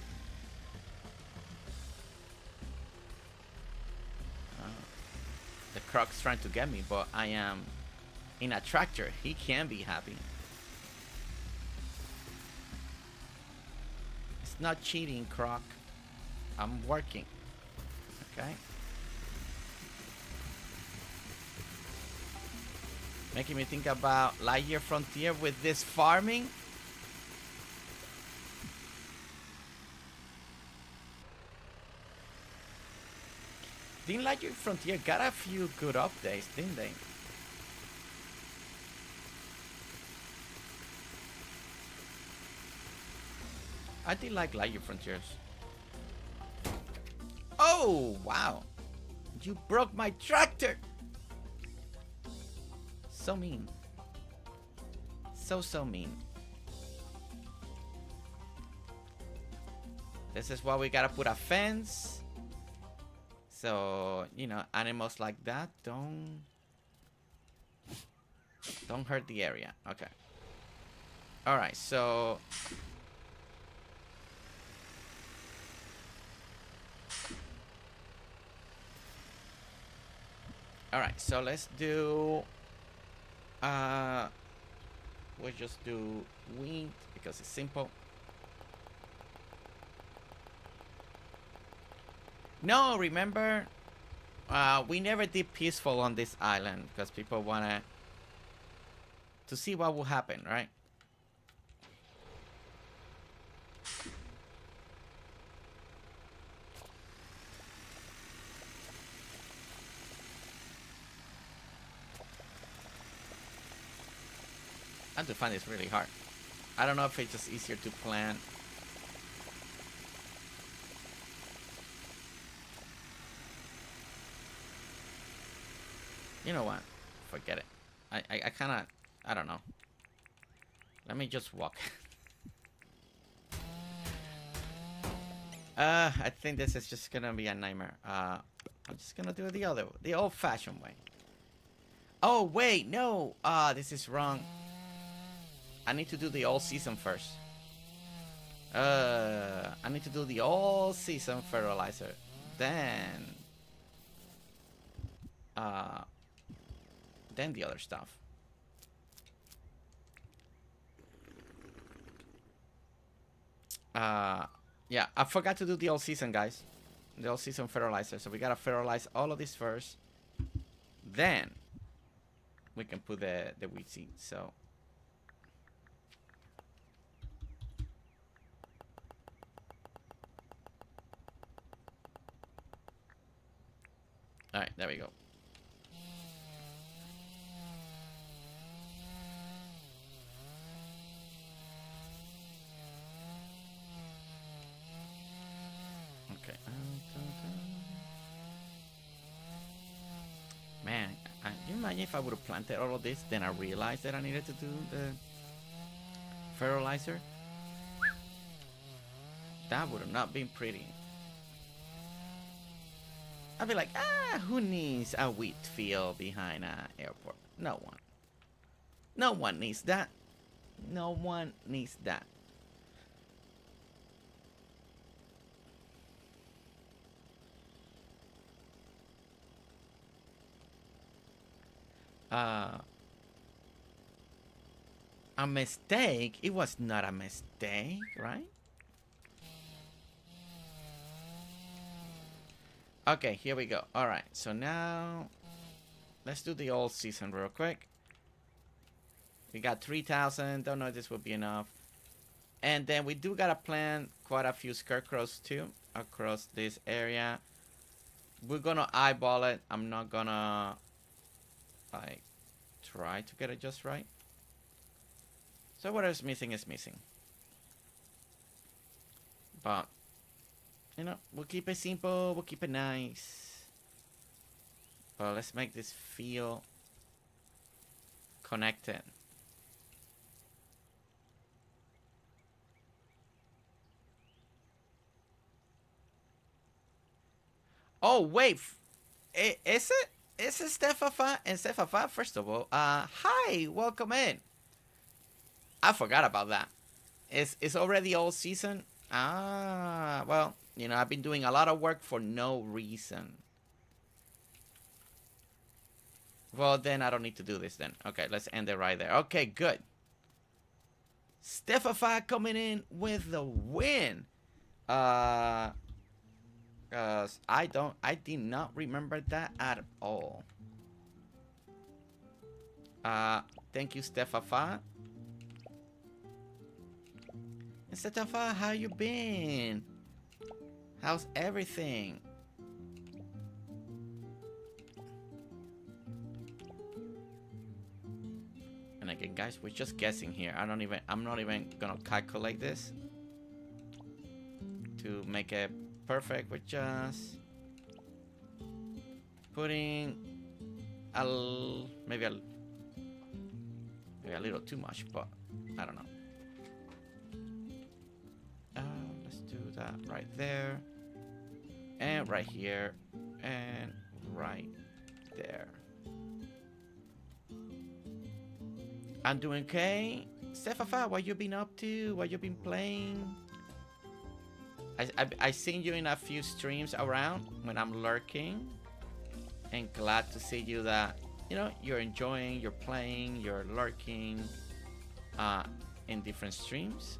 The Croc's trying to get me, but I am in a tractor. He can be happy. It's not cheating, Croc. I'm working. Okay. Making me think about Lightyear Frontier with this farming. Didn't Lightyear Frontier got a few good updates, didn't they? I did like Lightyear Frontiers. Oh, wow. You broke my tractor. So mean. So mean. This is why we gotta put a fence. So, you know, animals like that don't hurt the area. Okay. Alright, so alright, so let's do we'll just do wheat because it's simple. No, remember, we never did peaceful on this island because people wanna to see what will happen, right? I have to find this really hard. I don't know if it's just easier to plan. You know what? Forget it. I kinda, I don't know. Let me just walk. I think this is just gonna be a nightmare. I'm just gonna do it the old-fashioned way. Oh wait, no. This is wrong. I need to do the all season first. I need to do the all season fertilizer. Then the other stuff. Yeah, I forgot to do the all season, guys. The all season fertilizer. So we gotta fertilize all of this first. Then we can put the wheat seeds. So all right, there we go. Okay. Man, can you imagine if I would have planted all of this, then I realized that I needed to do the fertilizer? That would have not been pretty. I'd be like, who needs a wheat field behind an airport? No one. No one needs that. No one needs that. A mistake? It was not a mistake, right? Okay, here we go. All right, so now let's do the old season real quick. We got 3,000. Don't know if this will be enough. And then we do gotta plant quite a few scarecrows too across this area. We're gonna eyeball it. I'm not gonna like try to get it just right. So whatever's missing is missing. But you know, we'll keep it simple, we'll keep it nice. But let's make this feel connected. Oh wait, is it? Is it Stephamajig? And Stephamajig, first of all, hi, welcome in. I forgot about that. It's already all season. Well, you know, I've been doing a lot of work for no reason. Well, then I don't need to do this then. Okay, let's end it right there. Okay, good. Stephamajig coming in with the win. I did not remember that at all. Thank you, Stephamajig. And Stephamajig, how you been? How's everything? And again, guys, we're just guessing here. I'm not even gonna calculate this to make it perfect. We're just putting maybe a little too much, but I don't know. Let's do that right there, and right here, and right there. I'm doing okay. Stephamajig, what you been up to? What you been playing? I seen you in a few streams around when I'm lurking, and glad to see you that, you know, you're enjoying, you're playing, you're lurking in different streams.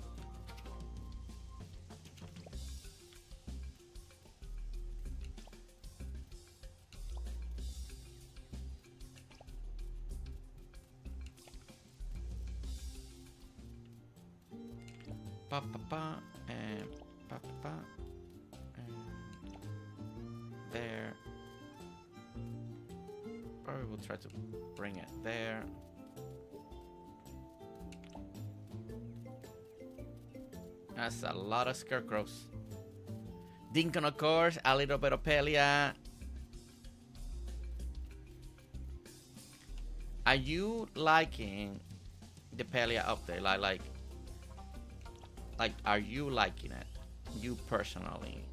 Pa pa pa and pa pa pa and there. Or we'll try to bring it there. That's a lot of scarecrows. Dinkum, of course, a little bit of Phaelyn. Are you liking the Phaelyn update? Like, are you liking it? You personally?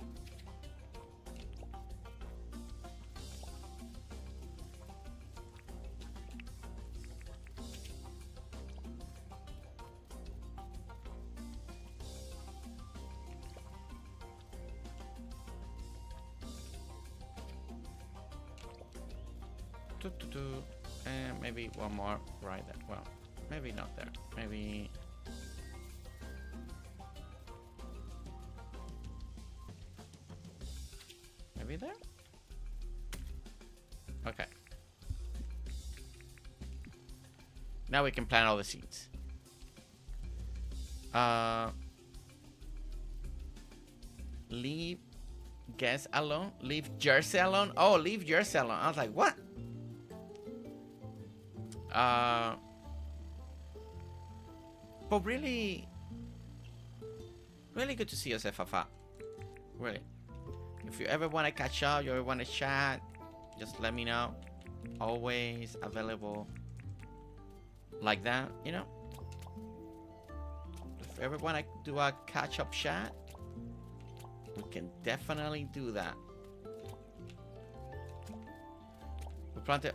And maybe one more right there. Well, maybe not there. Maybe. Maybe there? Okay. Now we can plant all the seeds. Leave guess alone? Leave Jersey alone? Oh, leave Jersey alone. I was like, what? But really good to see you, Fafa. Really. If you ever want to catch up, you ever want to chat, just let me know. Always available like that, you know. If you ever want to do a catch-up chat, we can definitely do that. We planted.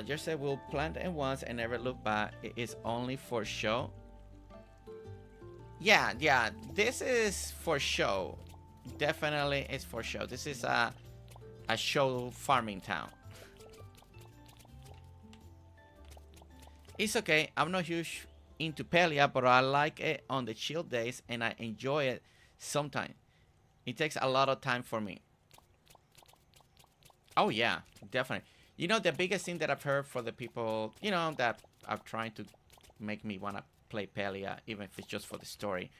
Just said we'll plant it once and never look back. It is only for show. Yeah. This is for show. Definitely, it's for show. This is a show farming town. It's okay. I'm not huge into Pelia, but I like it on the chill days and I enjoy it sometimes. It takes a lot of time for me. Oh yeah, definitely. You know, the biggest thing that I've heard for the people, you know, that are trying to make me want to play Pelia, even if it's just for the story.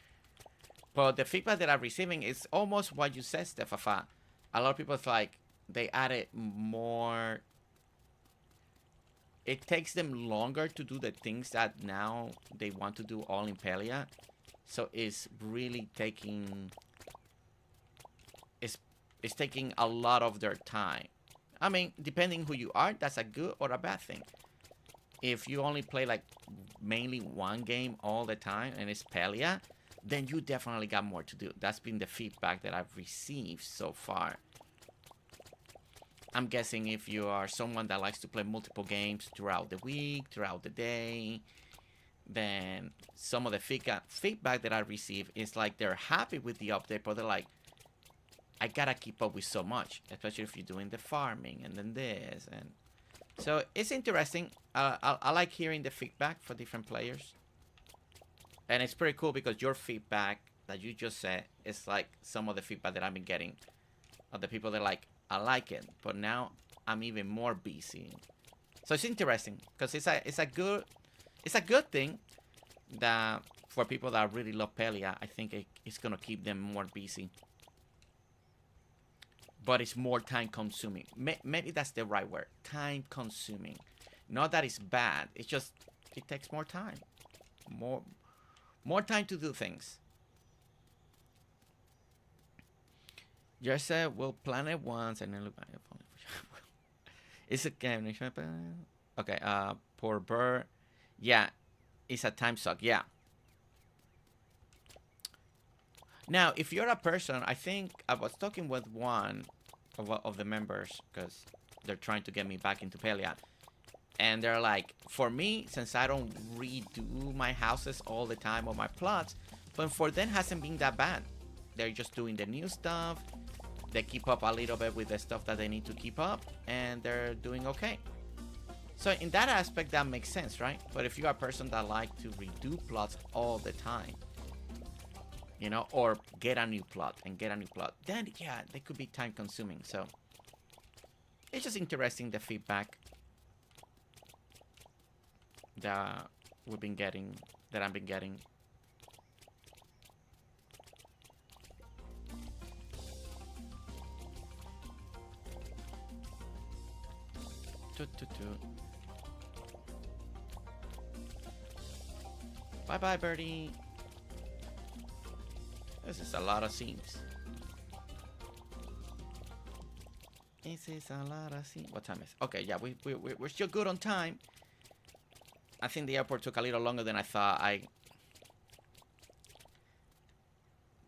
But the feedback that I'm receiving is almost what you said, Stefafa. A lot of people, it's like, they added more. It takes them longer to do the things that now they want to do all in Pelia. So it's really taking... It's taking a lot of their time. I mean, depending who you are, that's a good or a bad thing. If you only play like mainly one game all the time and it's Pelia, then you definitely got more to do. That's been the feedback that I've received so far. I'm guessing if you are someone that likes to play multiple games throughout the week, throughout the day, then some of the feedback that I receive is like they're happy with the update, but they're like, I gotta keep up with so much, especially if you're doing the farming and then this. And so it's interesting. I like hearing the feedback for different players. And it's pretty cool because your feedback that you just said is like some of the feedback that I've been getting of the people that are like, I like it, but now I'm even more busy. So it's interesting because it's a good thing that for people that really love Pelia, I think it's gonna keep them more busy. But it's more time consuming. Maybe that's the right word. Time consuming. Not that it's bad. It's just it takes more time. More time to do things. Just we'll plan it once and then look back. It's a game. Okay, poor bird. Yeah, it's a time suck. Yeah. Now, if you're a person, I think I was talking with one of the members because they're trying to get me back into Pelia. And they're like, for me, since I don't redo my houses all the time or my plots, but for them hasn't been that bad. They're just doing the new stuff. They keep up a little bit with the stuff that they need to keep up, and they're doing okay. So in that aspect, that makes sense, right? But if you're a person that like to redo plots all the time, you know, or get a new plot and get a new plot, then yeah, they could be time consuming. So it's just interesting, the feedback that we've been getting, that I've been getting. Bye bye, birdie. This is a lot of seams. This is a lot of seams. What time is it? Okay, yeah, we're still good on time. I think the airport took a little longer than I thought.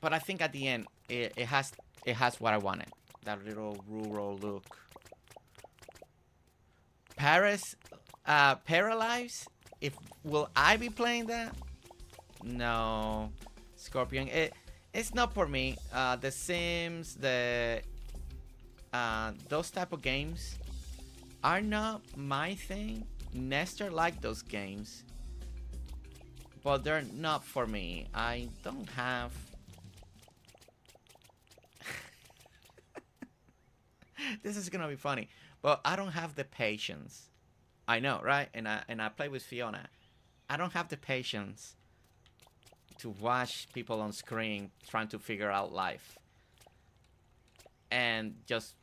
But I think at the end it has what I wanted. That little rural look. Paris, Paralyze. Will I be playing that? No, Scorpion. It's not for me. The Sims, those type of games, are not my thing. Nestor liked those games, but they're not for me. I don't have... This is gonna be funny, but I don't have the patience. I know, right? And I play with Fiona. I don't have the patience to watch people on screen trying to figure out life and just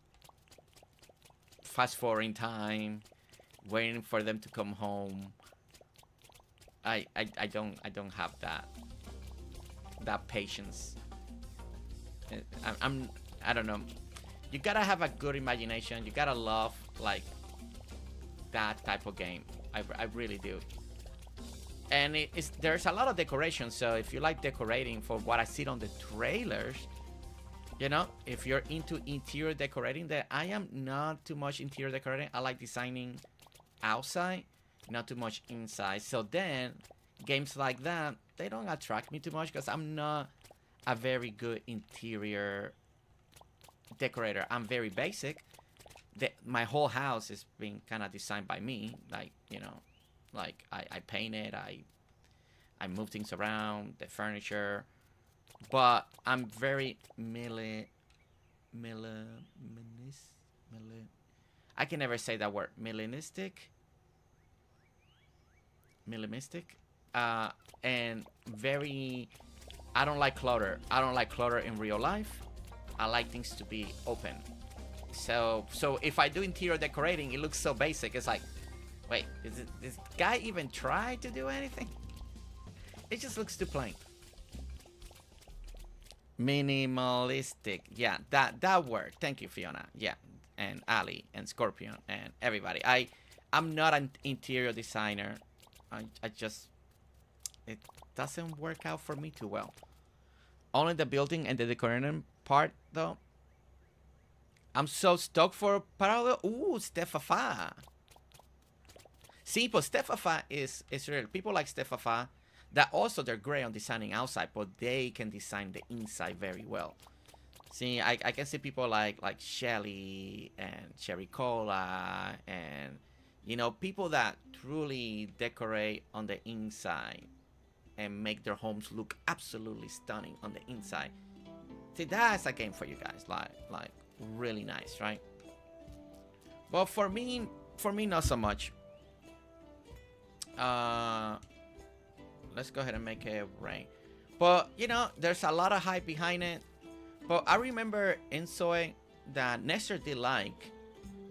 fast forwarding time, waiting for them to come home. I don't have that patience. I don't know. You gotta have a good imagination. You gotta love like that type of game. I really do. And there's a lot of decoration. So if you like decorating, for what I see on the trailers, you know, if you're into interior decorating, that I am not too much interior decorating. I like designing outside, not too much inside. So then games like that, they don't attract me too much because I'm not a very good interior decorator. I'm very basic. My whole house is being kind of designed by me. Like, you know, like I painted, I move things around, the furniture. But I'm very I can never say that word. Melanistic. And very... I don't like clutter. I don't like clutter in real life. I like things to be open. So if I do interior decorating, it looks so basic. It's like, wait, is this guy even try to do anything? It just looks too plain. Minimalistic. Yeah, that word. Thank you, Fiona. Yeah, and Alli and Scorpion and everybody. I'm not an interior designer. I just... It doesn't work out for me too well. Only the building and the decorating part, though. I'm so stoked for Parallel. Ooh, Stephafa. See, but Stephafa is real. People like Stephafa. That also, they're great on designing outside, but they can design the inside very well. See, I can see people like Shelly and Cherry Cola and, you know, people that truly decorate on the inside and make their homes look absolutely stunning on the inside. See, that's a game for you guys. Like really nice, right? But for me, not so much. Let's go ahead and make it rain. But, you know, there's a lot of hype behind it. But I remember in Soy that Nestor did like.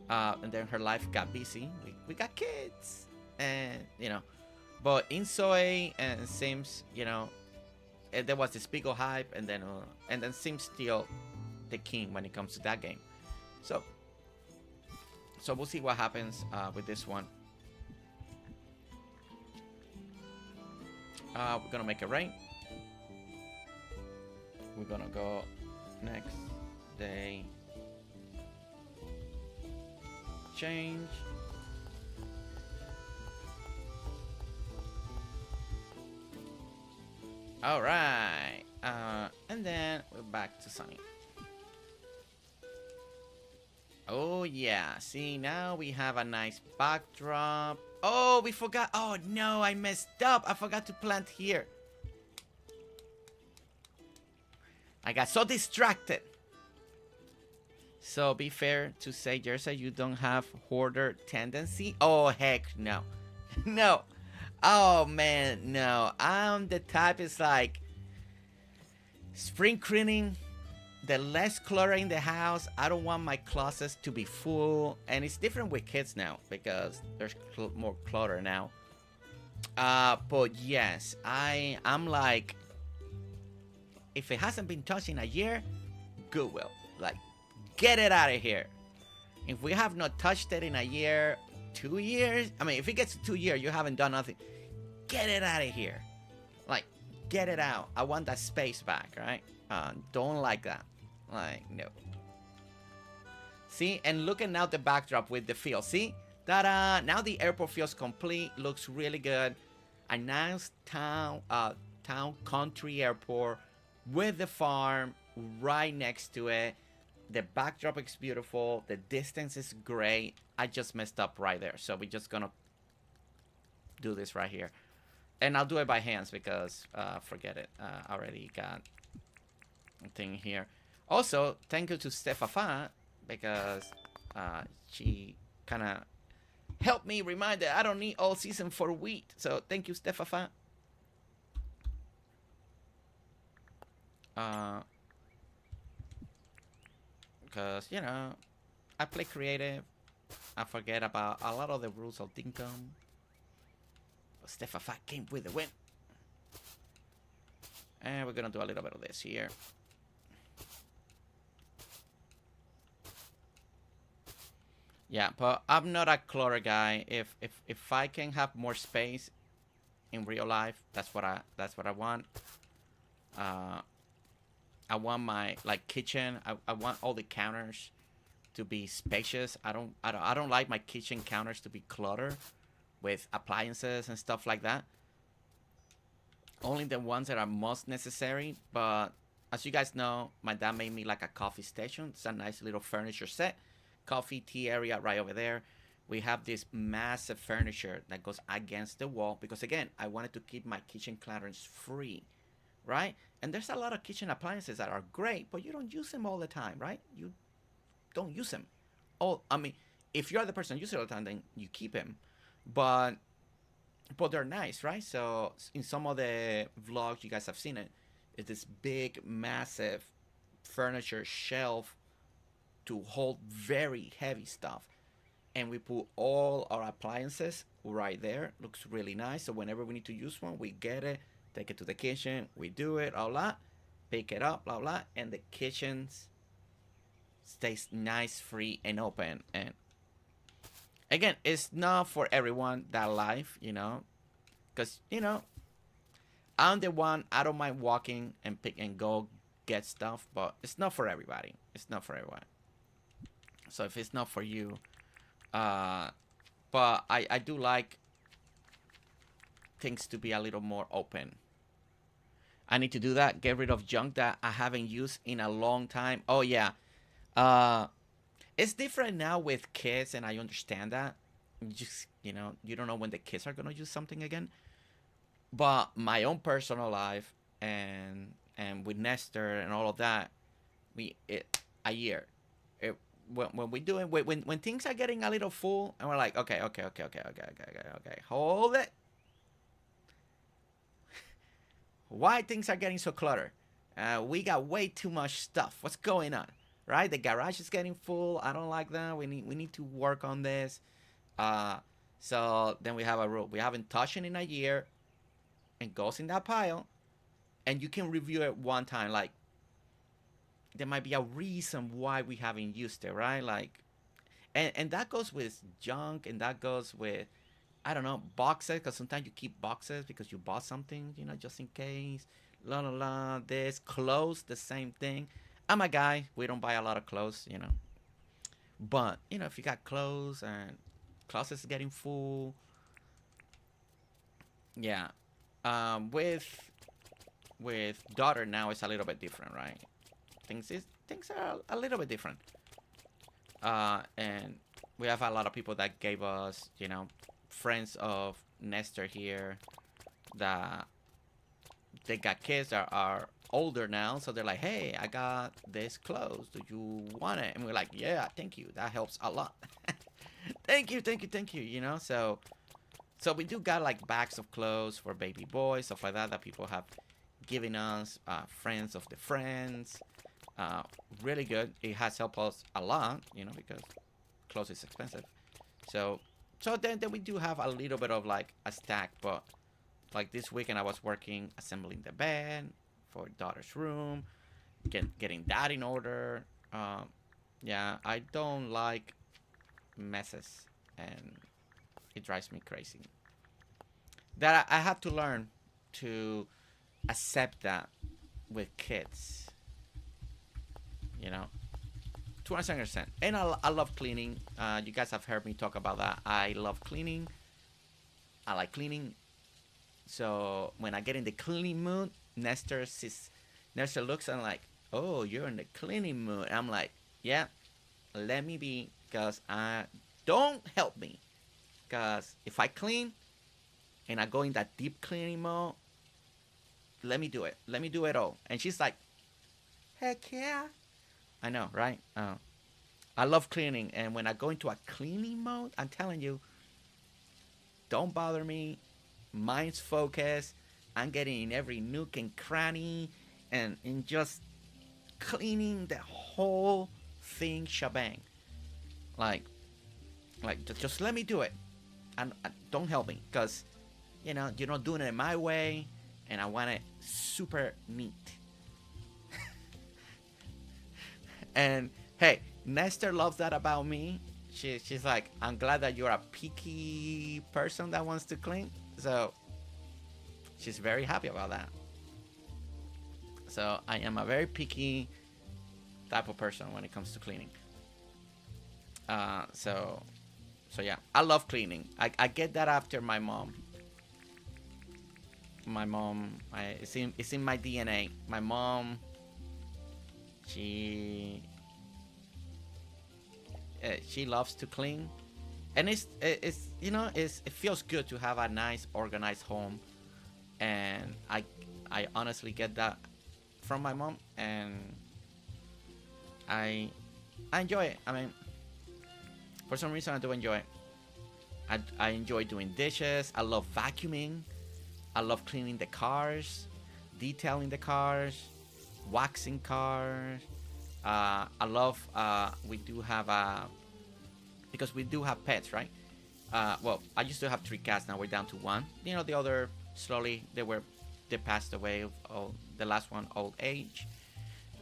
And then her life got busy. We got kids. And, you know. But in Soy and Sims, you know, there was this big hype. And then Sims still the king when it comes to that game. So we'll see what happens with this one. We're gonna make it rain. We're gonna go next day. Change. All right. And then we're back to sunny. Oh yeah. See, now we have a nice backdrop. Oh, we forgot. Oh no, I messed up. I forgot to plant here. I got so distracted. So be fair to say, Jersey, you don't have hoarder tendency. Oh heck no. No. Oh man, no. I'm the type is like spring cleaning. The less clutter in the house. I don't want my closets to be full. And it's different with kids now because there's more clutter now. But yes, I'm like, if it hasn't been touched in a year, Goodwill. Like, get it out of here. If we have not touched it in a year, 2 years. I mean, if it gets to 2 years, you haven't done nothing. Get it out of here. Like, get it out. I want that space back, right? Don't like that. Like, no. See, and look at now the backdrop with the field. See, that now the airport feels complete. Looks really good. A nice town country airport with the farm right next to it. The backdrop is beautiful. The distance is great. I just messed up right there. So we're just gonna do this right here. And I'll do it by hands because forget it. I already got a thing here. Also, thank you to Stephamajig because she kind of helped me remind that I don't need all season for wheat. So thank you, Stephamajig. Because, you know, I play creative. I forget about a lot of the rules of Dinkum. Stephamajig came with the win. And we're going to do a little bit of this here. Yeah, but I'm not a clutter guy. If I can have more space in real life, that's what I want. I want my like kitchen. I want all the counters to be spacious. I don't like my kitchen counters to be cluttered with appliances and stuff like that. Only the ones that are most necessary. But as you guys know, my dad made me like a coffee station. It's a nice little furniture set. Coffee, tea area right over there. We have this massive furniture that goes against the wall because again, I wanted to keep my kitchen clutters free, right? And there's a lot of kitchen appliances that are great, but you don't use them all the time, right? You don't use them. Oh, I mean, if you're the person who uses it all the time, then you keep them. But they're nice, right? So in some of the vlogs, you guys have seen it. It's this big, massive furniture shelf to hold very heavy stuff. And we put all our appliances right there. Looks really nice. So whenever we need to use one, we get it, take it to the kitchen, we do it, blah, blah, pick it up, blah, blah, and the kitchen stays nice, free, and open. And again, it's not for everyone, that life, you know, because, you know, I'm the one, I don't mind walking and pick and go get stuff, but it's not for everybody. It's not for everyone. So if it's not for you, but I do like things to be a little more open. I need to do that. Get rid of junk that I haven't used in a long time. Oh yeah, it's different now with kids, and I understand that. Just, you know, you don't know when the kids are gonna use something again. But my own personal life and with Nestor and all of that, a year. When we do it, when things are getting a little full, and we're like, okay, hold it. Why things are getting so cluttered? We got way too much stuff. What's going on? Right? The garage is getting full. I don't like that. We need to work on this. So then we have a rule. We haven't touched it in a year, and goes in that pile, and you can review it one time. Like, there might be a reason why we haven't used it, right? Like, and that goes with junk, and that goes with, I don't know, boxes, because sometimes you keep boxes because you bought something, you know, just in case. La la la. This clothes, the same thing. I'm a guy. We don't buy a lot of clothes, you know. But you know, if you got clothes and closets getting full, yeah. With daughter now, it's a little bit different, right? Things are a little bit different. And we have a lot of people that gave us, you know, friends of Nestor here that they got kids that are older now, so they're like, hey, I got this clothes, do you want it? And we're like, yeah, thank you, that helps a lot. thank you, you know. So we do got like bags of clothes for baby boys, stuff like that people have given us, friends of the friends. Really good. It has helped us a lot, you know, because clothes is expensive. So then we do have a little bit of like a stack, but like this weekend I was working assembling the bed for daughter's room, getting that in order. Yeah, I don't like messes, and it drives me crazy. That I have to learn to accept that with kids, you know, to a certain extent. And I love cleaning. You guys have heard me talk about that. I love cleaning. I like cleaning. So when I get in the cleaning mood, Nestor looks and like, oh, you're in the cleaning mood. I'm like, Yeah, let me be, because I don't help me. Because if I clean and I go in that deep cleaning mode, let me do it. Let me do it all. And she's like, heck yeah. I know, right? I love cleaning. And when I go into a cleaning mode, I'm telling you, don't bother me. Mind's focused. I'm getting in every nook and cranny and just cleaning the whole thing shebang. Like just let me do it. And don't help me, because you're not doing it my way, and I want it super neat. And hey, Nestor loves that about me. She's like, I'm glad that you're a picky person that wants to clean. So she's very happy about that. So I am a very picky type of person when it comes to cleaning. So yeah, I love cleaning. I get that after my mom. It's in my DNA. My mom, she loves to clean, and it feels good to have a nice organized home, and I honestly get that from my mom, and I enjoy it. I mean, for some reason I do enjoy it. I enjoy doing dishes. I love vacuuming. I love cleaning the cars, detailing the cars, waxing cars. I love, we do have, because we do have pets, right? Well, I used to have 3 cats. Now we're down to 1. The other slowly, they passed away of the last one, old age.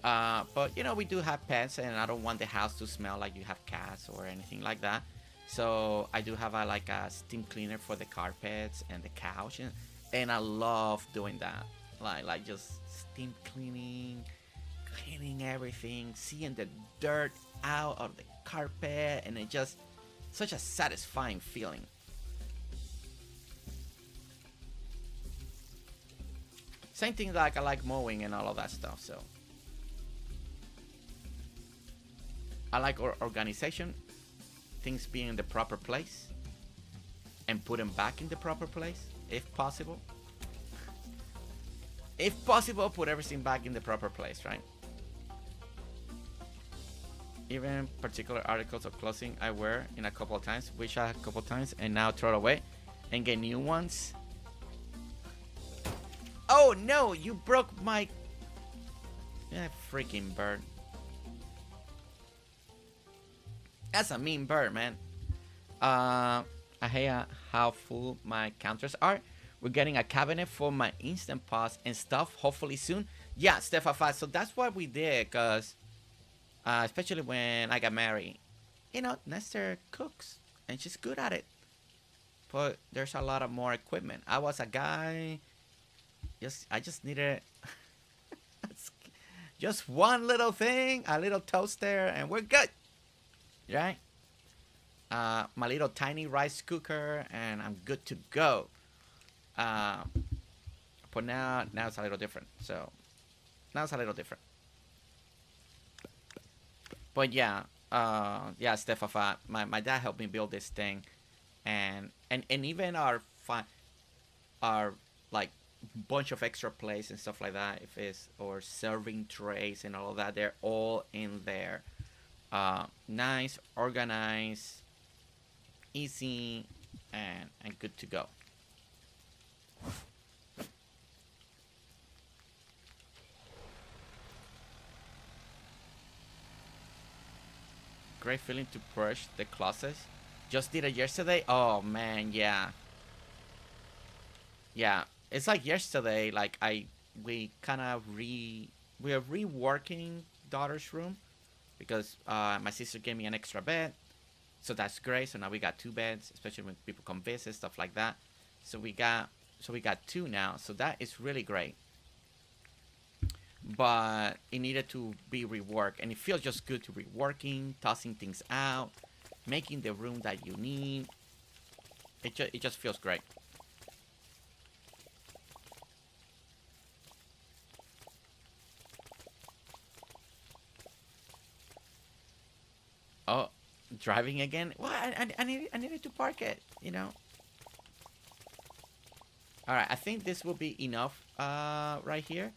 But we do have pets, and I don't want the house to smell like you have cats or anything like that. So I do have a steam cleaner for the carpets and the couch, and I love doing that. Like just steam cleaning everything, seeing the dirt out of the carpet, and it just such a satisfying feeling. Same thing, like I like mowing and all of that stuff. So I like organization, things being in the proper place, and put them back in the proper place if possible. If possible, put everything back in the proper place, right? Even particular articles of clothing I wear in a couple of times, wish I had a couple of times, and now throw it away and get new ones. Oh no, you broke my freaking bird. That's a mean bird, man. I hate how full my counters are. We're getting a cabinet for my Instant Pots and stuff, hopefully soon. Yeah, Stephamajig. So that's what we did, because especially when I got married, Nestor cooks, and she's good at it. But there's a lot of more equipment. I was a guy. I just needed just one little thing, a little toaster, and we're good, right? My little tiny rice cooker, and I'm good to go. But now it's a little different. So now it's a little different. But yeah, Stephamajig, my dad helped me build this thing, and even our like bunch of extra plates and stuff like that, or serving trays and all of that, they're all in there. Nice, organized, easy, and good to go. Great feeling to brush the closets. Just did it yesterday. Oh man, yeah. It's like yesterday. Like we are reworking daughter's room, because my sister gave me an extra bed, so that's great. So now we got 2 beds, especially when people come visit, stuff like that. So we got 2 now. So that is really great. But it needed to be reworked, and it feels just good to reworking, tossing things out, making the room that you need. It just feels great. Oh, driving again? Well, I needed to park it, you know. All right, I think this will be enough right here.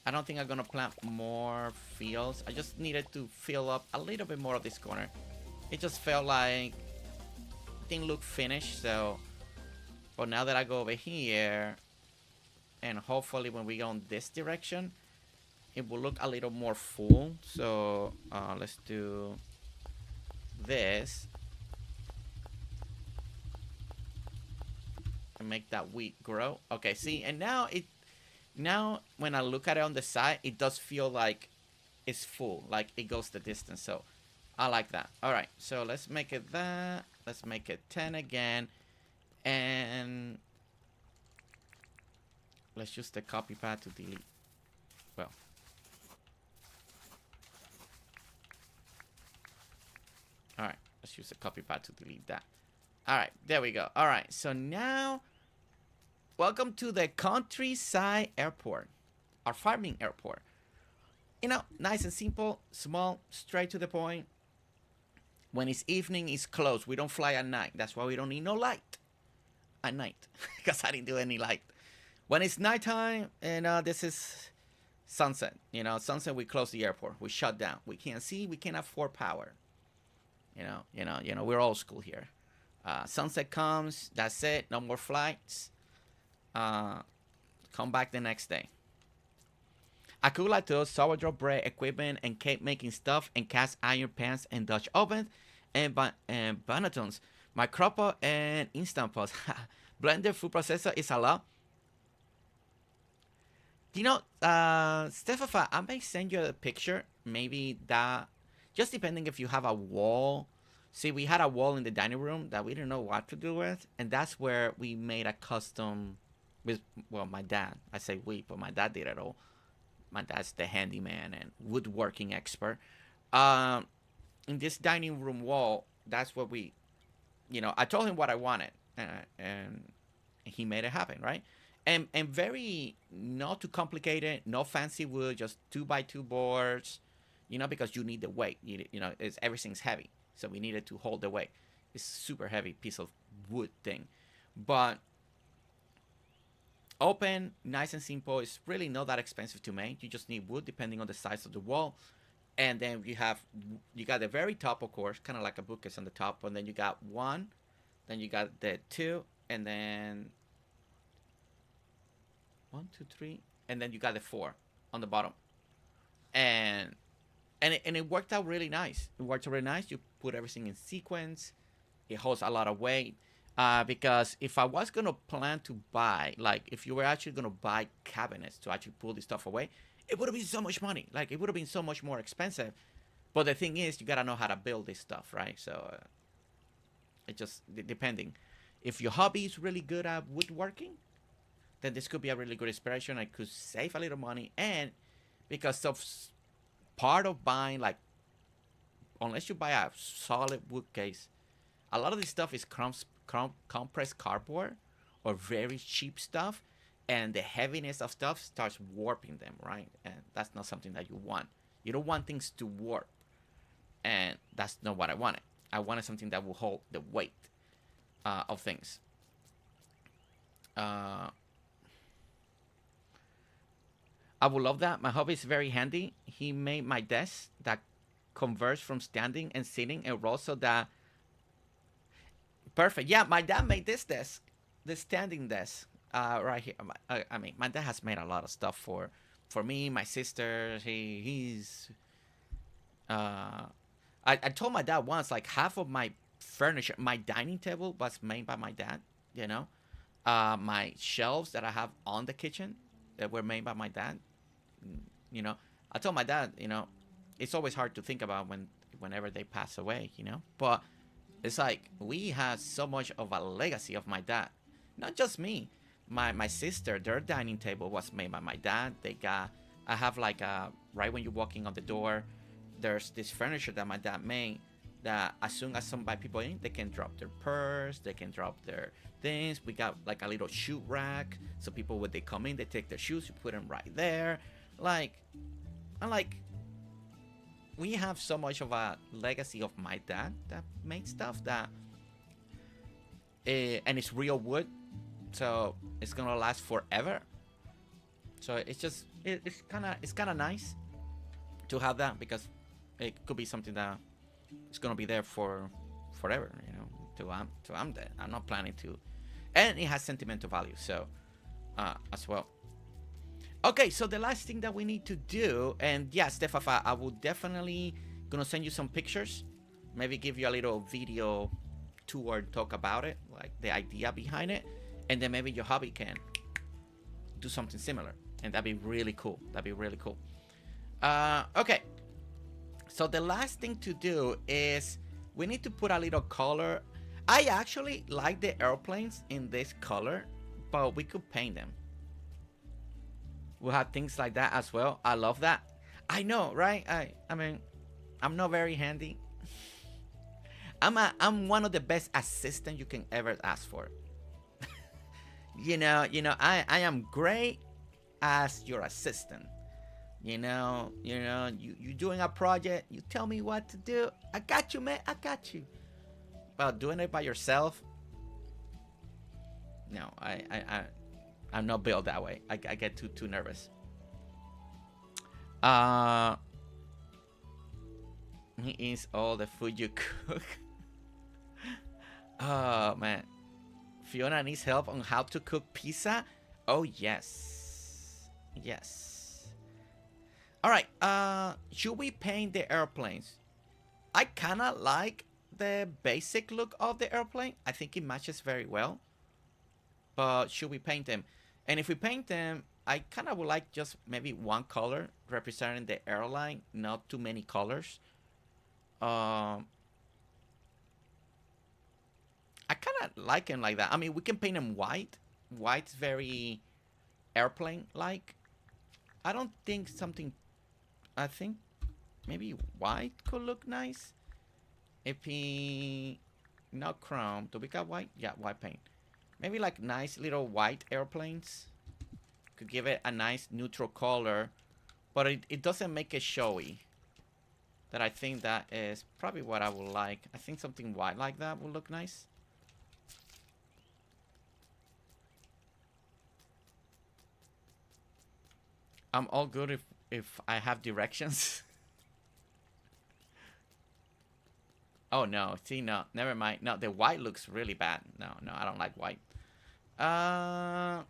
I don't think I'm gonna plant more fields. I just needed to fill up a little bit more of this corner. It just felt like it didn't look finished, so. But now that I go over here, and hopefully when we go in this direction, it will look a little more full. So let's do this and make that wheat grow. Okay, see, and now when I look at it on the side, it does feel like it's full, like it goes the distance. So I like that. All right, so let's make it that. Let's make it 10 again, and let's use the copy pad to delete. Well, all right, let's use the copy pad to delete that. All right, there we go. All right, so now, welcome to the countryside airport, our farming airport. You know, nice and simple, small, straight to the point. When it's evening, it's closed. We don't fly at night. That's why we don't need no light at night, because I didn't do any light. When it's nighttime, and this is sunset. You know, sunset, we close the airport. We shut down. We can't see. We can't afford power. You know, we're old school here. Sunset comes, that's it. No more flights. Come back the next day. I cook like those sourdough bread equipment and cake making stuff and cast iron pans and Dutch ovens and bannetons. My cropper and instant pots. Blender food processor is a lot. You know, Stephamajig, I may send you a picture. Maybe that, just depending if you have a wall. See, we had a wall in the dining room that we didn't know what to do with. And that's where we made a custom with, well, my dad. I say we, but my dad did it all. My dad's the handyman and woodworking expert. In this dining room wall, that's what we, you know, I told him what I wanted. And he made it happen, right? And very, not too complicated, no fancy wood, just 2x2 boards, you know, because you need the weight. You know, everything's heavy. So we needed to hold the weight. It's super heavy piece of wood thing. But open, nice and simple. It's really not that expensive to make. You just need wood depending on the size of the wall. And then you got the very top, of course, kind of like a bookcase on the top. And then you got 1, then you got the 2, and then 1, 2, 3, and then you got the 4 on the bottom. And it worked out really nice. It worked out really nice. You put everything in sequence. It holds a lot of weight. Because if I was going to plan to buy, like if you were actually going to buy cabinets to actually pull this stuff away, it would have been so much money. Like it would have been so much more expensive. But the thing is, you got to know how to build this stuff, right? So it just, depending. If your hobby is really good at woodworking, then this could be a really good inspiration. I could save a little money. And because of part of buying, like, unless you buy a solid wood case, a lot of this stuff is compressed cardboard or very cheap stuff, and the heaviness of stuff starts warping them, right? And that's not something that you want. You don't want things to warp, and that's not what I wanted. I wanted something that will hold the weight of things. I would love that. My hobby is very handy. He made my desk that converts from standing and sitting and rolls so that. Perfect. Yeah, my dad made this desk, this standing desk, right here. I mean, my dad has made a lot of stuff for me, my sister. He's. I told my dad once, like half of my furniture, my dining table was made by my dad. You know, my shelves that I have on the kitchen that were made by my dad. You know, I told my dad, you know, it's always hard to think about whenever they pass away. You know, but. It's like we have so much of a legacy of my dad. Not just me. My sister, their dining table was made by my dad. I have like right when you're walking on the door, there's this furniture that my dad made that as soon as some people in, they can drop their purse, they can drop their things. We got like a little shoe rack. So people, when they come in, they take their shoes, you put them right there. Like, I'm like, we have so much of a legacy of my dad that made stuff that, and it's real wood, so it's gonna last forever. So it's just it's kind of nice to have that, because it could be something that is gonna be there for forever, you know, till I'm dead. I'm not planning to, and it has sentimental value, so as well. Okay, so the last thing that we need to do, and yeah, Stephafa, I will definitely gonna send you some pictures, maybe give you a little video tour, talk about it, like the idea behind it, and then maybe your hobby can do something similar, and that'd be really cool. That'd be really cool. Okay, so the last thing to do is we need to put a little color. I actually like the airplanes in this color, but we could paint them. We'll have things like that as well. I love that. I know, right? I mean, I'm not very handy. I'm one of the best assistants you can ever ask for. you know, I am great as your assistant. You doing a project, you tell me what to do. I got you, man. I got you. But doing it by yourself, no, I'm not built that way. I get too nervous. He eats all the food you cook. Oh man, Fiona needs help on how to cook pizza. Oh yes, yes. All right. Should we paint the airplanes? I kind of like the basic look of the airplane. I think it matches very well. But should we paint them? And if we paint them, I kind of would like just maybe one color representing the airline, not too many colors. I kind of like them like that. I mean, we can paint them white. White's very airplane-like. I don't think something... I think maybe white could look nice. If he... Not chrome. Do we got white? Yeah, white paint. Maybe like nice little white airplanes. Could give it a nice neutral color. But it doesn't make it showy. That I think that is probably what I would like. I think something white like that would look nice. I'm all good if I have directions. Oh no, see, no, never mind. No, the white looks really bad. No, I don't like white. I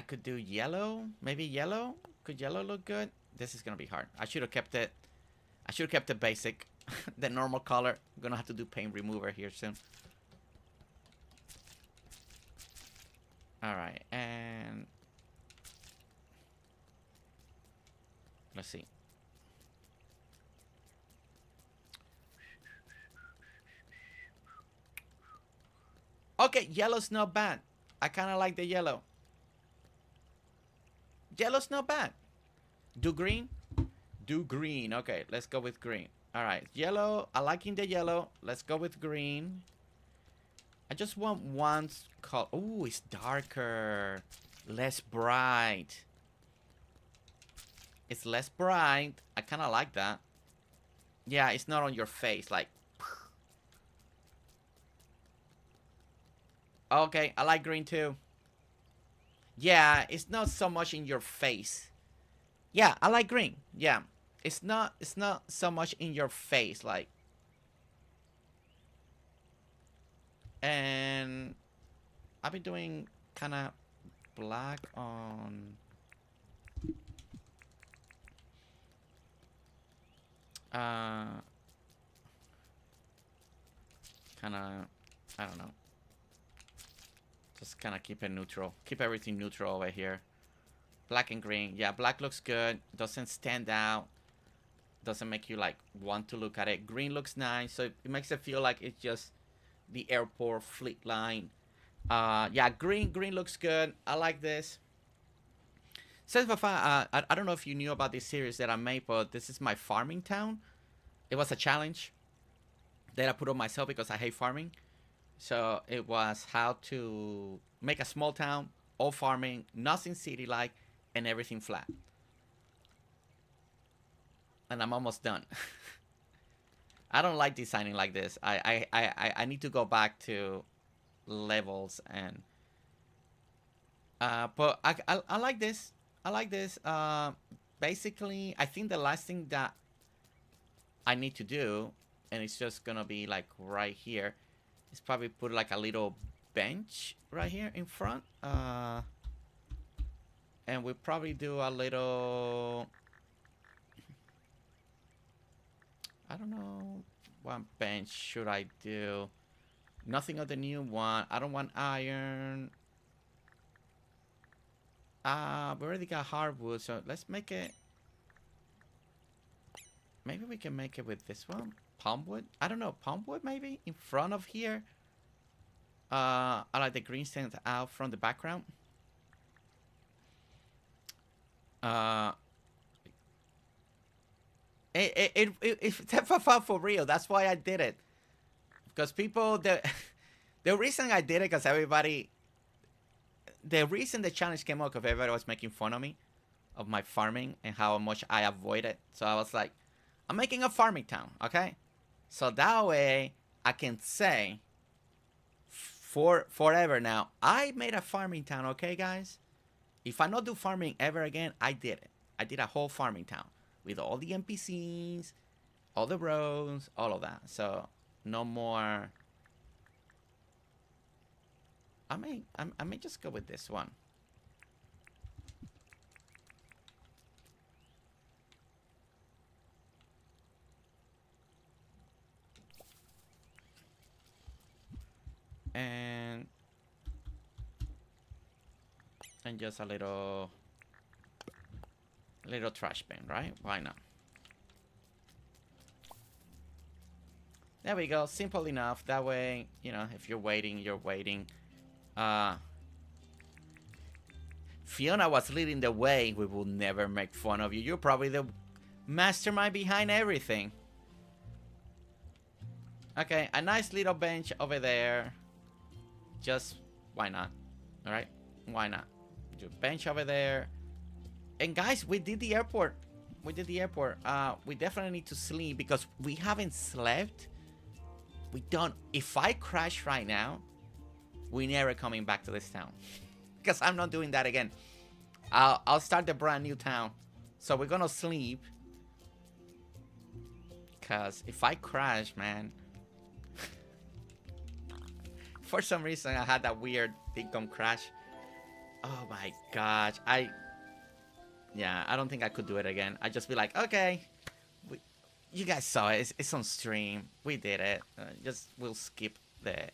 could do yellow. Maybe yellow? Could yellow look good? This is gonna be hard. I should have kept it. I should have kept it basic. The normal color. I'm gonna have to do paint remover here soon. Alright, and let's see. Okay, yellow's not bad. I kind of like the yellow. Yellow's not bad. Do green? Do green. Okay, let's go with green. All right, yellow. I liking the yellow. Let's go with green. I just want one color. Oh, it's darker. Less bright. It's less bright. I kind of like that. Yeah, it's not on your face. Like... Okay, I like green too. Yeah, it's not so much in your face. Yeah, I like green. Yeah, it's not so much in your face, like. And I've been doing kind of black on. Kind of, I don't know. Just kind of keep it neutral. Keep everything neutral over here. Black and green. Yeah, black looks good. Doesn't stand out. Doesn't make you like want to look at it. Green looks nice. So it makes it feel like it's just the airport fleet line. Yeah, green looks good. I like this. Says Fafa, I don't know if you knew about this series that I made, but this is my farming town. It was a challenge that I put on myself because I hate farming. So it was how to make a small town, all farming, nothing city-like, and everything flat. And I'm almost done. I don't like designing like this. I need to go back to levels and but I like this. I like this. Basically, I think the last thing that I need to do, and it's just gonna be like right here, is probably put like a little bench right here in front. And we probably do a little, I don't know, what bench should I do? Nothing of the new one. I don't want iron. We already got hardwood, so let's make it. Maybe we can make it with this one, palm wood. I don't know, palm wood maybe in front of here. I like the green stands out from the background. It's for real. That's why I did it. Because people, the reason I did it, because everybody, the reason the challenge came out, because everybody was making fun of me, of my farming and how much I avoid it. So I was like, I'm making a farming town, okay? So that way I can say forever now, I made a farming town, okay, guys? If I not do farming ever again, I did it. I did a whole farming town with all the NPCs, all the roads, all of that. So no more. I may just go with this one. And just a little trash bin, right? Why not? There we go. Simple enough. That way, you know, if you're waiting, you're waiting. Fiona was leading the way. We will never make fun of you. You're probably the mastermind behind everything. Okay, a nice little bench over there. Just, why not? All right, why not? Do a bench over there. And guys, we did the airport. We did the airport. We definitely need to sleep because we haven't slept. We don't. If I crash right now, we never coming back to this town. Because I'm not doing that again. I'll start the brand new town. So we're gonna sleep. Because if I crash, man. For some reason, I had that weird Dinkum crash. Oh my gosh. Yeah, I don't think I could do it again. I'd just be like, okay. You guys saw it. It's on stream. We did it. We'll skip the...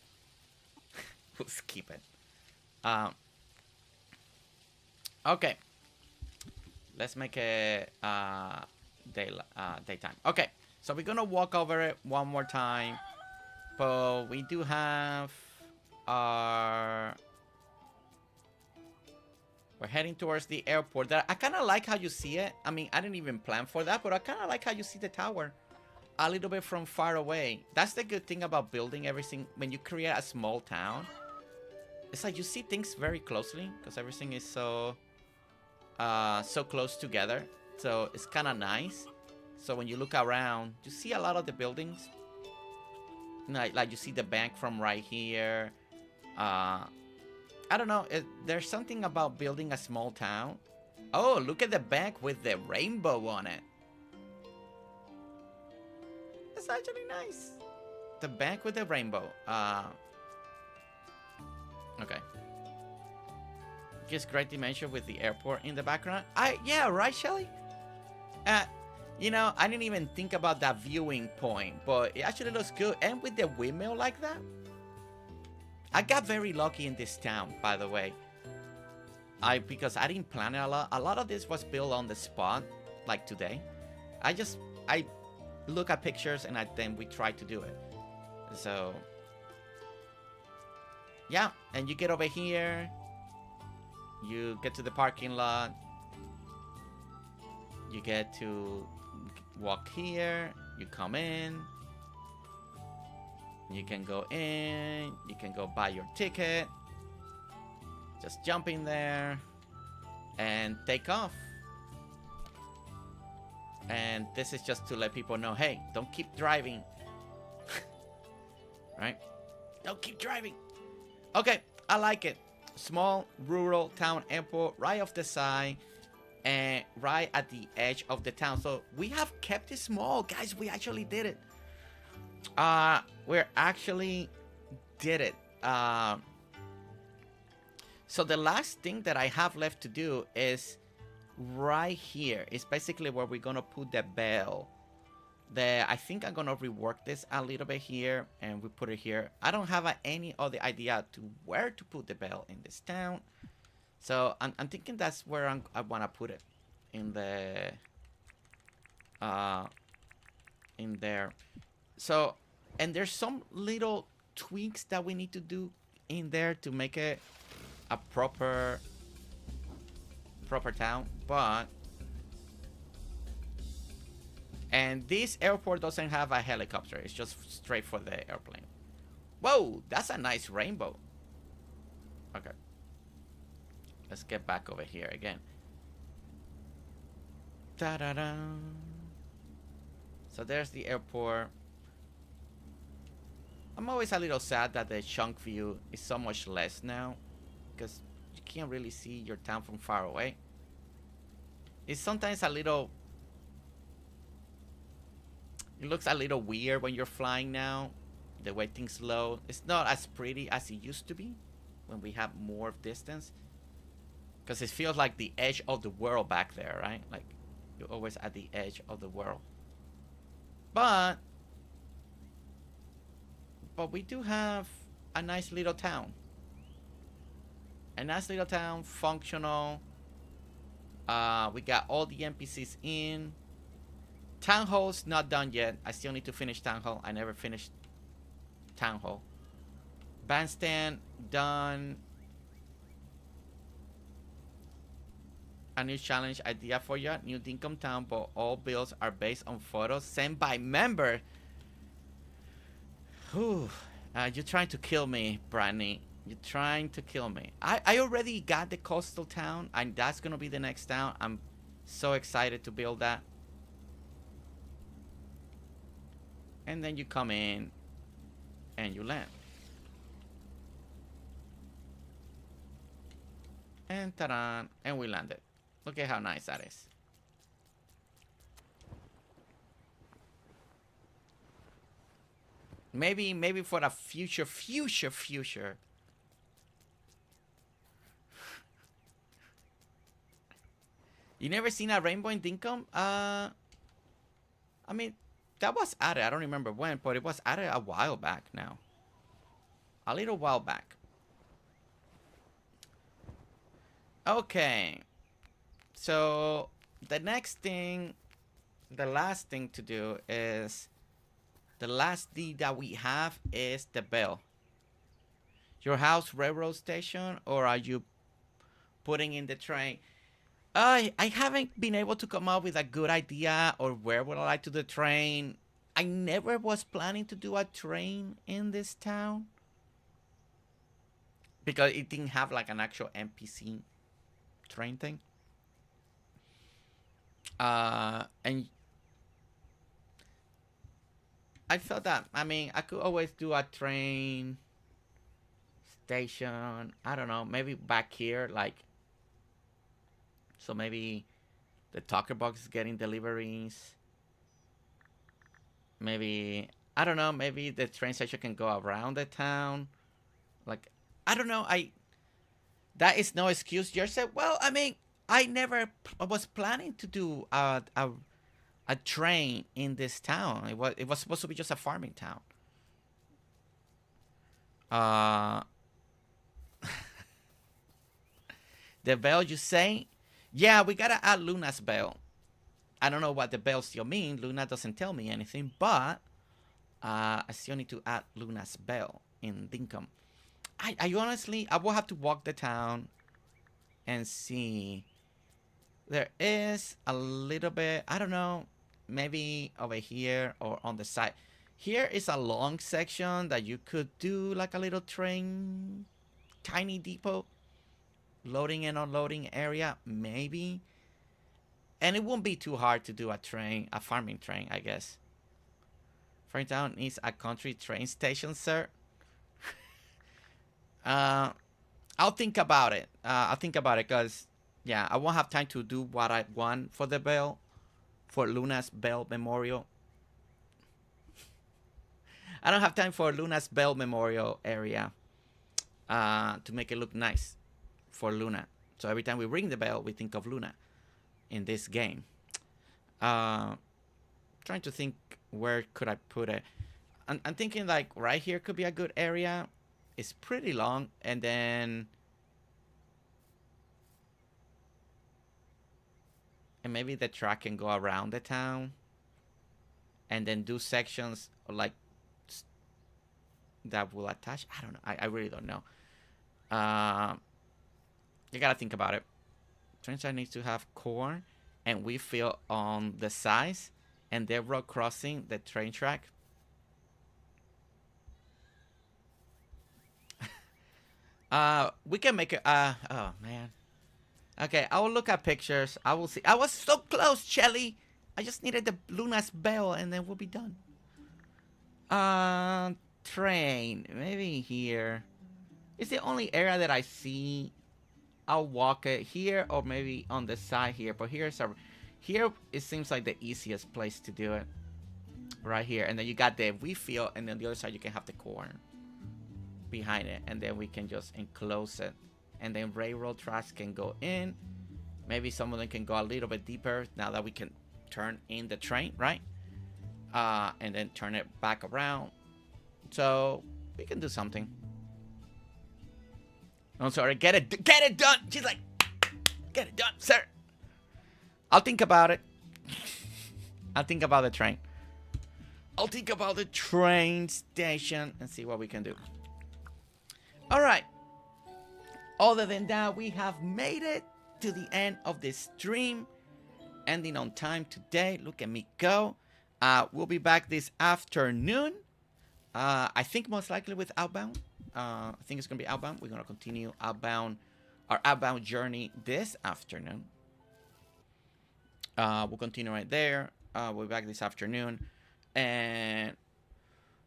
we'll skip it. Okay. Let's make it daytime. Okay. So we're gonna walk over it one more time. But we do have our... We're heading towards the airport. I kind of like how you see it. I mean, I didn't even plan for that, but I kind of like how you see the tower a little bit from far away. That's the good thing about building everything. When you create a small town, it's like you see things very closely because everything is so close together. So it's kind of nice. So when you look around, you see a lot of the buildings. Like you see the bank from right here. I don't know. There's something about building a small town. Oh, look at the bank with the rainbow on it. It's actually nice. The bank with the rainbow. Okay. Gives great dimension with the airport in the background. Yeah, right, Shelly? You know, I didn't even think about that viewing point, but it actually looks good. And with the windmill like that. I got very lucky in this town, by the way. Because I didn't plan it a lot. A lot of this was built on the spot, like today. I look at pictures and then we try to do it. So, yeah. And you get over here. You get to the parking lot. You get to walk here. You come in. You can go in, you can go buy your ticket, just jump in there, and take off. And this is just to let people know, hey, don't keep driving. Right? Don't keep driving. Okay, I like it. Small rural town airport right off the side and right at the edge of the town. So we have kept it small, guys. We actually did it. We actually did it. So the last thing that I have left to do is right here. It's basically where we're gonna put the bell. I think I'm gonna rework this a little bit here, and we put it here. I don't have any other idea to where to put the bell in this town, so I'm thinking that's where I wanna put it in the in there. So, and there's some little tweaks that we need to do in there to make it a proper town, but. And this airport doesn't have a helicopter. It's just straight for the airplane. Whoa, that's a nice rainbow. Okay. Let's get back over here again. Ta-da-da. So there's the airport. I'm always a little sad that the chunk view is so much less now, because you can't really see your town from far away. It's sometimes a little... It looks a little weird when you're flying now, the way things load. It's not as pretty as it used to be when we have more distance, because it feels like the edge of the world back there, right? Like you're always at the edge of the world. But we do have a nice little town. A nice little town, functional. We got all the NPCs in. Town Hall's not done yet. I still need to finish Town Hall. I never finished Town Hall. Bandstand done. A new challenge idea for you. New Dinkum town, but all builds are based on photos sent by member. Whew. You're trying to kill me, Brandy. You're trying to kill me. I already got the coastal town, and that's gonna be the next town. I'm so excited to build that. And then you come in and you land. And ta-da! And we landed. Look at how nice that is. Maybe for the future. You never seen a rainbow in Dinkum? I mean, that was added. I don't remember when, but it was added a while back now. A little while back. Okay. So, the next thing, the last thing to do is, the last D that we have is the bell. Your house railroad station, or are you putting in the train? I haven't been able to come up with a good idea or where would I like to do the train. I never was planning to do a train in this town, because it didn't have like an actual NPC train thing. And I felt that, I mean, I could always do a train station. I don't know, maybe back here, like, so maybe the talker box is getting deliveries. Maybe, I don't know, maybe the train station can go around the town. Like, I don't know. That is no excuse. You said, well, I mean, I never was planning to do a train in this town. It was supposed to be just a farming town. The bell, you say? Yeah, we gotta add Luna's bell. I don't know what the bell still means. Luna doesn't tell me anything, but I still need to add Luna's bell in Dinkum. I honestly, I will have to walk the town and see. There is a little bit, I don't know, maybe over here or on the side. Here is a long section that you could do like a little train, tiny depot, loading and unloading area, maybe. And it won't be too hard to do a farming train, I guess. Farmingtown needs a country train station, sir. I'll think about it. Because, yeah, I won't have time to do what I want for the bell. For Luna's Bell Memorial. I don't have time for Luna's Bell Memorial area to make it look nice for Luna. So every time we ring the bell, we think of Luna in this game. Trying to think, where could I put it? I'm thinking like right here could be a good area. It's pretty long, and then maybe the track can go around the town, and then do sections like that will attach. I don't know. I really don't know. You gotta think about it. Train track needs to have corn, and we fill on the sides, and they're road crossing the train track. We can make it. Oh man. Okay, I will look at pictures. I will see. I was so close, Shelly. I just needed the Luna's bell, and then we'll be done. Train. Maybe here. It's the only area that I see. I'll walk it here, or maybe on the side here. But here it seems like the easiest place to do it. Right here, and then you got the wheat field, and then the other side you can have the corn behind it, and then we can just enclose it, and then railroad tracks can go in. Maybe some of them can go a little bit deeper now that we can turn in the train, right? And then turn it back around, so we can do something. I'm sorry, get it done. She's like, get it done, sir. I'll think about it. I'll think about the train. I'll think about the train station and see what we can do. All right. Other than that, we have made it to the end of this stream. Ending on time today. Look at me go. We'll be back this afternoon. I think most likely with Outbound. I think it's going to be Outbound. We're going to continue our Outbound journey this afternoon. We'll continue right there. We'll be back this afternoon. And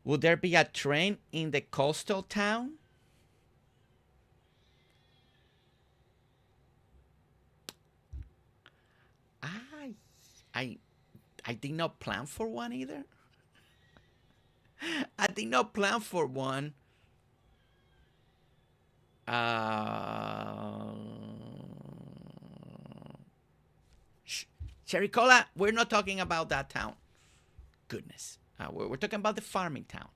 will there be a train in the coastal town? I did not plan for one either. I did not plan for one. Cherry Cola, we're not talking about that town. Goodness. We're talking about the farming town.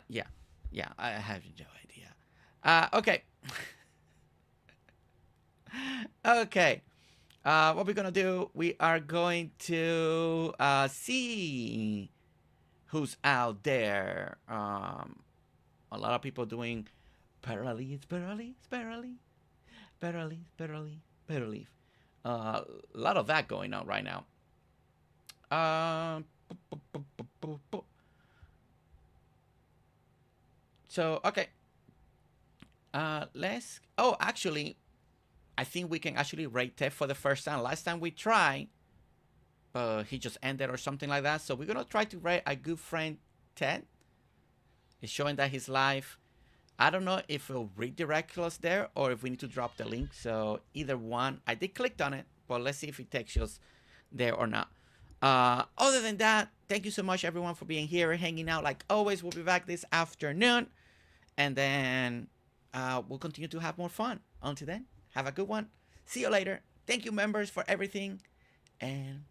Yeah, I have no idea. Okay. Okay. What we're gonna do, we are going to see who's out there. A lot of people doing a lot of that going on right now. So okay. Actually, I think we can actually rate Ted for the first time. Last time we tried, he just ended or something like that. So we're gonna try to rate a good friend Ted. It's showing that he's live. I don't know if it'll redirect us there or if we need to drop the link. So either one. I did click on it, but let's see if it takes us there or not. Other than that, thank you so much everyone for being here, hanging out like always. We'll be back this afternoon, and then we'll continue to have more fun. Until then, have a good one. See you later. Thank you members for everything, and